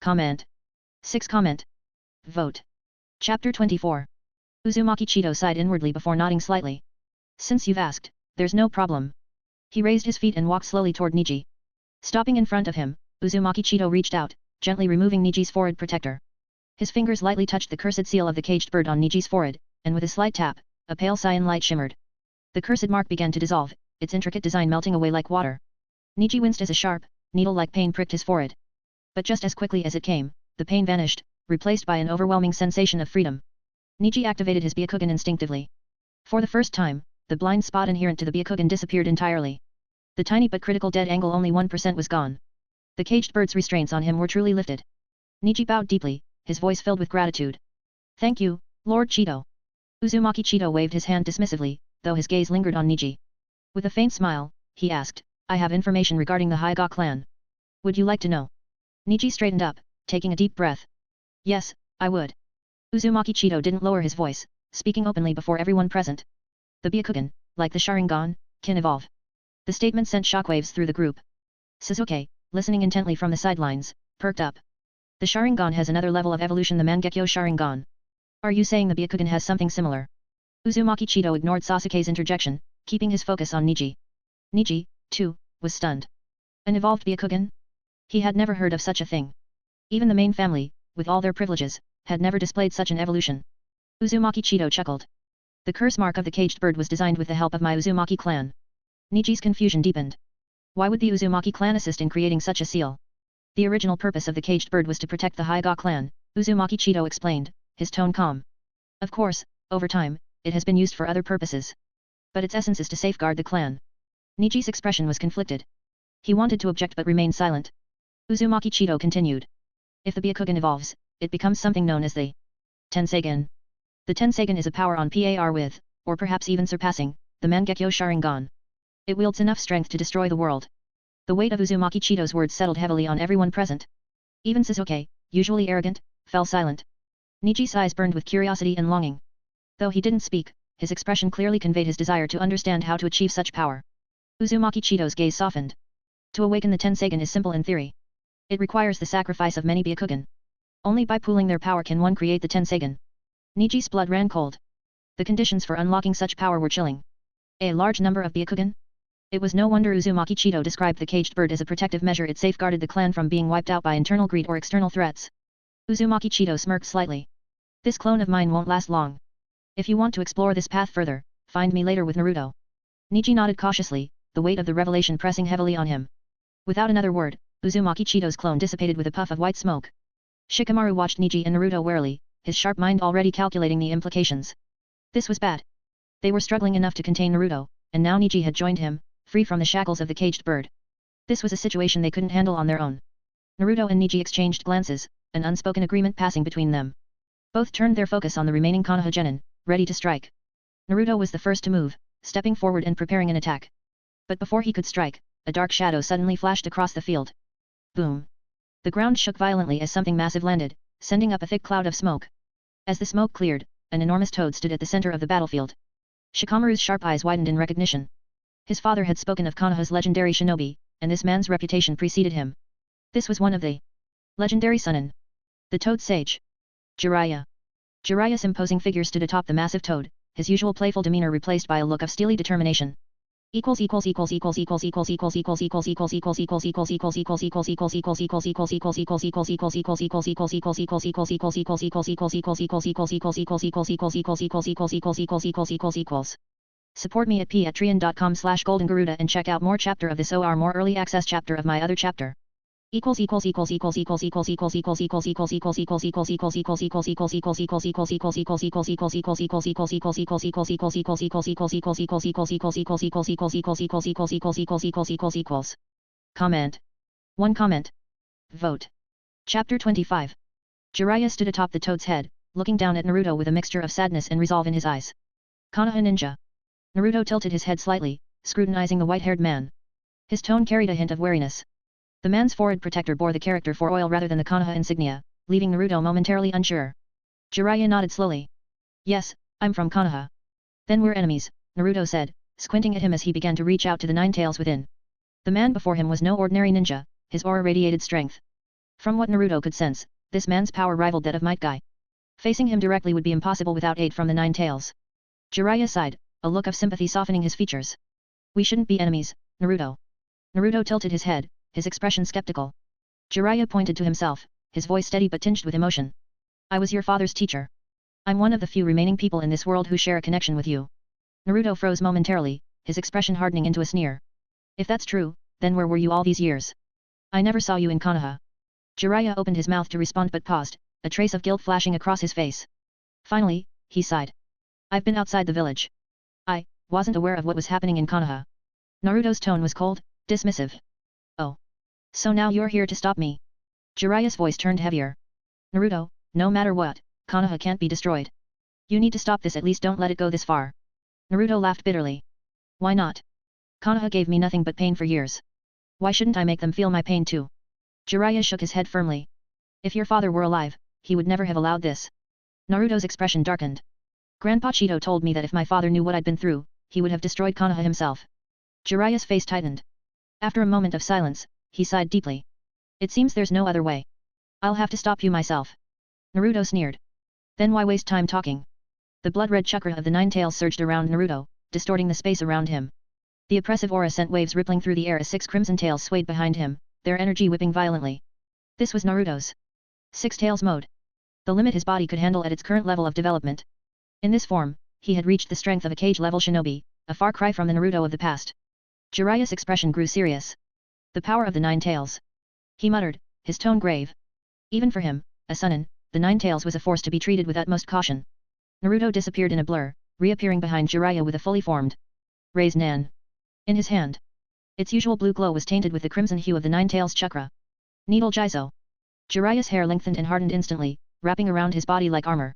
Comment. 6 comment. Vote. Chapter 24. Uzumaki Chitō sighed inwardly before nodding slightly. Since you've asked, there's no problem. He raised his feet and walked slowly toward Neji. Stopping in front of him, Uzumaki Chitō reached out, gently removing Neji's forehead protector. His fingers lightly touched the cursed seal of the caged bird on Neji's forehead, and with a slight tap, a pale cyan light shimmered. The cursed mark began to dissolve, its intricate design melting away like water. Neji winced as a sharp, needle-like pain pricked his forehead. But just as quickly as it came, the pain vanished, replaced by an overwhelming sensation of freedom. Neji activated his Byakugan instinctively. For the first time, the blind spot inherent to the Byakugan disappeared entirely. The tiny but critical dead angle only 1% was gone. The caged bird's restraints on him were truly lifted. Neji bowed deeply, his voice filled with gratitude. Thank you, Lord Chitō. Uzumaki Chitō waved his hand dismissively, though his gaze lingered on Neji. With a faint smile, he asked, I have information regarding the Hyuga clan. Would you like to know? Neji straightened up, taking a deep breath. Yes, I would. Uzumaki Chitō didn't lower his voice, speaking openly before everyone present. The Byakugan, like the Sharingan, can evolve. The statement sent shockwaves through the group. Sasuke, listening intently from the sidelines, perked up. The Sharingan has another level of evolution, the Mangekyo Sharingan. Are you saying the Byakugan has something similar? Uzumaki Chitō ignored Sasuke's interjection, keeping his focus on Neji. Neji, too, was stunned. An evolved Byakugan? He had never heard of such a thing. Even the main family, with all their privileges, had never displayed such an evolution. Uzumaki Chitō chuckled. The curse mark of the caged bird was designed with the help of my Uzumaki clan. Neji's confusion deepened. Why would the Uzumaki clan assist in creating such a seal? The original purpose of the caged bird was to protect the Hyuga clan, Uzumaki Chitō explained, his tone calm. Of course, over time, it has been used for other purposes. But its essence is to safeguard the clan. Neji's expression was conflicted. He wanted to object but remained silent. Uzumaki Chitō continued. If the Byakugan evolves, it becomes something known as the Tenseigan. The Tenseigan is a power on par with, or perhaps even surpassing, the Mangekyo Sharingan. It wields enough strength to destroy the world. The weight of Uzumaki Chitō's words settled heavily on everyone present. Even Sasuke, usually arrogant, fell silent. Neji's eyes burned with curiosity and longing. Though he didn't speak, his expression clearly conveyed his desire to understand how to achieve such power. Uzumaki Chitō's gaze softened. To awaken the Tenseigan is simple in theory. It requires the sacrifice of many Byakugan. Only by pooling their power can one create the Tenseigan. Neji's blood ran cold. The conditions for unlocking such power were chilling. A large number of Byakugan? It was no wonder Uzumaki Chitō described the caged bird as a protective measure. It safeguarded the clan from being wiped out by internal greed or external threats. Uzumaki Chitō smirked slightly. This clone of mine won't last long. If you want to explore this path further, find me later with Naruto. Neji nodded cautiously, the weight of the revelation pressing heavily on him. Without another word, Uzumaki Chitō's clone dissipated with a puff of white smoke. Shikamaru watched Neji and Naruto warily, his sharp mind already calculating the implications. This was bad. They were struggling enough to contain Naruto, and now Neji had joined him, free from the shackles of the caged bird. This was a situation they couldn't handle on their own. Naruto and Neji exchanged glances, an unspoken agreement passing between them. Both turned their focus on the remaining Konoha genin, ready to strike. Naruto was the first to move, stepping forward and preparing an attack. But before he could strike, a dark shadow suddenly flashed across the field. Boom! The ground shook violently as something massive landed, sending up a thick cloud of smoke. As the smoke cleared, an enormous toad stood at the center of the battlefield. Shikamaru's sharp eyes widened in recognition. His father had spoken of Konoha's legendary shinobi, and this man's reputation preceded him. This was one of the legendary Sunin. The Toad Sage. Jiraiya. Jiraiya's imposing figure stood atop the massive toad, his usual playful demeanor replaced by a look of steely determination. Support me at patreon.com/goldengaruda and check out more chapter of this or more early access chapter of my other chapter. Comment. 1 comment. Vote. Chapter 25. Jiraiya stood atop the toad's head, looking down at Naruto with a mixture of sadness and resolve in his eyes. Kanaha ninja. Naruto tilted his head slightly, scrutinizing the white-haired man. His tone carried a hint of wariness. The man's forehead protector bore the character for oil rather than the Konoha insignia, leaving Naruto momentarily unsure. Jiraiya nodded slowly. Yes, I'm from Kanaha. Then we're enemies, Naruto said, squinting at him as he began to reach out to the nine tails within. The man before him was no ordinary ninja, his aura radiated strength. From what Naruto could sense, this man's power rivaled that of Might Guy. Facing him directly would be impossible without aid from the nine tails. Jiraiya sighed, a look of sympathy softening his features. We shouldn't be enemies, Naruto. Naruto tilted his head, his expression skeptical. Jiraiya pointed to himself, his voice steady but tinged with emotion. I was your father's teacher. I'm one of the few remaining people in this world who share a connection with you. Naruto froze momentarily, his expression hardening into a sneer. If that's true, then where were you all these years? I never saw you in Konoha. Jiraiya opened his mouth to respond but paused, a trace of guilt flashing across his face. Finally, he sighed. I've been outside the village. I wasn't aware of what was happening in Konoha. Naruto's tone was cold, dismissive. Oh. So now you're here to stop me. Jiraiya's voice turned heavier. Naruto, no matter what, Konoha can't be destroyed. You need to stop this, at least don't let it go this far. Naruto laughed bitterly. Why not? Konoha gave me nothing but pain for years. Why shouldn't I make them feel my pain too? Jiraiya shook his head firmly. If your father were alive, he would never have allowed this. Naruto's expression darkened. Grandpa Chitō told me that if my father knew what I'd been through, he would have destroyed Kanaha himself. Jiraiya's face tightened. After a moment of silence, he sighed deeply. It seems there's no other way. I'll have to stop you myself. Naruto sneered. Then why waste time talking? The blood-red chakra of the nine tails surged around Naruto, distorting the space around him. The oppressive aura sent waves rippling through the air as 6 crimson tails swayed behind him, their energy whipping violently. This was Naruto's 6 tails mode. The limit his body could handle at its current level of development. In this form, he had reached the strength of a cage-level shinobi, a far cry from the Naruto of the past. Jiraiya's expression grew serious. The power of the nine tails. He muttered, his tone grave. Even for him, a Sunin, the nine tails was a force to be treated with utmost caution. Naruto disappeared in a blur, reappearing behind Jiraiya with a fully formed Raise Nan in his hand. Its usual blue glow was tainted with the crimson hue of the nine tails chakra. Needle Jizo. Jiraiya's hair lengthened and hardened instantly, wrapping around his body like armor.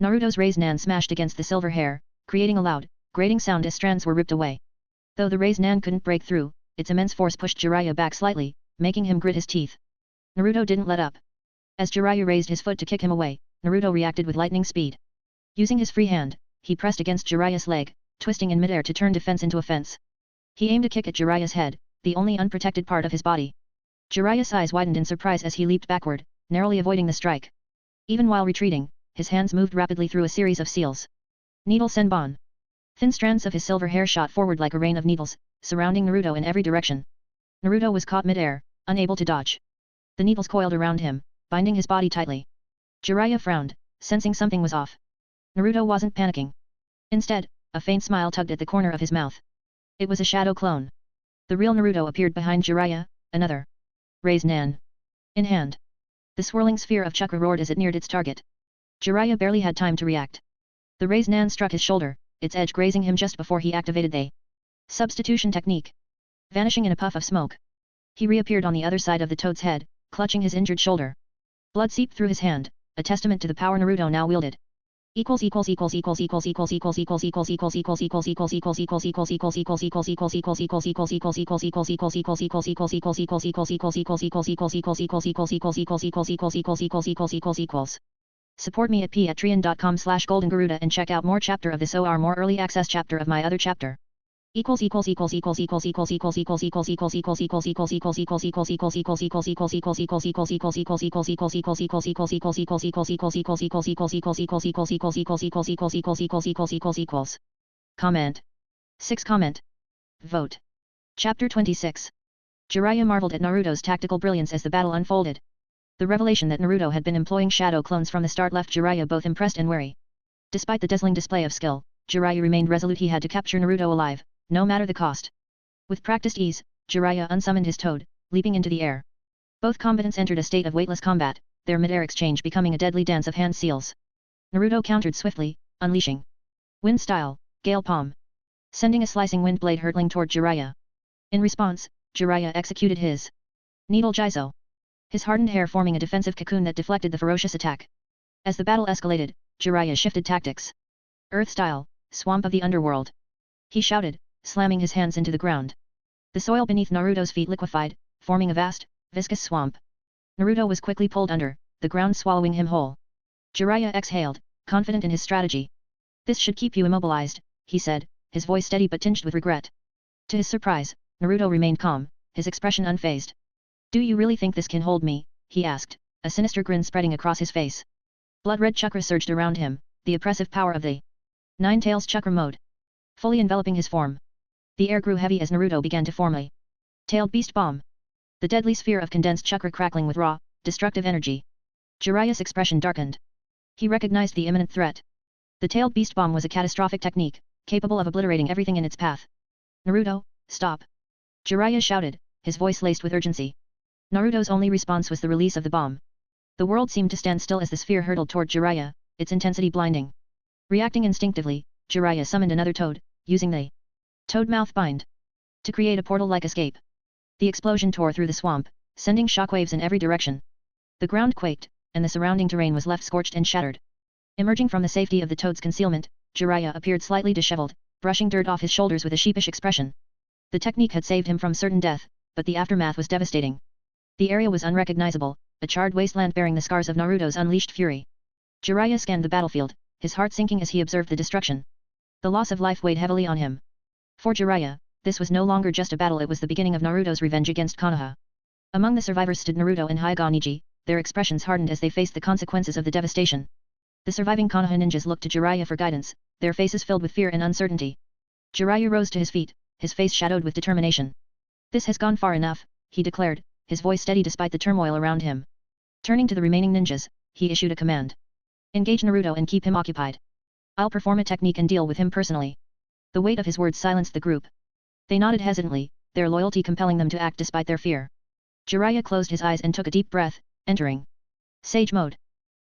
Naruto's Raise Nan smashed against the silver hair, creating a loud, grating sound as strands were ripped away. Though the Raise Nan couldn't break through, its immense force pushed Jiraiya back slightly, making him grit his teeth. Naruto didn't let up. As Jiraiya raised his foot to kick him away, Naruto reacted with lightning speed. Using his free hand, he pressed against Jiraiya's leg, twisting in midair to turn defense into offense. He aimed a kick at Jiraiya's head, the only unprotected part of his body. Jiraiya's eyes widened in surprise as he leaped backward, narrowly avoiding the strike. Even while retreating, his hands moved rapidly through a series of seals. Needle Senbon. Thin strands of his silver hair shot forward like a rain of needles, surrounding Naruto in every direction. Naruto was caught mid-air, unable to dodge. The needles coiled around him, binding his body tightly. Jiraiya frowned, sensing something was off. Naruto wasn't panicking. Instead, a faint smile tugged at the corner of his mouth. It was a shadow clone. The real Naruto appeared behind Jiraiya, another Raise Nan in hand. The swirling sphere of chakra roared as it neared its target. Jiraiya barely had time to react. The Raise Nan struck his shoulder, its edge grazing him just before he activated the substitution technique. Vanishing in a puff of smoke. He reappeared on the other side of the toad's head, clutching his injured shoulder. Blood seeped through his hand, a testament to the power Naruto now wielded. Support me at patreon.com/goldengaruda and check out more chapter of this or more early access chapter of my other chapter. Comment. 6 comment. Vote. Chapter 26. Jiraiya marveled at Naruto's tactical brilliance as the battle unfolded. The revelation that Naruto had been employing shadow clones from the start left Jiraiya both impressed and wary. Despite the dazzling display of skill, Jiraiya remained resolute. He had to capture Naruto alive, no matter the cost. With practiced ease, Jiraiya unsummoned his toad, leaping into the air. Both combatants entered a state of weightless combat, their mid-air exchange becoming a deadly dance of hand seals. Naruto countered swiftly, unleashing Wind Style, Gale Palm, sending a slicing wind blade hurtling toward Jiraiya. In response, Jiraiya executed his Needle Jizo, his hardened hair forming a defensive cocoon that deflected the ferocious attack. As the battle escalated, Jiraiya shifted tactics. Earth Style, Swamp of the Underworld, he shouted, slamming his hands into the ground. The soil beneath Naruto's feet liquefied, forming a vast, viscous swamp. Naruto was quickly pulled under, the ground swallowing him whole. Jiraiya exhaled, confident in his strategy. This should keep you immobilized, he said, his voice steady but tinged with regret. To his surprise, Naruto remained calm, his expression unfazed. Do you really think this can hold me? He asked, a sinister grin spreading across his face. Blood-red chakra surged around him, the oppressive power of the Nine Tails chakra mode, fully enveloping his form. The air grew heavy as Naruto began to form a tailed beast bomb. The deadly sphere of condensed chakra crackling with raw, destructive energy. Jiraiya's expression darkened. He recognized the imminent threat. The tailed beast bomb was a catastrophic technique, capable of obliterating everything in its path. Naruto, stop! Jiraiya shouted, his voice laced with urgency. Naruto's only response was the release of the bomb. The world seemed to stand still as the sphere hurtled toward Jiraiya, its intensity blinding. Reacting instinctively, Jiraiya summoned another toad, using the toad mouth bind to create a portal-like escape. The explosion tore through the swamp, sending shockwaves in every direction. The ground quaked, and the surrounding terrain was left scorched and shattered. Emerging from the safety of the toad's concealment, Jiraiya appeared slightly disheveled, brushing dirt off his shoulders with a sheepish expression. The technique had saved him from certain death, but the aftermath was devastating. The area was unrecognizable, a charred wasteland bearing the scars of Naruto's unleashed fury. Jiraiya scanned the battlefield, his heart sinking as he observed the destruction. The loss of life weighed heavily on him. For Jiraiya, this was no longer just a battle, it was the beginning of Naruto's revenge against Kanaha. Among the survivors stood Naruto and Hyuga Neji, their expressions hardened as they faced the consequences of the devastation. The surviving Konoha ninjas looked to Jiraiya for guidance, their faces filled with fear and uncertainty. Jiraiya rose to his feet, his face shadowed with determination. This has gone far enough, he declared, his voice steady despite the turmoil around him. Turning to the remaining ninjas, he issued a command. Engage Naruto and keep him occupied. I'll perform a technique and deal with him personally. The weight of his words silenced the group. They nodded hesitantly, their loyalty compelling them to act despite their fear. Jiraiya closed his eyes and took a deep breath, entering Sage mode.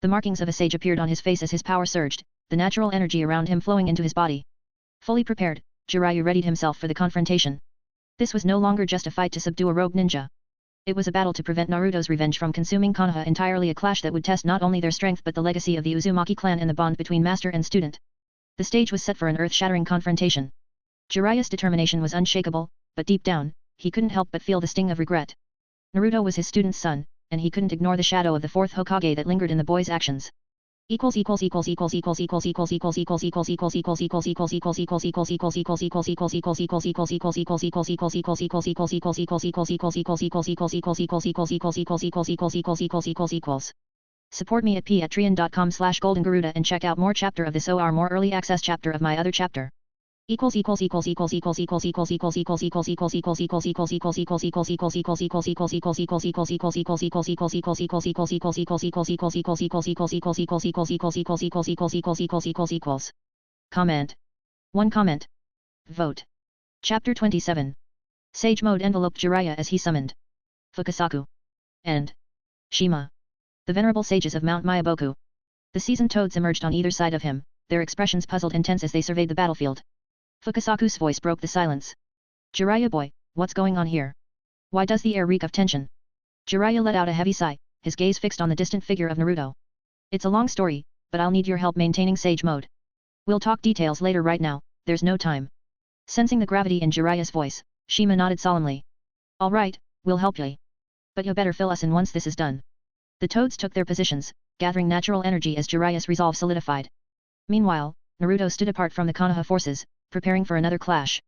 The markings of a sage appeared on his face as his power surged, the natural energy around him flowing into his body. Fully prepared, Jiraiya readied himself for the confrontation. This was no longer just a fight to subdue a rogue ninja. It was a battle to prevent Naruto's revenge from consuming Konoha entirely, a clash that would test not only their strength but the legacy of the Uzumaki clan and the bond between master and student. The stage was set for an earth-shattering confrontation. Jiraiya's determination was unshakable, but deep down, he couldn't help but feel the sting of regret. Naruto was his student's son, and he couldn't ignore the shadow of the fourth Hokage that lingered in the boy's actions. Support me at patreon.com/goldengaruda and check out more chapter of this or more early access chapter of my other chapter. Comment. 1 comment. Vote. Chapter 27. Sage mode enveloped Jiraiya as he summoned Fukasaku and Shima, the venerable sages of Mount Myaboku. The seasoned toads emerged on either side of him, their expressions puzzled and tense as they surveyed the battlefield. Fukasaku's voice broke the silence. Jiraiya boy, what's going on here? Why does the air reek of tension? Jiraiya let out a heavy sigh, his gaze fixed on the distant figure of Naruto. It's a long story, but I'll need your help maintaining sage mode. We'll talk details later, right now, there's no time. Sensing the gravity in Jiraiya's voice, Shima nodded solemnly. Alright, we'll help you. But you better fill us in once this is done. The toads took their positions, gathering natural energy as Jiraiya's resolve solidified. Meanwhile, Naruto stood apart from the Konoha forces, preparing for another clash.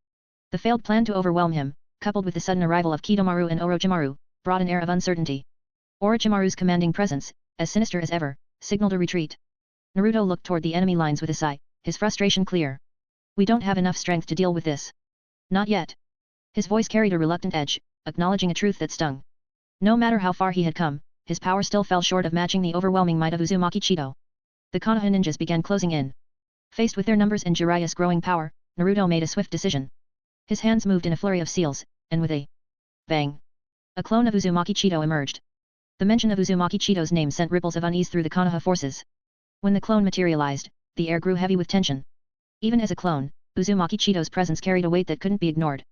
The failed plan to overwhelm him, coupled with the sudden arrival of Kidomaru and Orochimaru, brought an air of uncertainty. Orochimaru's commanding presence, as sinister as ever, signaled a retreat. Naruto looked toward the enemy lines with a sigh, his frustration clear. We don't have enough strength to deal with this. Not yet. His voice carried a reluctant edge, acknowledging a truth that stung. No matter how far he had come, his power still fell short of matching the overwhelming might of Uzumaki Chitō. The Konoha ninjas began closing in. Faced with their numbers and Jiraiya's growing power, Naruto made a swift decision. His hands moved in a flurry of seals, and with a bang, a clone of Uzumaki Chitō emerged. The mention of Uzumaki Chitō's name sent ripples of unease through the Konoha forces. When the clone materialized, the air grew heavy with tension. Even as a clone, Uzumaki Chitō's presence carried a weight that couldn't be ignored.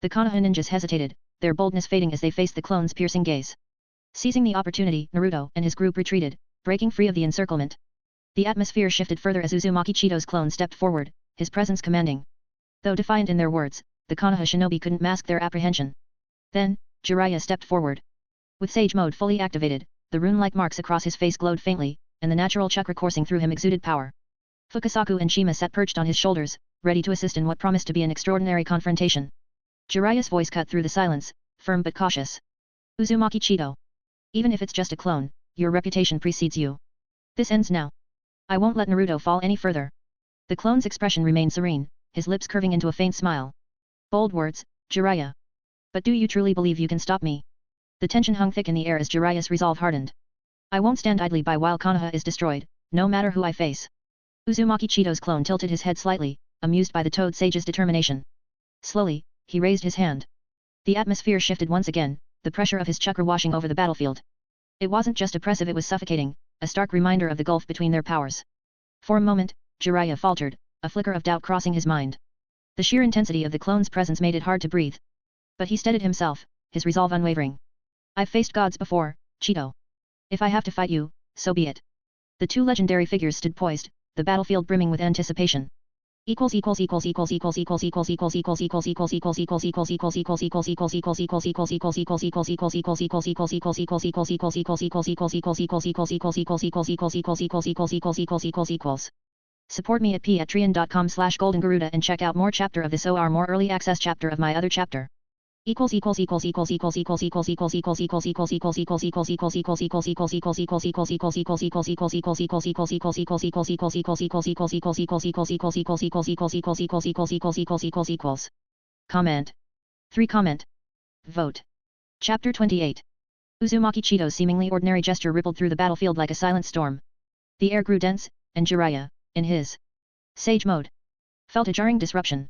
The Konoha ninjas hesitated, their boldness fading as they faced the clone's piercing gaze. Seizing the opportunity, Naruto and his group retreated, breaking free of the encirclement. The atmosphere shifted further as Uzumaki Chitō's clone stepped forward, his presence commanding. Though defiant in their words, the Konoha shinobi couldn't mask their apprehension. Then, Jiraiya stepped forward. With sage mode fully activated, the rune-like marks across his face glowed faintly, and the natural chakra coursing through him exuded power. Fukasaku and Shima sat perched on his shoulders, ready to assist in what promised to be an extraordinary confrontation. Jiraiya's voice cut through the silence, firm but cautious. Uzumaki Chitō. Even if it's just a clone, your reputation precedes you. This ends now. I won't let Naruto fall any further. The clone's expression remained serene, his lips curving into a faint smile. Bold words, Jiraiya. But do you truly believe you can stop me? The tension hung thick in the air as Jiraiya's resolve hardened. I won't stand idly by while Kanaha is destroyed, no matter who I face. Uzumaki Chito's clone tilted his head slightly, amused by the Toad Sage's determination. Slowly, he raised his hand. The atmosphere shifted once again, the pressure of his chakra washing over the battlefield. It wasn't just oppressive, it was suffocating, a stark reminder of the gulf between their powers. For a moment, Jiraiya faltered, a flicker of doubt crossing his mind. The sheer intensity of the clone's presence made it hard to breathe. But he steadied himself, his resolve unwavering. I've faced gods before, Chitō. If I have to fight you, so be it. The two legendary figures stood poised, the battlefield brimming with anticipation. Support me at patreon.com/goldengaruda and check out more chapter of this or more early access chapter of my other chapter. Comment. 3 comment. Vote. Chapter 28. Uzumaki Chitō's seemingly ordinary gesture rippled through the battlefield like a silent storm. The air grew dense, and Jiraiya, in his sage mode, felt a jarring disruption.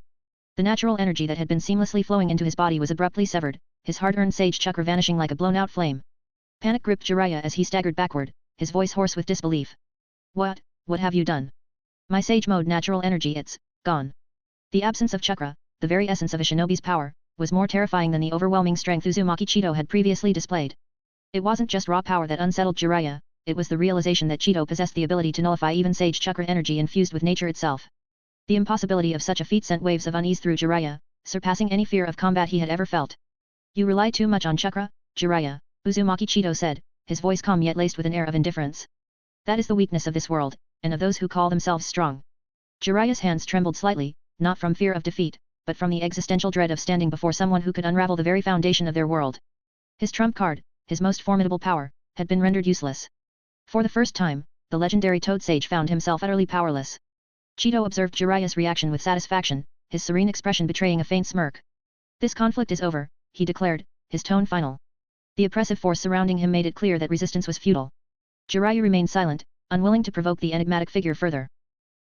The natural energy that had been seamlessly flowing into his body was abruptly severed, his hard-earned sage chakra vanishing like a blown-out flame. Panic gripped Jiraiya as he staggered backward, his voice hoarse with disbelief. What have you done? My sage mode natural energy, it's gone. The absence of chakra, the very essence of a shinobi's power, was more terrifying than the overwhelming strength Uzumaki Chitō had previously displayed. It wasn't just raw power that unsettled Jiraiya, it was the realization that Chitō possessed the ability to nullify even sage chakra energy infused with nature itself. The impossibility of such a feat sent waves of unease through Jiraiya, surpassing any fear of combat he had ever felt. You rely too much on chakra, Jiraiya, Uzumaki Chitō said, his voice calm yet laced with an air of indifference. That is the weakness of this world, and of those who call themselves strong. Jiraiya's hands trembled slightly, not from fear of defeat, but from the existential dread of standing before someone who could unravel the very foundation of their world. His trump card, his most formidable power, had been rendered useless. For the first time, the legendary Toad Sage found himself utterly powerless. Chitō observed Jiraiya's reaction with satisfaction, his serene expression betraying a faint smirk. This conflict is over, he declared, his tone final. The oppressive force surrounding him made it clear that resistance was futile. Jiraiya remained silent, unwilling to provoke the enigmatic figure further.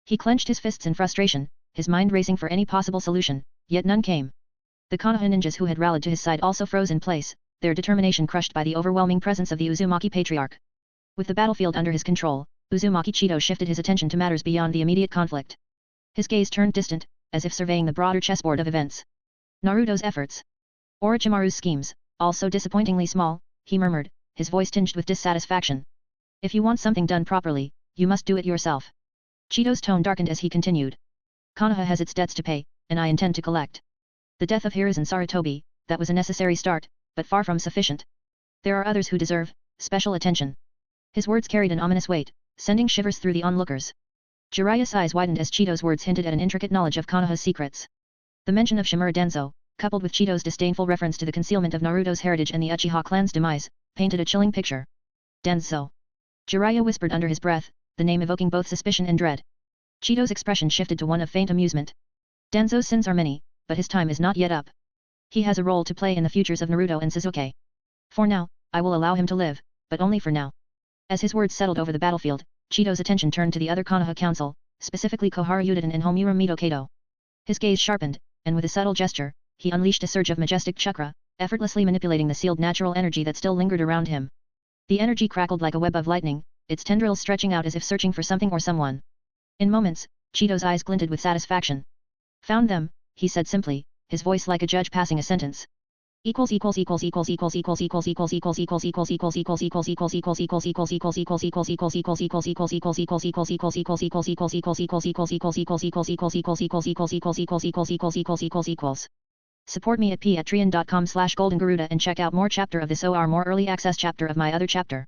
He clenched his fists in frustration, his mind racing for any possible solution, yet none came. The Konoha ninjas who had rallied to his side also froze in place, their determination crushed by the overwhelming presence of the Uzumaki patriarch. With the battlefield under his control, Uzumaki Chitō shifted his attention to matters beyond the immediate conflict. His gaze turned distant, as if surveying the broader chessboard of events. Naruto's efforts. Orochimaru's schemes, all so disappointingly small, he murmured, his voice tinged with dissatisfaction. If you want something done properly, you must do it yourself. Chito's tone darkened as he continued. Kanaha has its debts to pay, and I intend to collect. The death of Hiruzen Sarutobi, that was a necessary start, but far from sufficient. There are others who deserve special attention. His words carried an ominous weight, sending shivers through the onlookers. Jiraiya's eyes widened as Chito's words hinted at an intricate knowledge of Konoha's secrets. The mention of Shimura Danzo, coupled with Chito's disdainful reference to the concealment of Naruto's heritage and the Uchiha clan's demise, painted a chilling picture. Danzo. Jiraiya whispered under his breath, the name evoking both suspicion and dread. Chito's expression shifted to one of faint amusement. Danzo's sins are many, but his time is not yet up. He has a role to play in the futures of Naruto and Sasuke. For now, I will allow him to live, but only for now. As his words settled over the battlefield, Chito's attention turned to the other Konoha council, specifically Koharu Udadan and Homura Mito. His gaze sharpened, and with a subtle gesture, he unleashed a surge of majestic chakra, effortlessly manipulating the sealed natural energy that still lingered around him. The energy crackled like a web of lightning, its tendrils stretching out as if searching for something or someone. In moments, Chito's eyes glinted with satisfaction. Found them, he said simply, his voice like a judge passing a sentence. Support me at patreon.com/goldengaruda and check out more chapter of this or more early access chapter of my other chapter.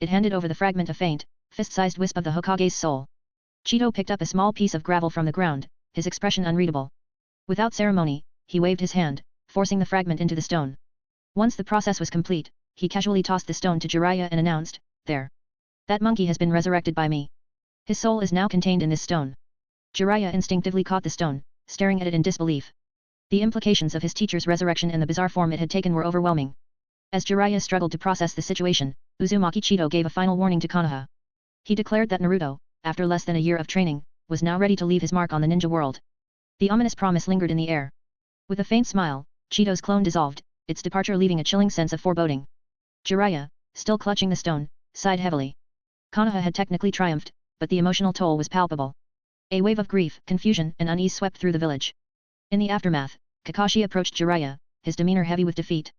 it handed over the fragment a faint, fist-sized wisp of the Hokage's soul. Chitō picked up a small piece of gravel from the ground, his expression unreadable. Without ceremony, he waved his hand, forcing the fragment into the stone. Once the process was complete, he casually tossed the stone to Jiraiya and announced, "There. That monkey has been resurrected by me. His soul is now contained in this stone." Jiraiya instinctively caught the stone, staring at it in disbelief. The implications of his teacher's resurrection and the bizarre form it had taken were overwhelming. As Jiraiya struggled to process the situation, Uzumaki Chitō gave a final warning to Kanaha. He declared that Naruto, after less than a year of training, was now ready to leave his mark on the ninja world. The ominous promise lingered in the air. With a faint smile, Chito's clone dissolved, its departure leaving a chilling sense of foreboding. Jiraiya, still clutching the stone, sighed heavily. Kanaha had technically triumphed, but the emotional toll was palpable. A wave of grief, confusion, and unease swept through the village. In the aftermath, Kakashi approached Jiraiya, his demeanor heavy with defeat.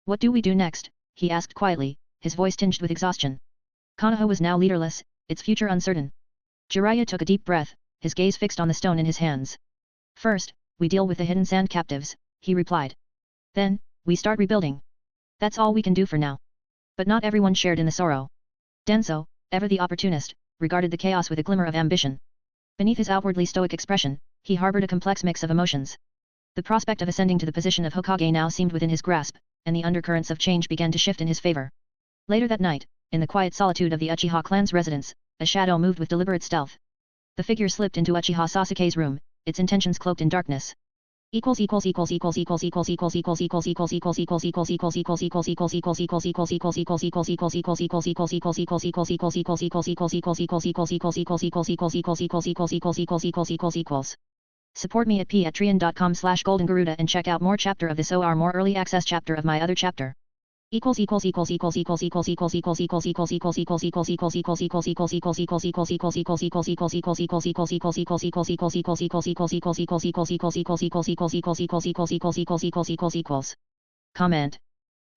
"What do we do next?" he asked quietly, his voice tinged with exhaustion. Kanaha was now leaderless, its future uncertain. Jiraiya took a deep breath, his gaze fixed on the stone in his hands. "First, we deal with the hidden sand captives," he replied. "Then, we start rebuilding. That's all we can do for now." But not everyone shared in the sorrow. Danzo, ever the opportunist, regarded the chaos with a glimmer of ambition. Beneath his outwardly stoic expression, he harbored a complex mix of emotions. The prospect of ascending to the position of Hokage now seemed within his grasp, and the undercurrents of change began to shift in his favor. Later that night, in the quiet solitude of the Uchiha clan's residence, a shadow moved with deliberate stealth. The figure slipped into Uchiha Sasuke's room, its intentions cloaked in darkness. Support me at patreon.com/goldengaruda and check out more chapter of this or more early access chapter of my other chapter. Comment.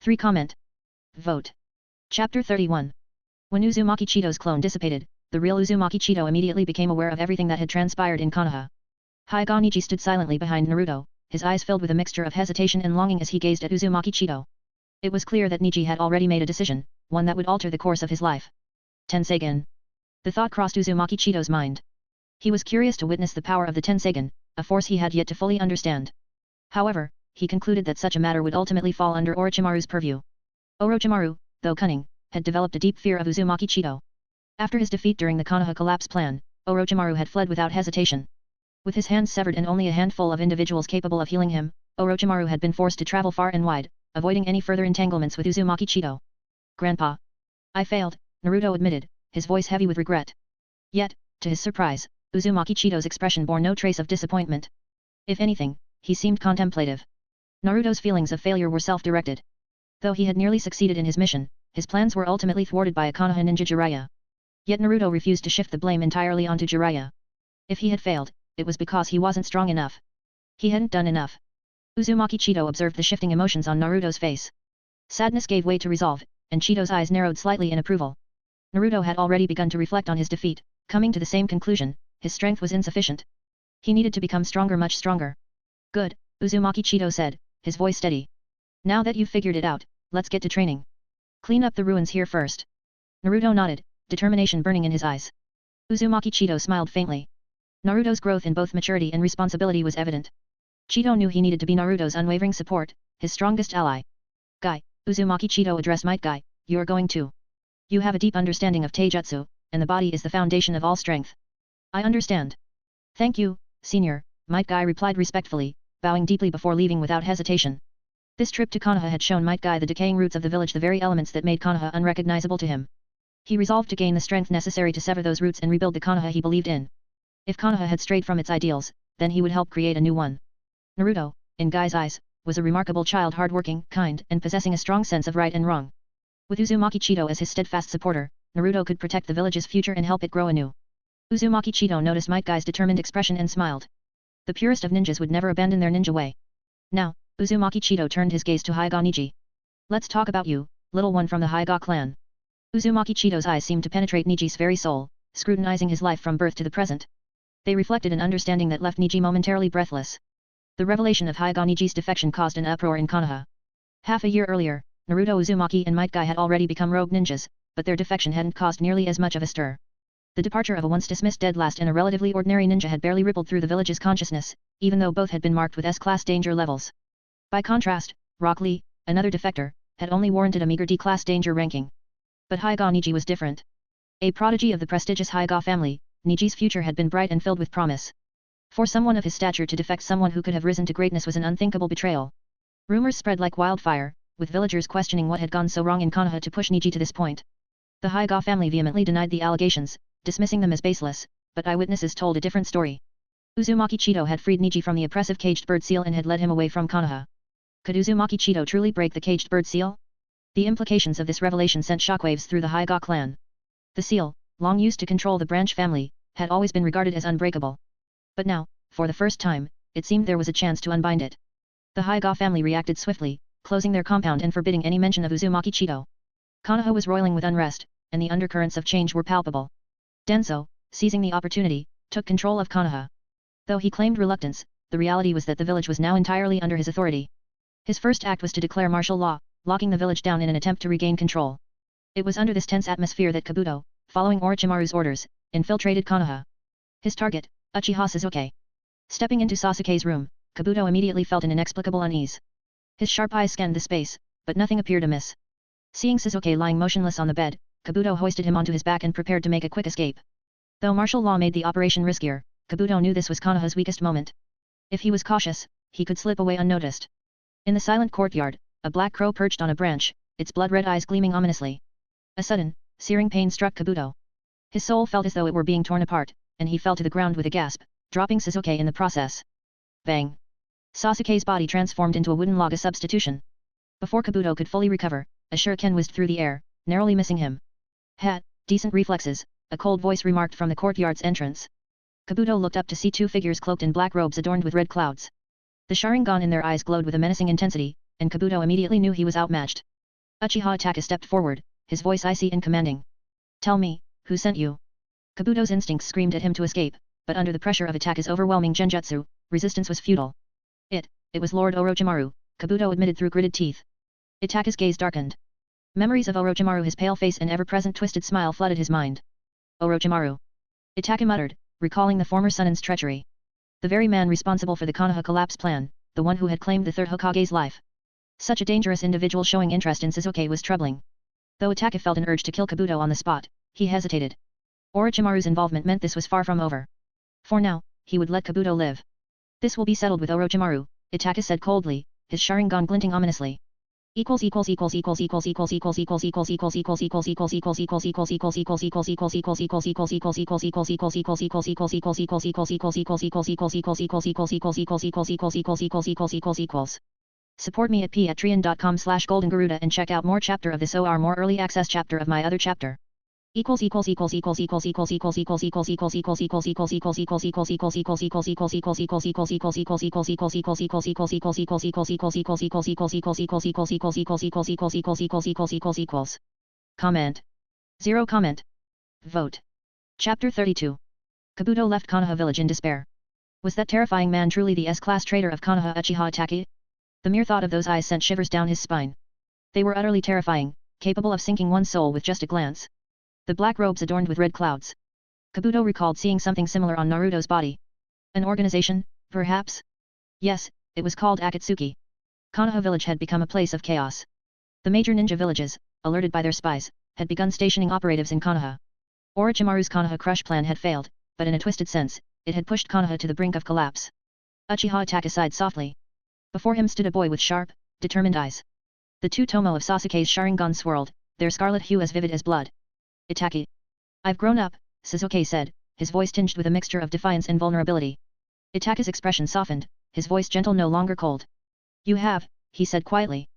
3 comment. Vote. Chapter 31. When Uzumaki Chitō's clone dissipated, the real Uzumaki Chitō immediately became aware of everything that had transpired in Konoha. Hyuga Neji stood silently behind Naruto, his eyes filled with a mixture of hesitation and longing as he gazed at Uzumaki Chitō. It was clear that Neji had already made a decision, one that would alter the course of his life. Tenseigan. The thought crossed Uzumaki Chitō's mind. He was curious to witness the power of the Tenseigan, a force he had yet to fully understand. However, he concluded that such a matter would ultimately fall under Orochimaru's purview. Orochimaru, though cunning, had developed a deep fear of Uzumaki Chitō. After his defeat during the Konoha collapse plan, Orochimaru had fled without hesitation. With his hands severed and only a handful of individuals capable of healing him, Orochimaru had been forced to travel far and wide, avoiding any further entanglements with Uzumaki Chitō. "Grandpa. I failed," Naruto admitted, his voice heavy with regret. Yet, to his surprise, Uzumaki Chitō's expression bore no trace of disappointment. If anything, he seemed contemplative. Naruto's feelings of failure were self-directed. Though he had nearly succeeded in his mission, his plans were ultimately thwarted by a Konoha ninja Jiraiya. Yet Naruto refused to shift the blame entirely onto Jiraiya. If he had failed, it was because he wasn't strong enough. He hadn't done enough. Uzumaki Chitō observed the shifting emotions on Naruto's face. Sadness gave way to resolve, and Chito's eyes narrowed slightly in approval. Naruto had already begun to reflect on his defeat, coming to the same conclusion: his strength was insufficient. He needed to become stronger, much stronger. "Good," Uzumaki Chitō said, his voice steady. "Now that you've figured it out, let's get to training. Clean up the ruins here first." Naruto nodded, determination burning in his eyes. Uzumaki Chitō smiled faintly. Naruto's growth in both maturity and responsibility was evident. Chitō knew he needed to be Naruto's unwavering support, his strongest ally. "Guy," Uzumaki Chitō addressed Might Guy, "you're going to. You have a deep understanding of taijutsu, and the body is the foundation of all strength." "I understand." "Thank you, senior," Might Guy replied respectfully, bowing deeply before leaving without hesitation. This trip to Konoha had shown Might Guy the decaying roots of the village, the very elements that made Konoha unrecognizable to him. He resolved to gain the strength necessary to sever those roots and rebuild the Konoha he believed in. If Konoha had strayed from its ideals, then he would help create a new one. Naruto, in Guy's eyes, was a remarkable child, hardworking, kind, and possessing a strong sense of right and wrong. With Uzumaki Chitō as his steadfast supporter, Naruto could protect the village's future and help it grow anew. Uzumaki Chitō noticed Might Guy's determined expression and smiled. The purest of ninjas would never abandon their ninja way. Now, Uzumaki Chitō turned his gaze to Hyuga Neji. "Let's talk about you, little one from the Hyuga clan." Uzumaki Chitō's eyes seemed to penetrate Neji's very soul, scrutinizing his life from birth to the present. They reflected an understanding that left Neji momentarily breathless. The revelation of Hyuga Neji's defection caused an uproar in Konoha. Half a year earlier, Naruto, Uzumaki and Might Guy had already become rogue ninjas, but their defection hadn't caused nearly as much of a stir. The departure of a once dismissed dead last and a relatively ordinary ninja had barely rippled through the village's consciousness, even though both had been marked with S-class danger levels. By contrast, Rock Lee, another defector, had only warranted a meager D-class danger ranking. But Haiga Neji was different. A prodigy of the prestigious Haiga family, Neji's future had been bright and filled with promise. For someone of his stature to defect someone who could have risen to greatness was an unthinkable betrayal. Rumors spread like wildfire, with villagers questioning what had gone so wrong in Kanaha to push Neji to this point. The Haiga family vehemently denied the allegations, dismissing them as baseless, but eyewitnesses told a different story. Uzumaki Chitō had freed Neji from the oppressive caged bird seal and had led him away from Kanaha. Could Uzumaki Chitō truly break the caged bird seal? The implications of this revelation sent shockwaves through the Haiga clan. The seal, long used to control the branch family, had always been regarded as unbreakable. But now, for the first time, it seemed there was a chance to unbind it. The Haiga family reacted swiftly, closing their compound and forbidding any mention of Uzumaki Chitō. Kanaha was roiling with unrest, and the undercurrents of change were palpable. Danzo, seizing the opportunity, took control of Kanaha. Though he claimed reluctance, the reality was that the village was now entirely under his authority. His first act was to declare martial law, locking the village down in an attempt to regain control. It was under this tense atmosphere that Kabuto, following Orochimaru's orders, infiltrated Kanaha. His target, Uchiha Sasuke. Stepping into Sasuke's room, Kabuto immediately felt an inexplicable unease. His sharp eyes scanned the space, but nothing appeared amiss. Seeing Sasuke lying motionless on the bed, Kabuto hoisted him onto his back and prepared to make a quick escape. Though martial law made the operation riskier, Kabuto knew this was Kanaha's weakest moment. If he was cautious, he could slip away unnoticed. In the silent courtyard, a black crow perched on a branch, its blood-red eyes gleaming ominously. A sudden, searing pain struck Kabuto. His soul felt as though it were being torn apart, and he fell to the ground with a gasp, dropping Sasuke in the process. Bang! Sasuke's body transformed into a wooden log, a substitution. Before Kabuto could fully recover, a shuriken whizzed through the air, narrowly missing him. Decent reflexes, a cold voice remarked from the courtyard's entrance. Kabuto looked up to see two figures cloaked in black robes adorned with red clouds. The Sharingan in their eyes glowed with a menacing intensity, and Kabuto immediately knew he was outmatched. Uchiha Itachi stepped forward, his voice icy and commanding. Tell me, who sent you? Kabuto's instincts screamed at him to escape, but under the pressure of Itachi's overwhelming genjutsu, resistance was futile. It was Lord Orochimaru, Kabuto admitted through gritted teeth. Itachi's gaze darkened. Memories of Orochimaru, his pale face and ever-present twisted smile flooded his mind. Orochimaru. Itachi muttered, recalling the former Sunin's treachery. The very man responsible for the Konoha collapse plan, the one who had claimed the third Hokage's life. Such a dangerous individual showing interest in Sasuke was troubling. Though Itachi felt an urge to kill Kabuto on the spot, he hesitated. Orochimaru's involvement meant this was far from over. For now, he would let Kabuto live. This will be settled with Orochimaru, Itachi said coldly, his Sharingan glinting ominously. Support me at patreon.com/goldengaruda and check out more chapter of this or more early access chapter of my other chapter. Comment. 0 comment. Vote. Chapter 32. Kabuto left Konoha village in despair. Was that terrifying man truly the S-class traitor of Konoha, Uchiha Itachi? The mere thought of those eyes sent shivers down his spine. They were utterly terrifying, capable of sinking one's soul with just a glance. The black robes adorned with red clouds. Kabuto recalled seeing something similar on Naruto's body. An organization, perhaps? Yes, it was called Akatsuki. Konoha village had become a place of chaos. The major ninja villages, alerted by their spies, had begun stationing operatives in Konoha. Orochimaru's Konoha crush plan had failed, but in a twisted sense, it had pushed Konoha to the brink of collapse. Uchiha Itachi sighed softly. Before him stood a boy with sharp, determined eyes. The two tomo of Sasuke's Sharingan swirled, their scarlet hue as vivid as blood. Itachi. I've grown up, Sasuke said, his voice tinged with a mixture of defiance and vulnerability. Itachi's expression softened, his voice gentle, no longer cold. You have, he said quietly.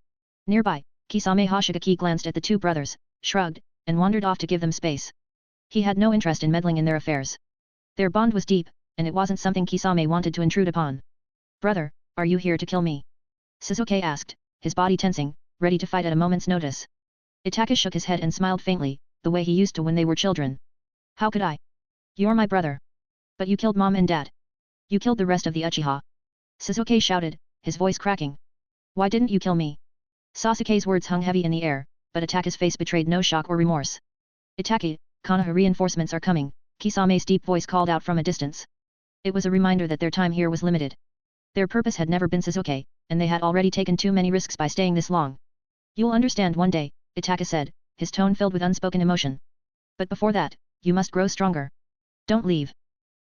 Nearby, Kisame Hoshigaki glanced at the two brothers, shrugged, and wandered off to give them space. He had no interest in meddling in their affairs. Their bond was deep, and it wasn't something Kisame wanted to intrude upon. Brother, are you here to kill me? Sasuke asked, his body tensing, ready to fight at a moment's notice. Itachi shook his head and smiled faintly, the way he used to when they were children. How could I? You're my brother. But you killed Mom and Dad. You killed the rest of the Uchiha. Sasuke shouted, his voice cracking. Why didn't you kill me? Sasuke's words hung heavy in the air, but Itachi's face betrayed no shock or remorse. Itachi, Kanaha reinforcements are coming, Kisame's deep voice called out from a distance. It was a reminder that their time here was limited. Their purpose had never been Sasuke, and they had already taken too many risks by staying this long. You'll understand one day, Itachi said, his tone filled with unspoken emotion. But before that, you must grow stronger. Don't leave.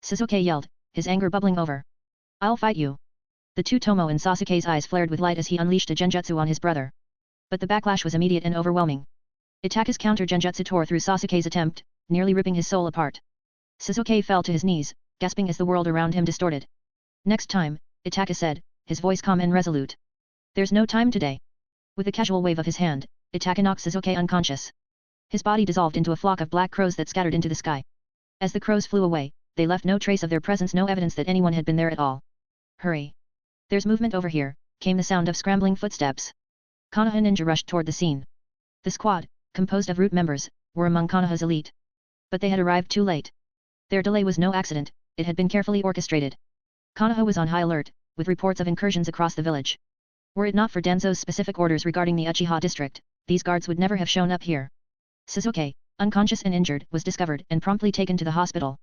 Sasuke yelled, his anger bubbling over. I'll fight you. The two Tomo and Sasuke's eyes flared with light as he unleashed a genjutsu on his brother. But the backlash was immediate and overwhelming. Itachi's counter genjutsu tore through Sasuke's attempt, nearly ripping his soul apart. Sasuke fell to his knees, gasping as the world around him distorted. Next time, Itachi said, his voice calm and resolute. There's no time today. With a casual wave of his hand, Itachi knocked Sasuke unconscious. His body dissolved into a flock of black crows that scattered into the sky. As the crows flew away, they left no trace of their presence, no evidence that anyone had been there at all. Hurry! There's movement over here, came the sound of scrambling footsteps. Kanaha ninja rushed toward the scene. The squad, composed of root members, were among Kanaha's elite. But they had arrived too late. Their delay was no accident, it had been carefully orchestrated. Kanaha was on high alert, with reports of incursions across the village. Were it not for Danzo's specific orders regarding the Uchiha district, these guards would never have shown up here. Sasuke, unconscious and injured, was discovered and promptly taken to the hospital.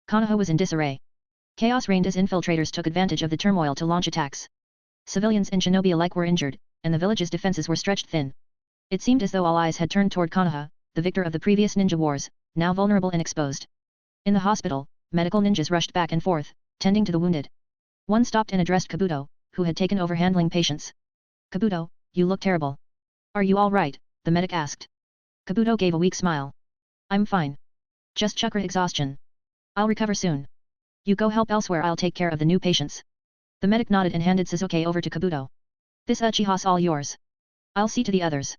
Kanaha was in disarray. Chaos reigned as infiltrators took advantage of the turmoil to launch attacks. Civilians and shinobi alike were injured, and the village's defenses were stretched thin. It seemed as though all eyes had turned toward Kanaha, the victor of the previous ninja wars, now vulnerable and exposed. In the hospital, medical ninjas rushed back and forth, tending to the wounded. One stopped and addressed Kabuto, who had taken over handling patients. Kabuto, you look terrible. Are you all right? The medic asked. Kabuto gave a weak smile. I'm fine. Just chakra exhaustion. I'll recover soon. You go help elsewhere, I'll take care of the new patients. The medic nodded and handed Sasuke over to Kabuto. This Uchiha's all yours. I'll see to the others.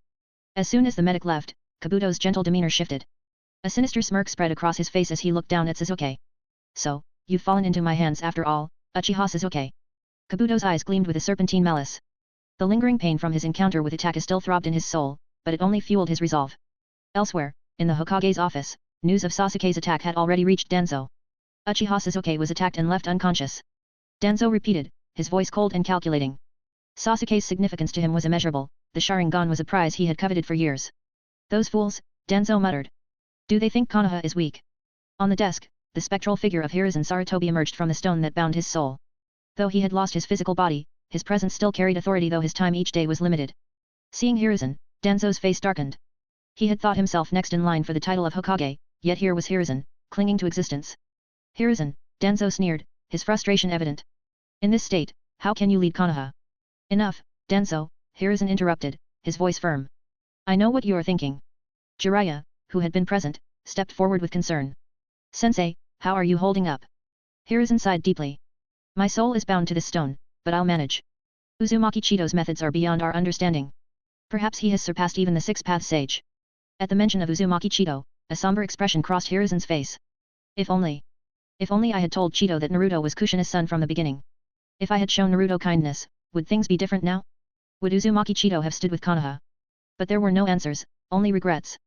As soon as the medic left, Kabuto's gentle demeanor shifted. A sinister smirk spread across his face as he looked down at Sasuke. So, you've fallen into my hands after all, Uchiha Sasuke. Kabuto's eyes gleamed with a serpentine malice. The lingering pain from his encounter with Itachi still throbbed in his soul, but it only fueled his resolve. Elsewhere, in the Hokage's office, news of Sasuke's attack had already reached Danzo. Uchiha Sasuke was attacked and left unconscious. Danzo repeated, his voice cold and calculating. Sasuke's significance to him was immeasurable, the Sharingan was a prize he had coveted for years. Those fools, Danzo muttered. Do they think Kanaha is weak? On the desk, the spectral figure of Hiruzen Sarutobi emerged from the stone that bound his soul. Though he had lost his physical body, his presence still carried authority though his time each day was limited. Seeing Hiruzen, Danzo's face darkened. He had thought himself next in line for the title of Hokage, yet here was Hiruzen, clinging to existence. Hiruzen, Danzo sneered, his frustration evident. In this state, how can you lead Kanaha? Enough, Danzo, Hiruzen interrupted, his voice firm. I know what you are thinking. Jiraiya, who had been present, stepped forward with concern. Sensei, how are you holding up? Hiruzen sighed deeply. My soul is bound to this stone, but I'll manage. Uzumaki Chitō's methods are beyond our understanding. Perhaps he has surpassed even the six-path sage. At the mention of Uzumaki Chitō, a somber expression crossed Hiruzen's face. If only I had told Chitō that Naruto was Kushina's son from the beginning. If I had shown Naruto kindness, would things be different now? Would Uzumaki Chitō have stood with Kanaha? But there were no answers, only regrets.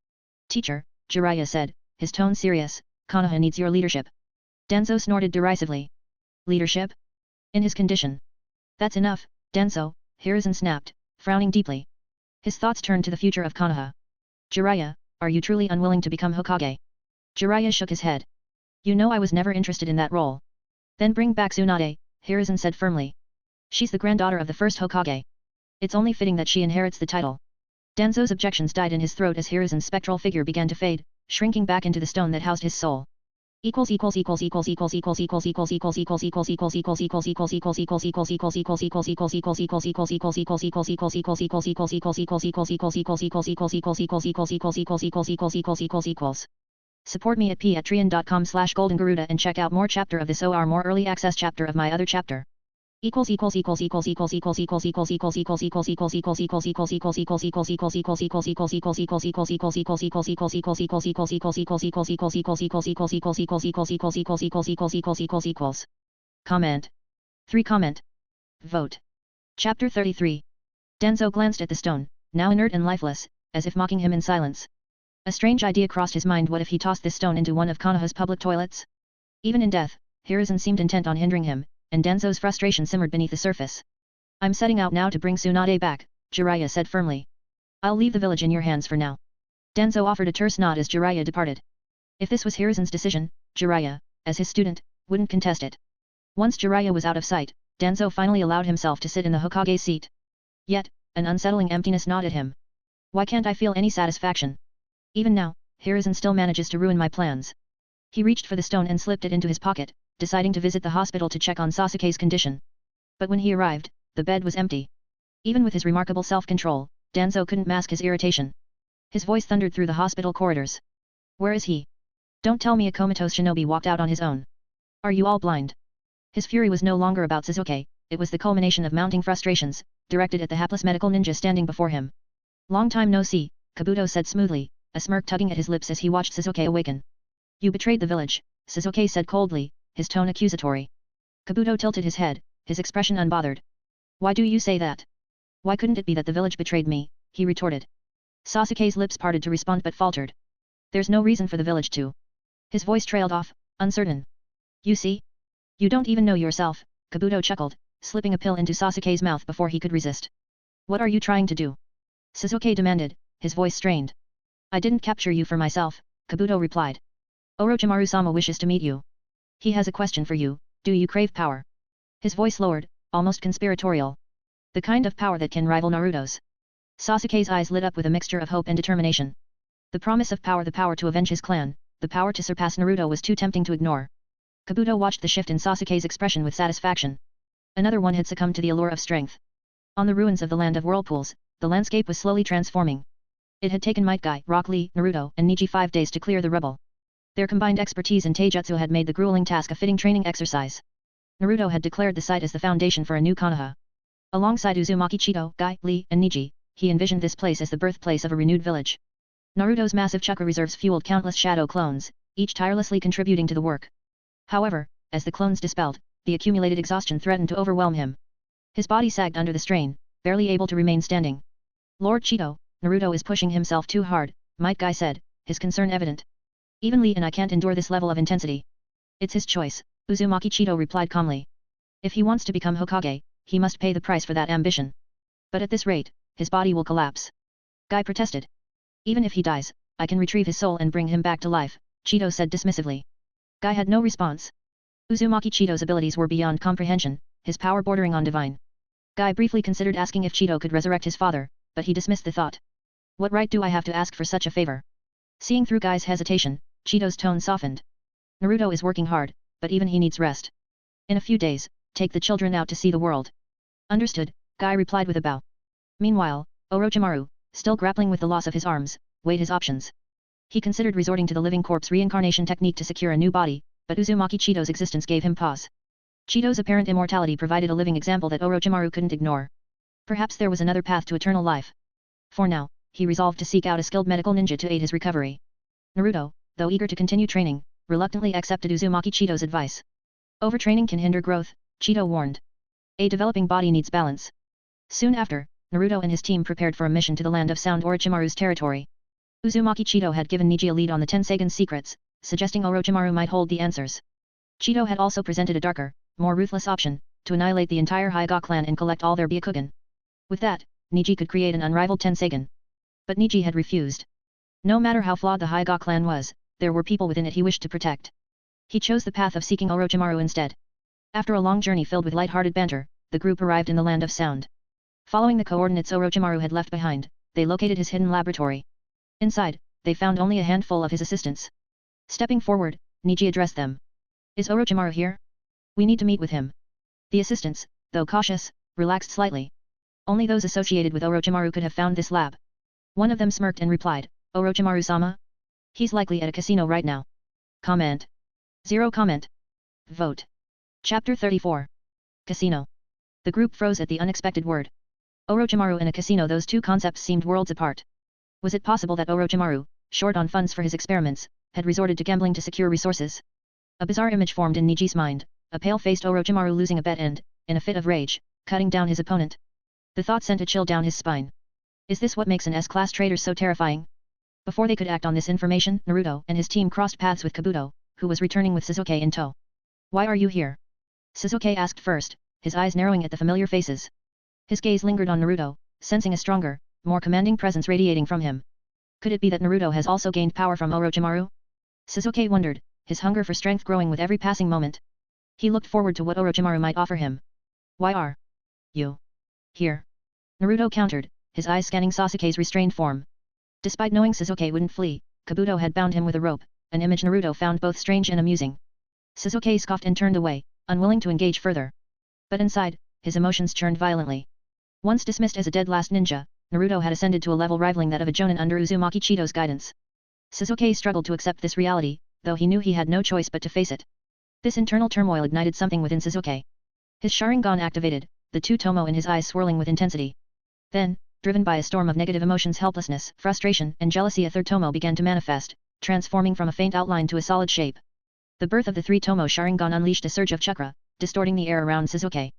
Teacher, Jiraiya said, his tone serious, Kanaha needs your leadership. Danzo snorted derisively. Leadership? In his condition. That's enough, Danzo, Hiruzen snapped, frowning deeply. His thoughts turned to the future of Kanaha. Jiraiya, are you truly unwilling to become Hokage? Jiraiya shook his head. You know I was never interested in that role. Then bring back Tsunade, Hiruzen said firmly. She's the granddaughter of the first Hokage. It's only fitting that she inherits the title. Danzo's objections died in his throat as Hiruzen's spectral figure began to fade, shrinking back into the stone that housed his soul. Support me at patreon.com/goldengaruda and check out more chapter of this or more early access chapter of my other chapter. Comment. 3 comment. Vote. Chapter 33. Danzo glanced at the stone, now inert and lifeless, as if mocking him in silence. A strange idea crossed his mind. What if he tossed this stone into one of Konoha's public toilets? Even in death, Hiruzen seemed intent on hindering him, and Danzo's frustration simmered beneath the surface. I'm setting out now to bring Tsunade back, Jiraiya said firmly. I'll leave the village in your hands for now. Danzo offered a terse nod as Jiraiya departed. If this was Hiruzen's decision, Jiraiya, as his student, wouldn't contest it. Once Jiraiya was out of sight, Danzo finally allowed himself to sit in the Hokage's seat. Yet, an unsettling emptiness gnawed at him. Why can't I feel any satisfaction? Even now, Hiruzen still manages to ruin my plans. He reached for the stone and slipped it into his pocket, deciding to visit the hospital to check on Sasuke's condition. But when he arrived, the bed was empty. Even with his remarkable self-control, Danzo couldn't mask his irritation. His voice thundered through the hospital corridors. Where is he? Don't tell me a comatose shinobi walked out on his own. Are you all blind? His fury was no longer about Sasuke, it was the culmination of mounting frustrations, directed at the hapless medical ninja standing before him. Long time no see, Kabuto said smoothly, a smirk tugging at his lips as he watched Sasuke awaken. You betrayed the village, Sasuke said coldly, his tone accusatory. Kabuto tilted his head, his expression unbothered. Why do you say that? Why couldn't it be that the village betrayed me, he retorted. Sasuke's lips parted to respond but faltered. There's no reason for the village to. His voice trailed off, uncertain. You see? You don't even know yourself, Kabuto chuckled, slipping a pill into Sasuke's mouth before he could resist. What are you trying to do? Sasuke demanded, his voice strained. I didn't capture you for myself, Kabuto replied. Orochimaru-sama wishes to meet you. He has a question for you, do you crave power? His voice lowered, almost conspiratorial. The kind of power that can rival Naruto's. Sasuke's eyes lit up with a mixture of hope and determination. The promise of power, the power to avenge his clan, the power to surpass Naruto was too tempting to ignore. Kabuto watched the shift in Sasuke's expression with satisfaction. Another one had succumbed to the allure of strength. On the ruins of the Land of Whirlpools, the landscape was slowly transforming. It had taken Might Guy, Rock Lee, Naruto, and Neji 5 days to clear the rubble. Their combined expertise in taijutsu had made the grueling task a fitting training exercise. Naruto had declared the site as the foundation for a new Konoha. Alongside Uzumaki, Chitō, Guy, Lee, and Neji, he envisioned this place as the birthplace of a renewed village. Naruto's massive chakra reserves fueled countless shadow clones, each tirelessly contributing to the work. However, as the clones dispelled, the accumulated exhaustion threatened to overwhelm him. His body sagged under the strain, barely able to remain standing. Lord Chitō, Naruto is pushing himself too hard, Might Guy said, his concern evident. Even Lee and I can't endure this level of intensity. It's his choice, Uzumaki Chitō replied calmly. If he wants to become Hokage, he must pay the price for that ambition. But at this rate, his body will collapse. Guy protested. Even if he dies, I can retrieve his soul and bring him back to life, Chitō said dismissively. Guy had no response. Uzumaki Chito's abilities were beyond comprehension, his power bordering on divine. Guy briefly considered asking if Chitō could resurrect his father, but he dismissed the thought. What right do I have to ask for such a favor? Seeing through Guy's hesitation, Chito's tone softened. Naruto is working hard, but even he needs rest. In a few days, take the children out to see the world. Understood, Guy replied with a bow. Meanwhile, Orochimaru, still grappling with the loss of his arms, weighed his options. He considered resorting to the living corpse reincarnation technique to secure a new body, but Uzumaki Chito's existence gave him pause. Chito's apparent immortality provided a living example that Orochimaru couldn't ignore. Perhaps there was another path to eternal life. For now, he resolved to seek out a skilled medical ninja to aid his recovery. Naruto, though eager to continue training, reluctantly accepted Uzumaki Chito's advice. Overtraining can hinder growth, Chitō warned. A developing body needs balance. Soon after, Naruto and his team prepared for a mission to the land of Sound, Orochimaru's territory. Uzumaki Chitō had given Neji a lead on the Tenseigans' secrets, suggesting Orochimaru might hold the answers. Chitō had also presented a darker, more ruthless option, to annihilate the entire Hyuga clan and collect all their Byakugan. With that, Neji could create an unrivaled Tenseigan. But Neji had refused. No matter how flawed the Hyuga clan was, there were people within it he wished to protect. He chose the path of seeking Orochimaru instead. After a long journey filled with light-hearted banter, the group arrived in the land of Sound. Following the coordinates Orochimaru had left behind, they located his hidden laboratory. Inside, they found only a handful of his assistants. Stepping forward, Neji addressed them. Is Orochimaru here? We need to meet with him. The assistants, though cautious, relaxed slightly. Only those associated with Orochimaru could have found this lab. One of them smirked and replied, Orochimaru-sama? He's likely at a casino right now. Comment. Zero comment. Vote. Chapter 34. Casino. The group froze at the unexpected word. Orochimaru and a casino, those two concepts seemed worlds apart. Was it possible that Orochimaru, short on funds for his experiments, had resorted to gambling to secure resources? A bizarre image formed in Neji's mind, a pale-faced Orochimaru losing a bet and, in a fit of rage, cutting down his opponent. The thought sent a chill down his spine. Is this what makes an S-class trader so terrifying? Before they could act on this information, Naruto and his team crossed paths with Kabuto, who was returning with Sasuke in tow. Why are you here? Sasuke asked first, his eyes narrowing at the familiar faces. His gaze lingered on Naruto, sensing a stronger, more commanding presence radiating from him. Could it be that Naruto has also gained power from Orochimaru? Sasuke wondered, his hunger for strength growing with every passing moment. He looked forward to what Orochimaru might offer him. Why are you here? Naruto countered, his eyes scanning Sasuke's restrained form. Despite knowing Sasuke wouldn't flee, Kabuto had bound him with a rope, an image Naruto found both strange and amusing. Sasuke scoffed and turned away, unwilling to engage further. But inside, his emotions churned violently. Once dismissed as a dead last ninja, Naruto had ascended to a level rivaling that of a jonin under Uzumaki Chitō's guidance. Sasuke struggled to accept this reality, though he knew he had no choice but to face it. This internal turmoil ignited something within Sasuke. His Sharingan activated, the two tomo in his eyes swirling with intensity. Then, driven by a storm of negative emotions, helplessness, frustration, and jealousy, a third tomo began to manifest, transforming from a faint outline to a solid shape. The birth of the three tomo Sharingan unleashed a surge of chakra, distorting the air around Sasuke.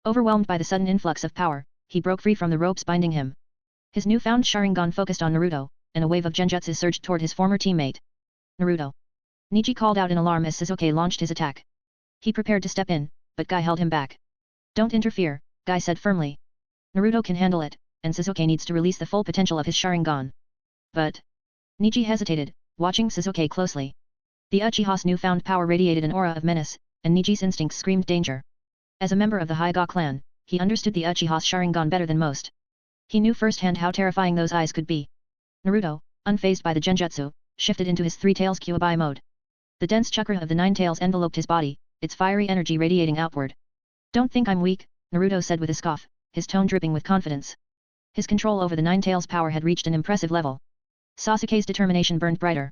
Overwhelmed by the sudden influx of power, he broke free from the ropes binding him. His newfound Sharingan focused on Naruto, and a wave of genjutsu surged toward his former teammate. Naruto! Neji called out in alarm as Sasuke launched his attack. He prepared to step in, but Guy held him back. Don't interfere, Guy said firmly. Naruto can handle it, and Sasuke needs to release the full potential of his Sharingan. But... Neji hesitated, watching Sasuke closely. The Uchiha's newfound power radiated an aura of menace, and Neji's instincts screamed danger. As a member of the Hyuga clan, he understood the Uchiha's Sharingan better than most. He knew firsthand how terrifying those eyes could be. Naruto, unfazed by the genjutsu, shifted into his Three Tails Kyuubi mode. The dense chakra of the Nine Tails enveloped his body, its fiery energy radiating outward. Don't think I'm weak, Naruto said with a scoff, his tone dripping with confidence. His control over the Nine Tails power had reached an impressive level. Sasuke's determination burned brighter.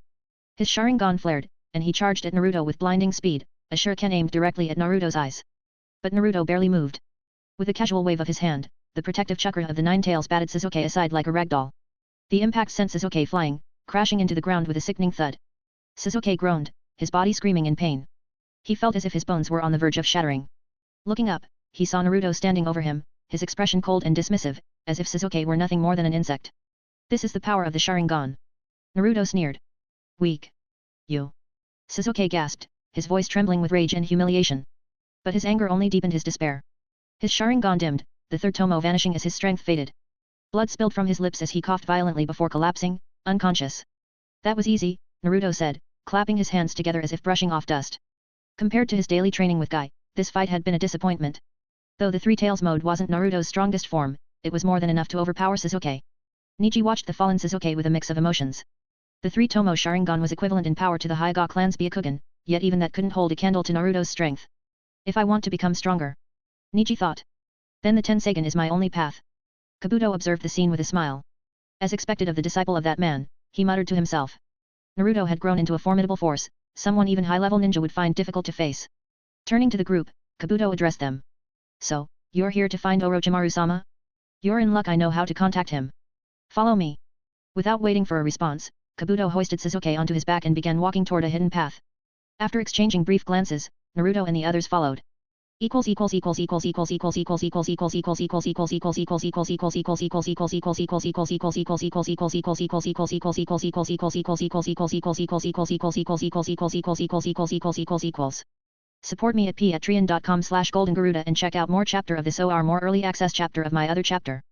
His Sharingan flared, and he charged at Naruto with blinding speed, a shuriken aimed directly at Naruto's eyes. But Naruto barely moved. With a casual wave of his hand, the protective chakra of the Nine Tails batted Sasuke aside like a ragdoll. The impact sent Sasuke flying, crashing into the ground with a sickening thud. Sasuke groaned, his body screaming in pain. He felt as if his bones were on the verge of shattering. Looking up, he saw Naruto standing over him, his expression cold and dismissive, as if Sasuke were nothing more than an insect. This is the power of the Sharingan. Naruto sneered. Weak. You. Sasuke gasped, his voice trembling with rage and humiliation. But his anger only deepened his despair. His Sharingan dimmed, the third tomo vanishing as his strength faded. Blood spilled from his lips as he coughed violently before collapsing, unconscious. That was easy, Naruto said, clapping his hands together as if brushing off dust. Compared to his daily training with Guy, this fight had been a disappointment. Though the Three Tails mode wasn't Naruto's strongest form, it was more than enough to overpower Sasuke. Neji watched the fallen Sasuke with a mix of emotions. The three tomo Sharingan was equivalent in power to the Hyuga clan's Byakugan, yet even that couldn't hold a candle to Naruto's strength. If I want to become stronger, Neji thought, then the Tensagen is my only path. Kabuto observed the scene with a smile. As expected of the disciple of that man, he muttered to himself. Naruto had grown into a formidable force, someone even high-level ninja would find difficult to face. Turning to the group, Kabuto addressed them. So, you're here to find Orochimaru-sama? You're in luck, I know how to contact him. Follow me. Without waiting for a response, Kabuto hoisted Sasuke onto his back and began walking toward a hidden path. After exchanging brief glances, Naruto and the others followed. Support me at patreon.com/goldengaruda and check out more chapter of this or more early access chapter of my other chapter.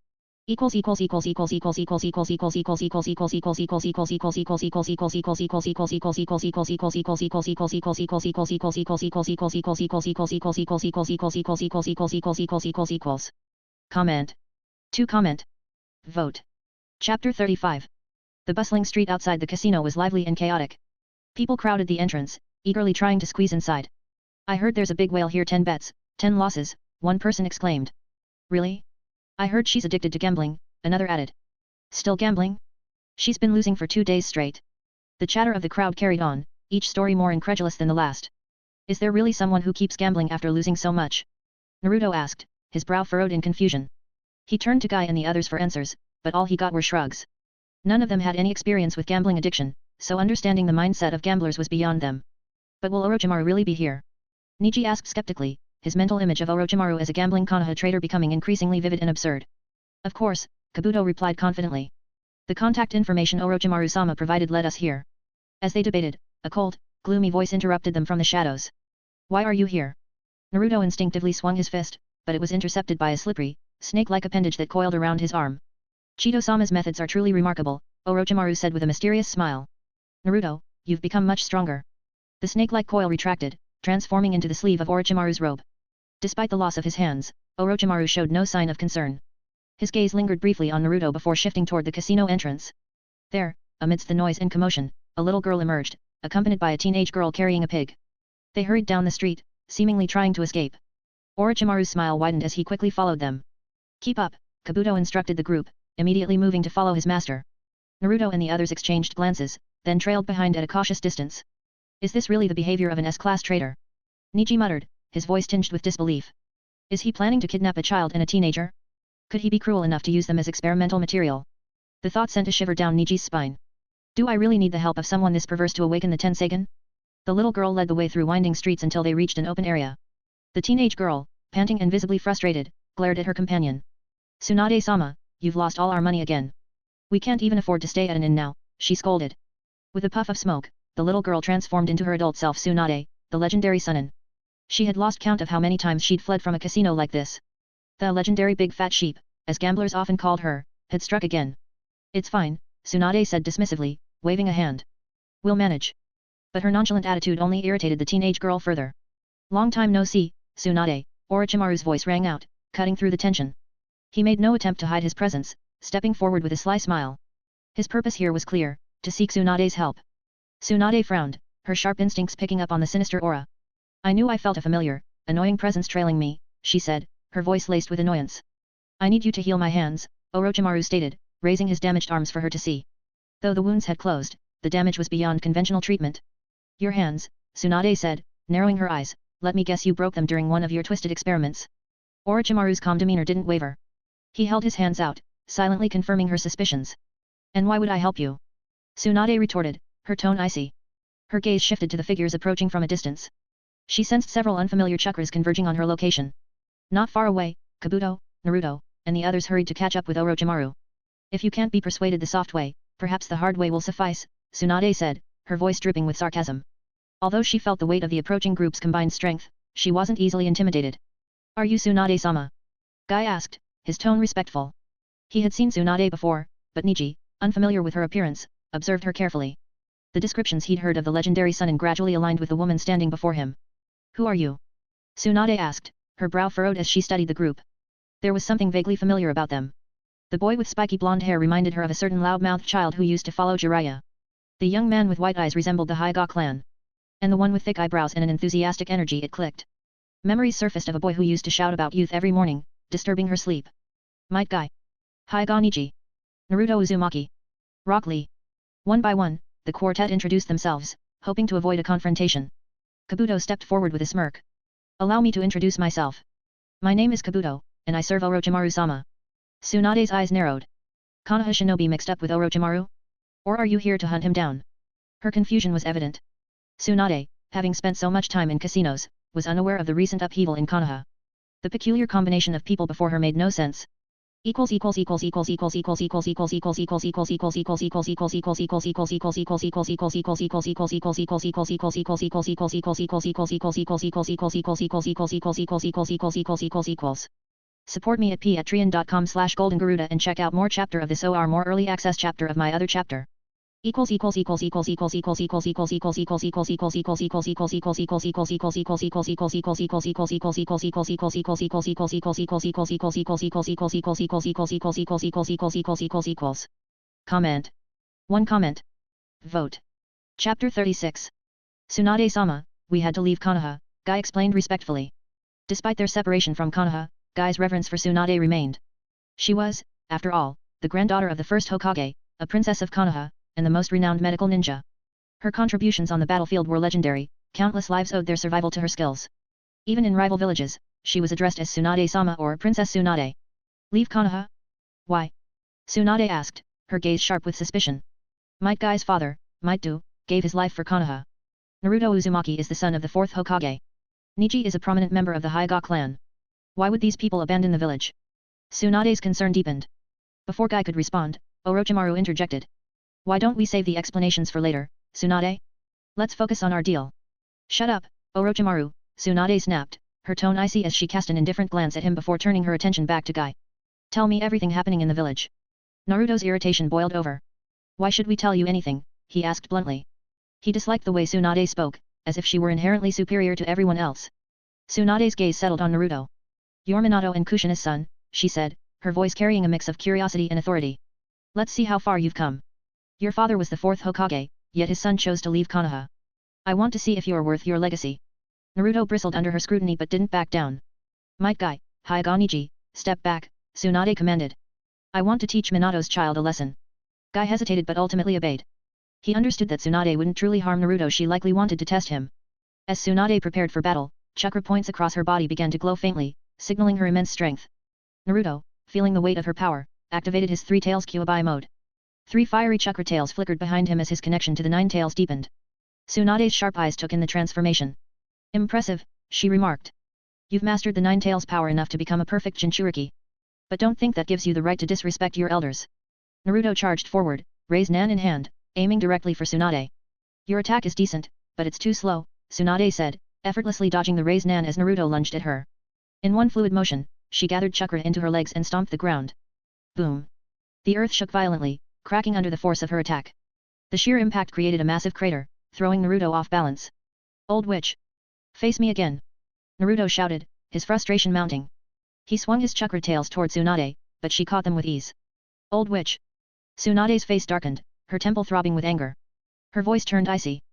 Comment. To comment. Vote. Chapter 35. The bustling street outside the casino was lively and chaotic. People crowded the entrance, eagerly trying to squeeze inside. I heard there's a big whale here, 10 bets, 10 losses, one person exclaimed. Really? I heard she's addicted to gambling, another added. Still gambling? She's been losing for 2 days straight. The chatter of the crowd carried on, each story more incredulous than the last. Is there really someone who keeps gambling after losing so much? Naruto asked, his brow furrowed in confusion. He turned to Guy and the others for answers, but all he got were shrugs. None of them had any experience with gambling addiction, so understanding the mindset of gamblers was beyond them. But will Orochimaru really be here? Neji asked skeptically, his mental image of Orochimaru as a gambling Konoha trader becoming increasingly vivid and absurd. Of course, Kabuto replied confidently. The contact information Orochimaru-sama provided led us here. As they debated, a cold, gloomy voice interrupted them from the shadows. Why are you here? Naruto instinctively swung his fist, but it was intercepted by a slippery, snake-like appendage that coiled around his arm. Chitō-sama's methods are truly remarkable, Orochimaru said with a mysterious smile. Naruto, you've become much stronger. The snake-like coil retracted, transforming into the sleeve of Orochimaru's robe. Despite the loss of his hands, Orochimaru showed no sign of concern. His gaze lingered briefly on Naruto before shifting toward the casino entrance. There, amidst the noise and commotion, a little girl emerged, accompanied by a teenage girl carrying a pig. They hurried down the street, seemingly trying to escape. Orochimaru's smile widened as he quickly followed them. Keep up, Kabuto instructed the group, immediately moving to follow his master. Naruto and the others exchanged glances, then trailed behind at a cautious distance. Is this really the behavior of an S-class traitor? Neji muttered, his voice tinged with disbelief. Is he planning to kidnap a child and a teenager? Could he be cruel enough to use them as experimental material? The thought sent a shiver down Neji's spine. Do I really need the help of someone this perverse to awaken the Tenseigan? The little girl led the way through winding streets until they reached an open area. The teenage girl, panting and visibly frustrated, glared at her companion. Tsunade-sama, you've lost all our money again. We can't even afford to stay at an inn now, she scolded. With a puff of smoke, the little girl transformed into her adult self Tsunade, the legendary Sunin. She had lost count of how many times she'd fled from a casino like this. The legendary big fat sheep, as gamblers often called her, had struck again. It's fine, Tsunade said dismissively, waving a hand. We'll manage. But her nonchalant attitude only irritated the teenage girl further. Long time no see, Tsunade, Orochimaru's voice rang out, cutting through the tension. He made no attempt to hide his presence, stepping forward with a sly smile. His purpose here was clear, to seek Tsunade's help. Tsunade frowned, her sharp instincts picking up on the sinister aura. I knew I felt a familiar, annoying presence trailing me, she said, her voice laced with annoyance. I need you to heal my hands, Orochimaru stated, raising his damaged arms for her to see. Though the wounds had closed, the damage was beyond conventional treatment. Your hands, Tsunade said, narrowing her eyes, let me guess you broke them during one of your twisted experiments. Orochimaru's calm demeanor didn't waver. He held his hands out, silently confirming her suspicions. And why would I help you? Tsunade retorted, her tone icy. Her gaze shifted to the figures approaching from a distance. She sensed several unfamiliar chakras converging on her location. Not far away, Kabuto, Naruto, and the others hurried to catch up with Orochimaru. If you can't be persuaded the soft way, perhaps the hard way will suffice, Tsunade said, her voice dripping with sarcasm. Although she felt the weight of the approaching group's combined strength, she wasn't easily intimidated. Are you Tsunade-sama? Guy asked, his tone respectful. He had seen Tsunade before, but Neji, unfamiliar with her appearance, observed her carefully. The descriptions he'd heard of the legendary Sunin gradually aligned with the woman standing before him. Who are you? Tsunade asked, her brow furrowed as she studied the group. There was something vaguely familiar about them. The boy with spiky blonde hair reminded her of a certain loudmouthed child who used to follow Jiraiya. The young man with white eyes resembled the Hyuga clan. And the one with thick eyebrows and an enthusiastic energy, it clicked. Memories surfaced of a boy who used to shout about youth every morning, disturbing her sleep. Might Guy. Hyuga Neji. Naruto Uzumaki. Rock Lee. One by one, the quartet introduced themselves, hoping to avoid a confrontation. Kabuto stepped forward with a smirk. Allow me to introduce myself. My name is Kabuto, and I serve Orochimaru-sama. Tsunade's eyes narrowed. Kanaha shinobi mixed up with Orochimaru? Or are you here to hunt him down? Her confusion was evident. Tsunade, having spent so much time in casinos, was unaware of the recent upheaval in Konoha. The peculiar combination of people before her made no sense. Support me at patreon.com/goldengaruda and check out more chapter of this or more early access chapter of my other chapter. Comment. 1 comment. Vote. Chapter 36. Tsunade-sama, we had to leave Kanaha, Guy explained respectfully. Despite their separation from Kanaha, Guy's reverence for Tsunade remained. She was, after all, the granddaughter of the first Hokage, a princess of Kanaha, and the most renowned medical ninja. Her contributions on the battlefield were legendary, countless lives owed their survival to her skills. Even in rival villages, she was addressed as Tsunade-sama or Princess Tsunade. Leave Kanaha? Why? Tsunade asked, her gaze sharp with suspicion. Might Guy's father, Might Do, gave his life for Kanaha. Naruto Uzumaki is the son of the fourth Hokage. Neji is a prominent member of the Hyuga clan. Why would these people abandon the village? Tsunade's concern deepened. Before Guy could respond, Orochimaru interjected. Why don't we save the explanations for later, Tsunade? Let's focus on our deal. Shut up, Orochimaru, Tsunade snapped, her tone icy as she cast an indifferent glance at him before turning her attention back to Guy. Tell me everything happening in the village. Naruto's irritation boiled over. Why should we tell you anything? He asked bluntly. He disliked the way Tsunade spoke, as if she were inherently superior to everyone else. Tsunade's gaze settled on Naruto. You're Minato and Kushina's son, she said, her voice carrying a mix of curiosity and authority. Let's see how far you've come. Your father was the fourth Hokage, yet his son chose to leave Konoha. I want to see if you're worth your legacy. Naruto bristled under her scrutiny but didn't back down. Might Guy, Hyuga Neji, step back, Tsunade commanded. I want to teach Minato's child a lesson. Guy hesitated but ultimately obeyed. He understood that Tsunade wouldn't truly harm Naruto, she likely wanted to test him. As Tsunade prepared for battle, chakra points across her body began to glow faintly, signaling her immense strength. Naruto, feeling the weight of her power, activated his three tails Kyuubi mode. Three fiery chakra tails flickered behind him as his connection to the nine tails deepened. Tsunade's sharp eyes took in the transformation. Impressive, she remarked. You've mastered the nine tails power enough to become a perfect Jinchuriki. But don't think that gives you the right to disrespect your elders. Naruto charged forward, raised Nan in hand, aiming directly for Tsunade. Your attack is decent, but it's too slow, Tsunade said, effortlessly dodging the raised Nan as Naruto lunged at her. In one fluid motion, she gathered chakra into her legs and stomped the ground. Boom! The earth shook violently, cracking under the force of her attack. The sheer impact created a massive crater, throwing Naruto off balance. Old witch! Face me again! Naruto shouted, his frustration mounting. He swung his chakra tails toward Tsunade, but she caught them with ease. Old witch! Tsunade's face darkened, her temple throbbing with anger. Her voice turned icy.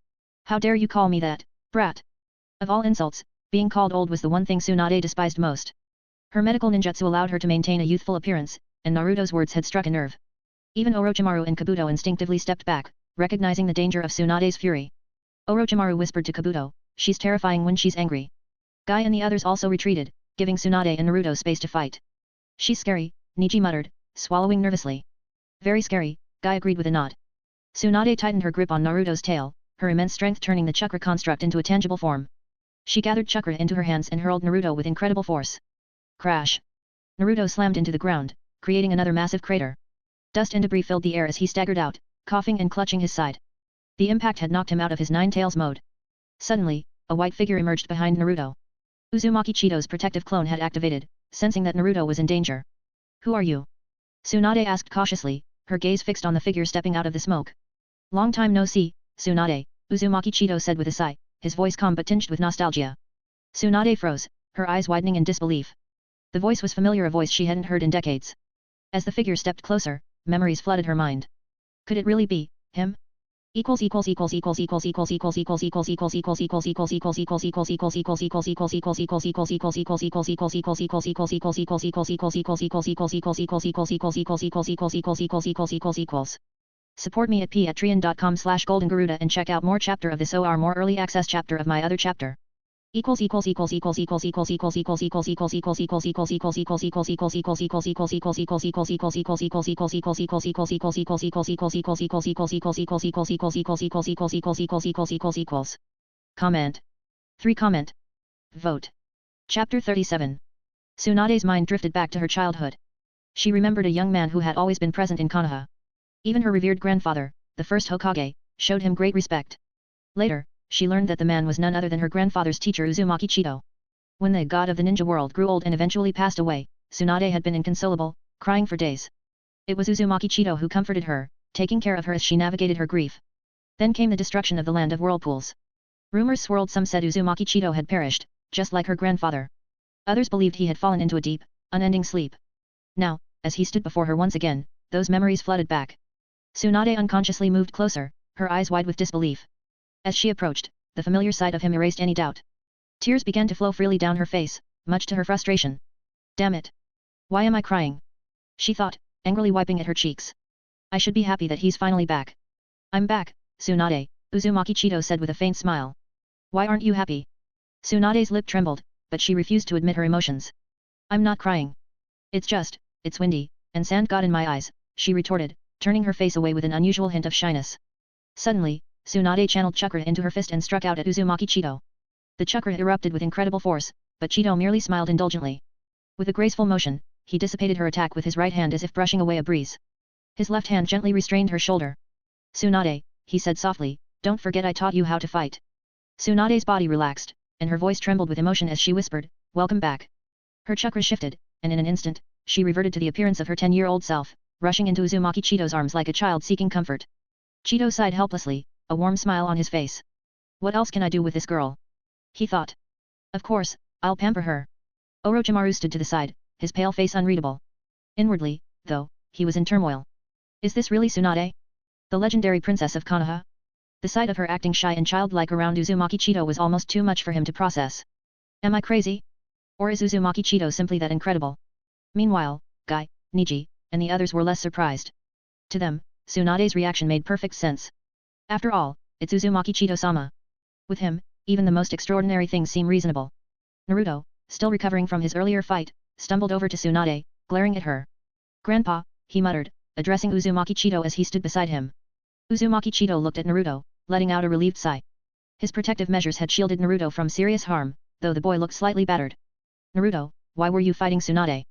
How dare you call me that, brat? Of all insults, being called old was the one thing Tsunade despised most. Her medical ninjutsu allowed her to maintain a youthful appearance, and Naruto's words had struck a nerve. Even Orochimaru and Kabuto instinctively stepped back, recognizing the danger of Tsunade's fury. Orochimaru whispered to Kabuto, she's terrifying when she's angry. Guy and the others also retreated, giving Tsunade and Naruto space to fight. She's scary, Neji muttered, swallowing nervously. Very scary, Guy agreed with a nod. Tsunade tightened her grip on Naruto's tail, her immense strength turning the chakra construct into a tangible form. She gathered chakra into her hands and hurled Naruto with incredible force. Crash! Naruto slammed into the ground, creating another massive crater. Dust and debris filled the air as he staggered out, coughing and clutching his side. The impact had knocked him out of his nine tails mode. Suddenly, a white figure emerged behind Naruto. Uzumaki Chitō's protective clone had activated, sensing that Naruto was in danger. Who are you? Tsunade asked cautiously, her gaze fixed on the figure stepping out of the smoke. Long time no see, Tsunade, Uzumaki Chitō said with a sigh, his voice calm but tinged with nostalgia. Tsunade froze, her eyes widening in disbelief. The voice was familiar, a voice she hadn't heard in decades. As the figure stepped closer, memories flooded her mind. Could it really be him? Support me at patreon.com/goldengaruda and check out more chapter of this or more early access chapter of my other chapter. Comment. 3 comment. Vote. Chapter 37. Tsunade's mind drifted back to her childhood. She remembered a young man who had always been present in Konoha. Even her revered grandfather, the first Hokage, showed him great respect. Later, she learned that the man was none other than her grandfather's teacher Uzumaki Chitō. When the god of the ninja world grew old and eventually passed away, Tsunade had been inconsolable, crying for days. It was Uzumaki Chitō who comforted her, taking care of her as she navigated her grief. Then came the destruction of the land of whirlpools. Rumors swirled, some said Uzumaki Chitō had perished, just like her grandfather. Others believed he had fallen into a deep, unending sleep. Now, as he stood before her once again, those memories flooded back. Tsunade unconsciously moved closer, her eyes wide with disbelief. As she approached, the familiar sight of him erased any doubt. Tears began to flow freely down her face, much to her frustration. Damn it! Why am I crying? She thought, angrily wiping at her cheeks. I should be happy that he's finally back. I'm back, Tsunade, Uzumaki Chitō said with a faint smile. Why aren't you happy? Tsunade's lip trembled, but she refused to admit her emotions. I'm not crying. It's windy, and sand got in my eyes, she retorted, turning her face away with an unusual hint of shyness. Suddenly, Tsunade channeled chakra into her fist and struck out at Uzumaki Chitō. The chakra erupted with incredible force, but Chitō merely smiled indulgently. With a graceful motion, he dissipated her attack with his right hand as if brushing away a breeze. His left hand gently restrained her shoulder. Tsunade, he said softly, don't forget I taught you how to fight. Tsunade's body relaxed, and her voice trembled with emotion as she whispered, welcome back. Her chakra shifted, and in an instant, she reverted to the appearance of her 10-year-old self, rushing into Uzumaki Chitō's arms like a child seeking comfort. Chitō sighed helplessly, a warm smile on his face. What else can I do with this girl? He thought. Of course, I'll pamper her. Orochimaru stood to the side, his pale face unreadable. Inwardly, though, he was in turmoil. Is this really Tsunade? The legendary princess of Kanaha? The sight of her acting shy and childlike around Uzumaki Chitō was almost too much for him to process. Am I crazy? Or is Uzumaki Chitō simply that incredible? Meanwhile, Guy, Neji, and the others were less surprised. To them, Tsunade's reaction made perfect sense. After all, it's Uzumaki Chitō-sama. With him, even the most extraordinary things seem reasonable. Naruto, still recovering from his earlier fight, stumbled over to Tsunade, glaring at her. Grandpa, he muttered, addressing Uzumaki Chitō as he stood beside him. Uzumaki Chitō looked at Naruto, letting out a relieved sigh. His protective measures had shielded Naruto from serious harm, though the boy looked slightly battered. Naruto, why were you fighting Tsunade?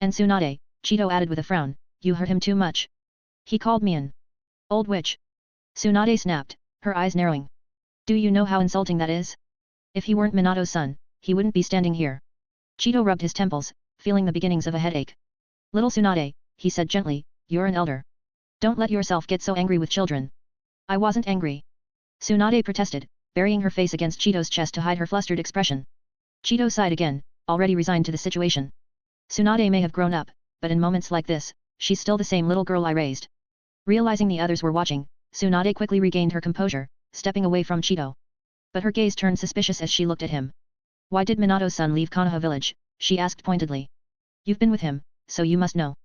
And Tsunade, Chitō added with a frown, you hurt him too much. He called me an old witch. Tsunade snapped, her eyes narrowing. Do you know how insulting that is? If he weren't Minato's son, he wouldn't be standing here. Chitō rubbed his temples, feeling the beginnings of a headache. Little Tsunade, he said gently, you're an elder. Don't let yourself get so angry with children. I wasn't angry. Tsunade protested, burying her face against Chito's chest to hide her flustered expression. Chitō sighed again, already resigned to the situation. Tsunade may have grown up, but in moments like this, she's still the same little girl I raised. Realizing the others were watching, Tsunade quickly regained her composure, stepping away from Chitō. But her gaze turned suspicious as she looked at him. Why did Minato's son leave Konoha village? She asked pointedly. You've been with him, so you must know.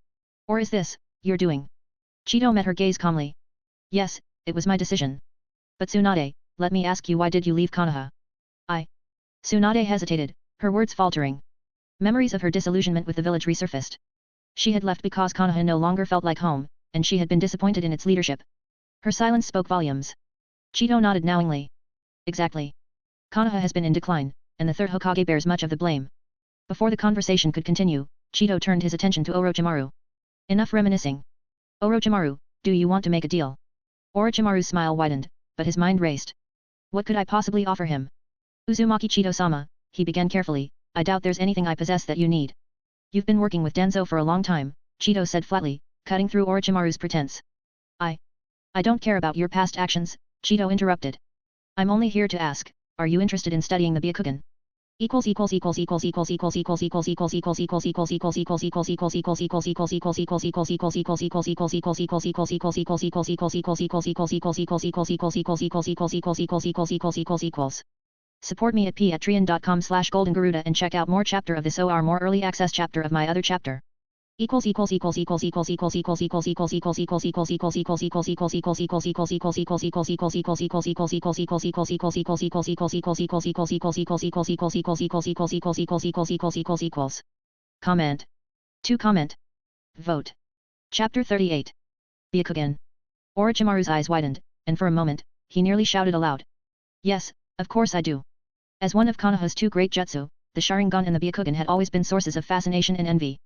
Or is this, your doing? Chitō met her gaze calmly. Yes, it was my decision. But Tsunade, let me ask you, why did you leave Kanaha? Tsunade hesitated, her words faltering. Memories of her disillusionment with the village resurfaced. She had left because Kanaha no longer felt like home, and she had been disappointed in its leadership. Her silence spoke volumes. Chitō nodded knowingly. Exactly. Kanaha has been in decline, and the third Hokage bears much of the blame. Before the conversation could continue, Chitō turned his attention to Orochimaru. Enough reminiscing. Orochimaru, do you want to make a deal? Orochimaru's smile widened, but his mind raced. What could I possibly offer him? Uzumaki Chitō-sama, he began carefully, I doubt there's anything I possess that you need. You've been working with Danzo for a long time, Chitō said flatly, cutting through Orochimaru's pretense. I don't care about your past actions, Chitō interrupted. I'm only here to ask, are you interested in studying the Byakugan? Support me at patreon.com/goldengaruda and check out more chapter of this or more early access chapter of my other chapter. Comment. To comment. Vote. Chapter 38. Byakugan. Orochimaru's eyes widened, and for a moment, he nearly shouted aloud. Yes, of course I do. As one of Konoha's two great jutsu, the Sharingan and the Byakugan had always been sources of fascination and envy.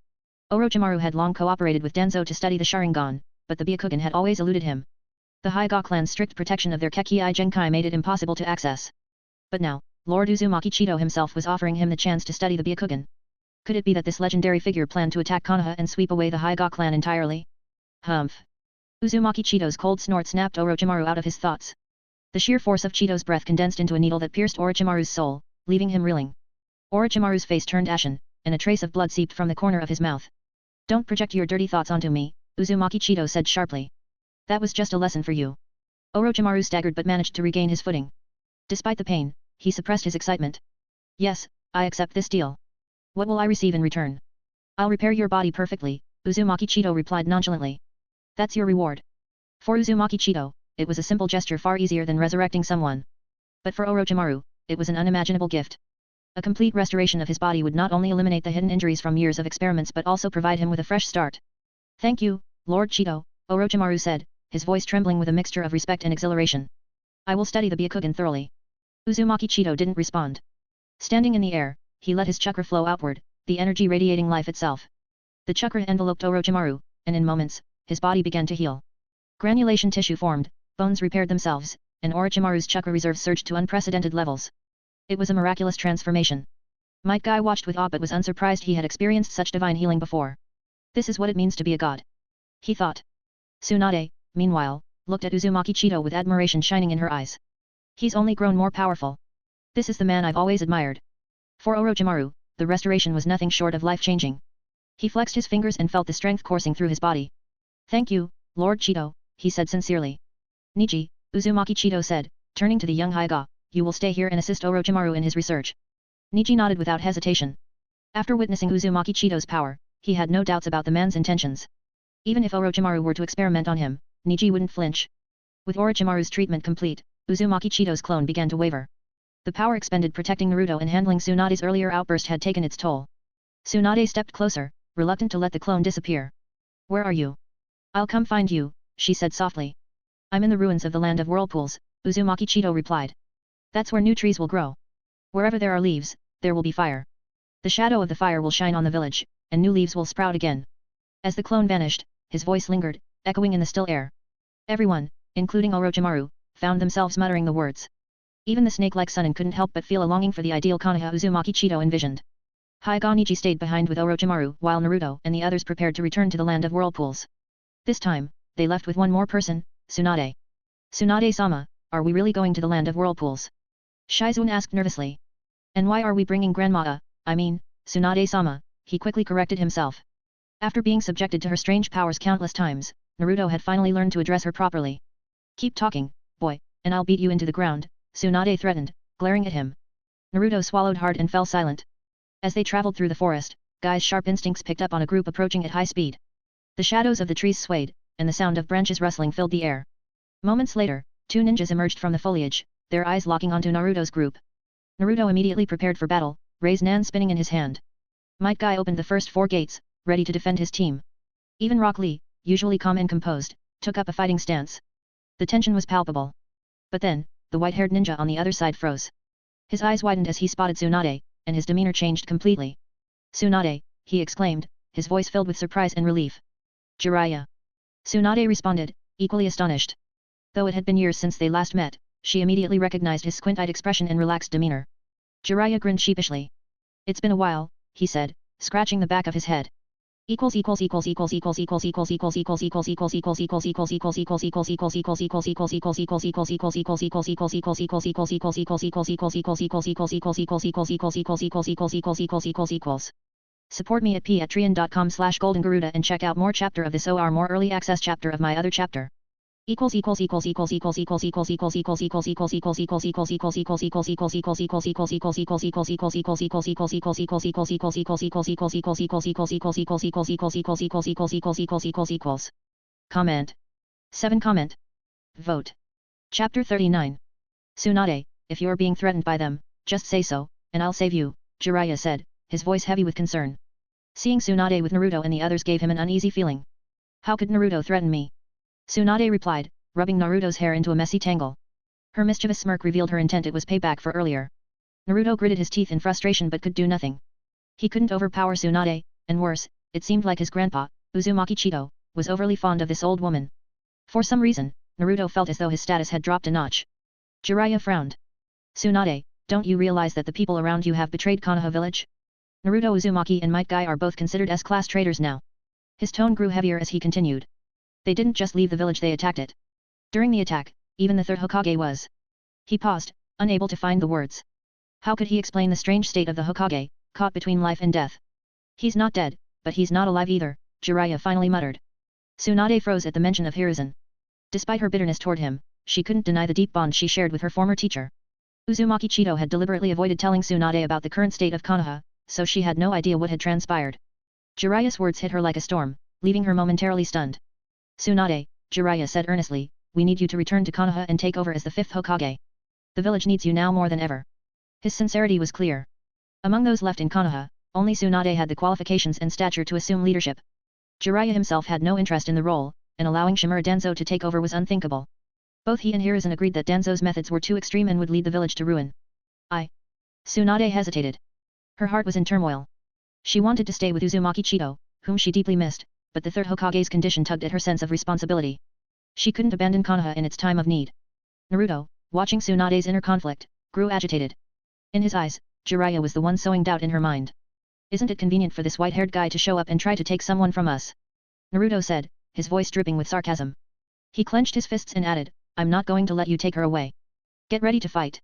Orochimaru had long cooperated with Danzo to study the Sharingan, but the Byakugan had always eluded him. The Hyuga clan's strict protection of their Kekkei Genkai made it impossible to access. But now, Lord Uzumaki Chitō himself was offering him the chance to study the Byakugan. Could it be that this legendary figure planned to attack Konoha and sweep away the Hyuga clan entirely? Humph. Uzumaki Chitō's cold snort snapped Orochimaru out of his thoughts. The sheer force of Chitō's breath condensed into a needle that pierced Orochimaru's soul, leaving him reeling. Orochimaru's face turned ashen, and a trace of blood seeped from the corner of his mouth. Don't project your dirty thoughts onto me, Uzumaki Chitō said sharply. That was just a lesson for you. Orochimaru staggered but managed to regain his footing. Despite the pain, he suppressed his excitement. Yes, I accept this deal. What will I receive in return? I'll repair your body perfectly, Uzumaki Chitō replied nonchalantly. That's your reward. For Uzumaki Chitō, it was a simple gesture far easier than resurrecting someone. But for Orochimaru, it was an unimaginable gift. A complete restoration of his body would not only eliminate the hidden injuries from years of experiments but also provide him with a fresh start. Thank you, Lord Chitō, Orochimaru said, his voice trembling with a mixture of respect and exhilaration. I will study the Byakugan thoroughly. Uzumaki Chitō didn't respond. Standing in the air, he let his chakra flow outward, the energy radiating life itself. The chakra enveloped Orochimaru, and in moments, his body began to heal. Granulation tissue formed, bones repaired themselves, and Orochimaru's chakra reserve surged to unprecedented levels. It was a miraculous transformation. Might Guy watched with awe but was unsurprised he had experienced such divine healing before. This is what it means to be a god. He thought. Tsunade, meanwhile, looked at Uzumaki Chitō with admiration shining in her eyes. He's only grown more powerful. This is the man I've always admired. For Orochimaru, the restoration was nothing short of life-changing. He flexed his fingers and felt the strength coursing through his body. Thank you, Lord Chitō, he said sincerely. Neji, Uzumaki Chitō said, turning to the young Hyuga, you will stay here and assist Orochimaru in his research. Neji nodded without hesitation. After witnessing Uzumaki Chito's power, he had no doubts about the man's intentions. Even if Orochimaru were to experiment on him, Neji wouldn't flinch. With Orochimaru's treatment complete, Uzumaki Chito's clone began to waver. The power expended protecting Naruto and handling Tsunade's earlier outburst had taken its toll. Tsunade stepped closer, reluctant to let the clone disappear. Where are you? I'll come find you, she said softly. I'm in the ruins of the land of whirlpools, Uzumaki Chitō replied. That's where new trees will grow. Wherever there are leaves, there will be fire. The shadow of the fire will shine on the village, and new leaves will sprout again. As the clone vanished, his voice lingered, echoing in the still air. Everyone, including Orochimaru, found themselves muttering the words. Even the snake-like Sunin couldn't help but feel a longing for the ideal Kanaha Uzumaki Chitō envisioned. Hyuga Neji stayed behind with Orochimaru while Naruto and the others prepared to return to the land of whirlpools. This time, they left with one more person, Tsunade. Tsunade-sama, are we really going to the land of whirlpools? Shizune asked nervously. And why are we bringing Grandma? I mean, Tsunade-sama, he quickly corrected himself. After being subjected to her strange powers countless times, Naruto had finally learned to address her properly. Keep talking, boy, and I'll beat you into the ground, Tsunade threatened, glaring at him. Naruto swallowed hard and fell silent. As they traveled through the forest, Guy's sharp instincts picked up on a group approaching at high speed. The shadows of the trees swayed, and the sound of branches rustling filled the air. Moments later, two ninjas emerged from the foliage, their eyes locking onto Naruto's group. Naruto immediately prepared for battle, Raise-nan spinning in his hand. Might Guy opened the first 4 gates, ready to defend his team. Even Rock Lee, usually calm and composed, took up a fighting stance. The tension was palpable. But then, the white-haired ninja on the other side froze. His eyes widened as he spotted Tsunade, and his demeanor changed completely. Tsunade, he exclaimed, his voice filled with surprise and relief. Jiraiya. Tsunade responded, equally astonished. Though it had been years since they last met, she immediately recognized his squint-eyed expression and relaxed demeanor. Jiraiya grinned sheepishly. It's been a while, he said, scratching the back of his head. Support me at patreon.com/goldengaruda and check out more chapter of this or more early access chapter of my other chapter. Comment. 7 comment. Vote. Chapter 39. Tsunade, if you're being threatened by them, just say so, and I'll save you, Jiraiya said, his voice heavy with concern. Seeing Tsunade with Naruto and the others gave him an uneasy feeling. How could Naruto threaten me? Tsunade replied, rubbing Naruto's hair into a messy tangle. Her mischievous smirk revealed her intent. It was payback for earlier. Naruto gritted his teeth in frustration but could do nothing. He couldn't overpower Tsunade, and worse, it seemed like his grandpa, Uzumaki Chitō, was overly fond of this old woman. For some reason, Naruto felt as though his status had dropped a notch. Jiraiya frowned. Tsunade, don't you realize that the people around you have betrayed Konoha village? Naruto Uzumaki and Might Guy are both considered S-class traitors now. His tone grew heavier as he continued. They didn't just leave the village, they attacked it. During the attack, even the third Hokage was. He paused, unable to find the words. How could he explain the strange state of the Hokage, caught between life and death? He's not dead, but he's not alive either, Jiraiya finally muttered. Tsunade froze at the mention of Hiruzen. Despite her bitterness toward him, she couldn't deny the deep bond she shared with her former teacher. Uzumaki Chitō had deliberately avoided telling Tsunade about the current state of Konoha, so she had no idea what had transpired. Jiraiya's words hit her like a storm, leaving her momentarily stunned. Tsunade, Jiraiya said earnestly, we need you to return to Konoha and take over as the 5th Hokage. The village needs you now more than ever. His sincerity was clear. Among those left in Konoha, only Tsunade had the qualifications and stature to assume leadership. Jiraiya himself had no interest in the role, and allowing Shimura Danzo to take over was unthinkable. Both he and Hiruzen agreed that Danzo's methods were too extreme and would lead the village to ruin. Tsunade hesitated. Her heart was in turmoil. She wanted to stay with Uzumaki Chitō, whom she deeply missed, but the third Hokage's condition tugged at her sense of responsibility. She couldn't abandon Konoha in its time of need. Naruto, watching Tsunade's inner conflict, grew agitated. In his eyes, Jiraiya was the one sowing doubt in her mind. Isn't it convenient for this white-haired guy to show up and try to take someone from us? Naruto said, his voice dripping with sarcasm. He clenched his fists and added, I'm not going to let you take her away. Get ready to fight.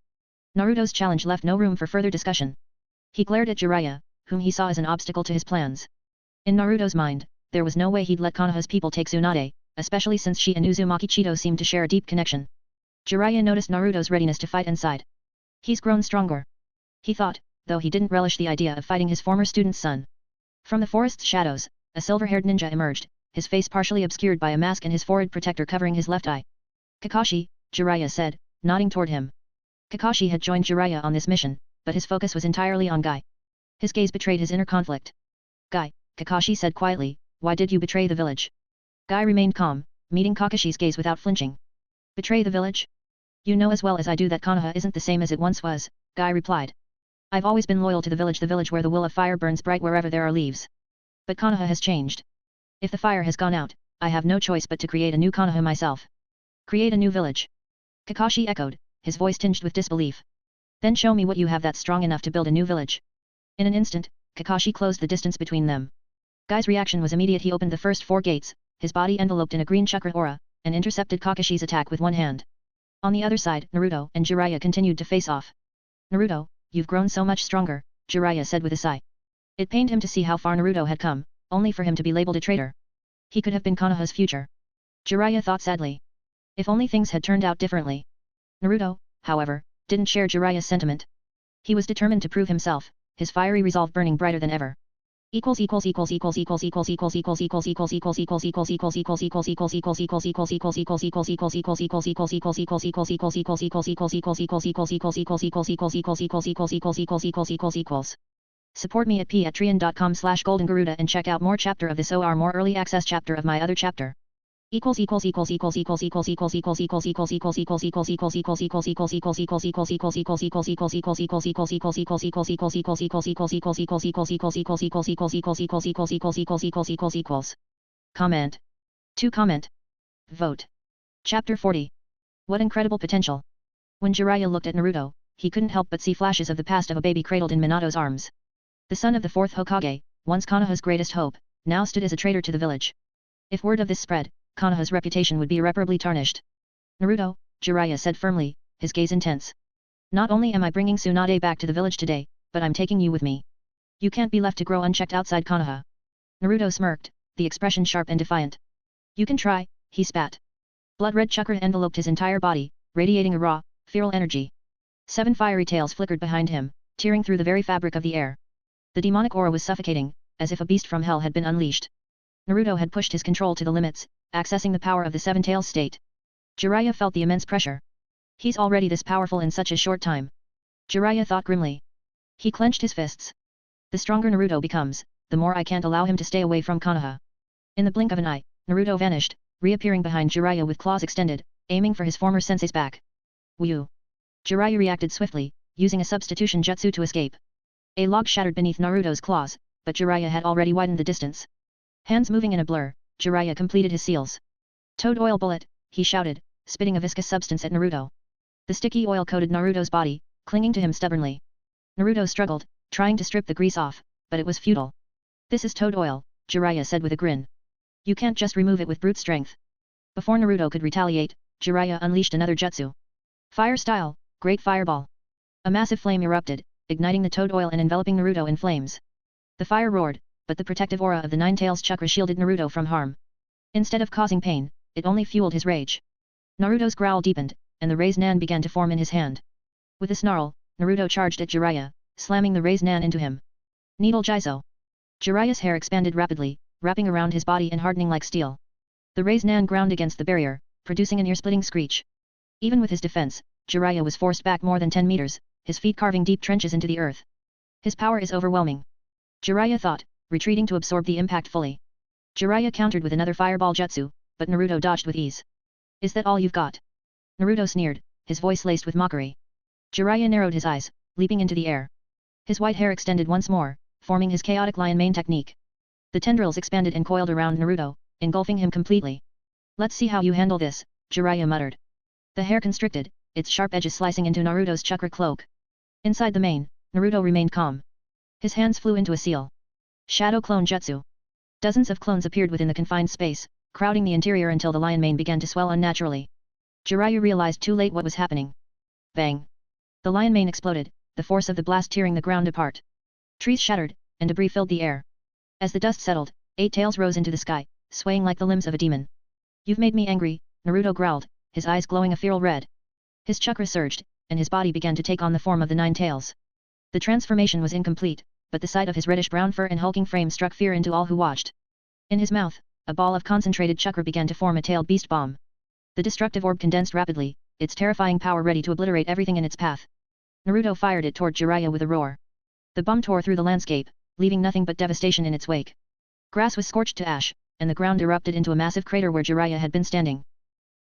Naruto's challenge left no room for further discussion. He glared at Jiraiya, whom he saw as an obstacle to his plans. In Naruto's mind, there was no way he'd let Konoha's people take Tsunade, especially since she and Uzumaki Chitō seemed to share a deep connection. Jiraiya noticed Naruto's readiness to fight and sighed. He's grown stronger. He thought, though he didn't relish the idea of fighting his former student's son. From the forest's shadows, a silver-haired ninja emerged, his face partially obscured by a mask and his forehead protector covering his left eye. Kakashi, Jiraiya said, nodding toward him. Kakashi had joined Jiraiya on this mission, but his focus was entirely on Guy. His gaze betrayed his inner conflict. Guy, Kakashi said quietly, why did you betray the village? Guy remained calm, meeting Kakashi's gaze without flinching. Betray the village? You know as well as I do that Konoha isn't the same as it once was, Guy replied. I've always been loyal to the village where the will of fire burns bright wherever there are leaves. But Konoha has changed. If the fire has gone out, I have no choice but to create a new Konoha myself. Create a new village. Kakashi echoed, his voice tinged with disbelief. Then show me what you have that's strong enough to build a new village. In an instant, Kakashi closed the distance between them. Guy's reaction was immediate. He opened the first 4 gates, his body enveloped in a green chakra aura, and intercepted Kakashi's attack with one hand. On the other side, Naruto and Jiraiya continued to face off. Naruto, you've grown so much stronger, Jiraiya said with a sigh. It pained him to see how far Naruto had come, only for him to be labeled a traitor. He could have been Konoha's future. Jiraiya thought sadly. If only things had turned out differently. Naruto, however, didn't share Jiraiya's sentiment. He was determined to prove himself, his fiery resolve burning brighter than ever. Support me at patreon.com/goldengaruda and check out more chapter of this or more early access chapter of my other chapter. Comment. To comment. Vote. Chapter 40. What incredible potential. When Jiraiya looked at Naruto, he couldn't help but see flashes of the past of a baby cradled in Minato's arms. The son of the 4th Hokage, once Konoha's greatest hope, now stood as a traitor to the village. If word of this spread, Konoha's reputation would be irreparably tarnished. Naruto, Jiraiya said firmly, his gaze intense. Not only am I bringing Tsunade back to the village today, but I'm taking you with me. You can't be left to grow unchecked outside Konoha. Naruto smirked, the expression sharp and defiant. You can try, he spat. Blood-red chakra enveloped his entire body, radiating a raw, feral energy. 7 fiery tails flickered behind him, tearing through the very fabric of the air. The demonic aura was suffocating, as if a beast from hell had been unleashed. Naruto had pushed his control to the limits, accessing the power of the 7 tails state. Jiraiya felt the immense pressure. He's already this powerful in such a short time. Jiraiya thought grimly. He clenched his fists. The stronger Naruto becomes, the more I can't allow him to stay away from Konoha. In the blink of an eye, Naruto vanished, reappearing behind Jiraiya with claws extended, aiming for his former sensei's back. Woo! Jiraiya reacted swiftly, using a substitution jutsu to escape. A log shattered beneath Naruto's claws, but Jiraiya had already widened the distance. Hands moving in a blur, Jiraiya completed his seals. Toad oil bullet, he shouted, spitting a viscous substance at Naruto. The sticky oil coated Naruto's body, clinging to him stubbornly. Naruto struggled, trying to strip the grease off, but it was futile. This is toad oil, Jiraiya said with a grin. You can't just remove it with brute strength. Before Naruto could retaliate, Jiraiya unleashed another jutsu. Fire style, Great Fireball. A massive flame erupted, igniting the toad oil and enveloping Naruto in flames. The fire roared, but the protective aura of the 9 tails chakra shielded Naruto from harm. Instead of causing pain, it only fueled his rage. Naruto's growl deepened, and the raised nan began to form in his hand. With a snarl, Naruto charged at Jiraiya, slamming the raised nan into him. Needle Jizo. Jiraiya's hair expanded rapidly, wrapping around his body and hardening like steel. The raised nan ground against the barrier, producing an ear-splitting screech. Even with his defense, Jiraiya was forced back more than 10 meters, his feet carving deep trenches into the earth. His power is overwhelming. Jiraiya thought, retreating to absorb the impact fully. Jiraiya countered with another fireball jutsu, but Naruto dodged with ease. Is that all you've got? Naruto sneered, his voice laced with mockery. Jiraiya narrowed his eyes, leaping into the air. His white hair extended once more, forming his chaotic lion mane technique. The tendrils expanded and coiled around Naruto, engulfing him completely. Let's see how you handle this, Jiraiya muttered. The hair constricted, its sharp edges slicing into Naruto's chakra cloak. Inside the mane, Naruto remained calm. His hands flew into a seal. Shadow Clone Jutsu. Dozens of clones appeared within the confined space, crowding the interior until the lion mane began to swell unnaturally. Jiraiya realized too late what was happening. Bang! The lion mane exploded, the force of the blast tearing the ground apart. Trees shattered, and debris filled the air. As the dust settled, 8 tails rose into the sky, swaying like the limbs of a demon. You've made me angry, Naruto growled, his eyes glowing a feral red. His chakra surged, and his body began to take on the form of the 9 tails. The transformation was incomplete, but the sight of his reddish-brown fur and hulking frame struck fear into all who watched. In his mouth, a ball of concentrated chakra began to form a tailed beast bomb. The destructive orb condensed rapidly, its terrifying power ready to obliterate everything in its path. Naruto fired it toward Jiraiya with a roar. The bomb tore through the landscape, leaving nothing but devastation in its wake. Grass was scorched to ash, and the ground erupted into a massive crater where Jiraiya had been standing.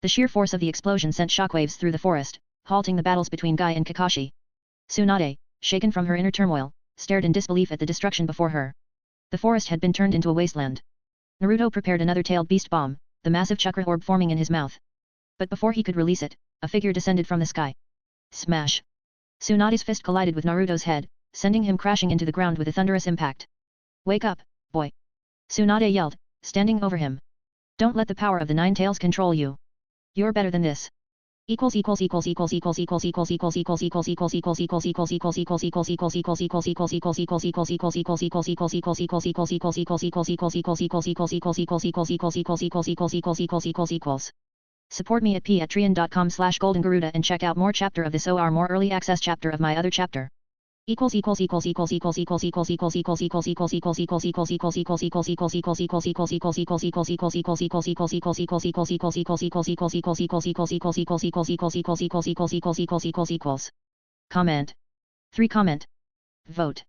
The sheer force of the explosion sent shockwaves through the forest, halting the battles between Guy and Kakashi. Tsunade, shaken from her inner turmoil, stared in disbelief at the destruction before her. The forest had been turned into a wasteland. Naruto prepared another tailed beast bomb, the massive chakra orb forming in his mouth. But before he could release it, a figure descended from the sky. Smash! Tsunade's fist collided with Naruto's head, sending him crashing into the ground with a thunderous impact. Wake up, boy! Tsunade yelled, standing over him. Don't let the power of the 9 tails control you. You're better than this. Support me at patreon.com/goldengaruda and check out more chapter of this or more early access chapter of my other chapter. Comment. 3 comment. Vote.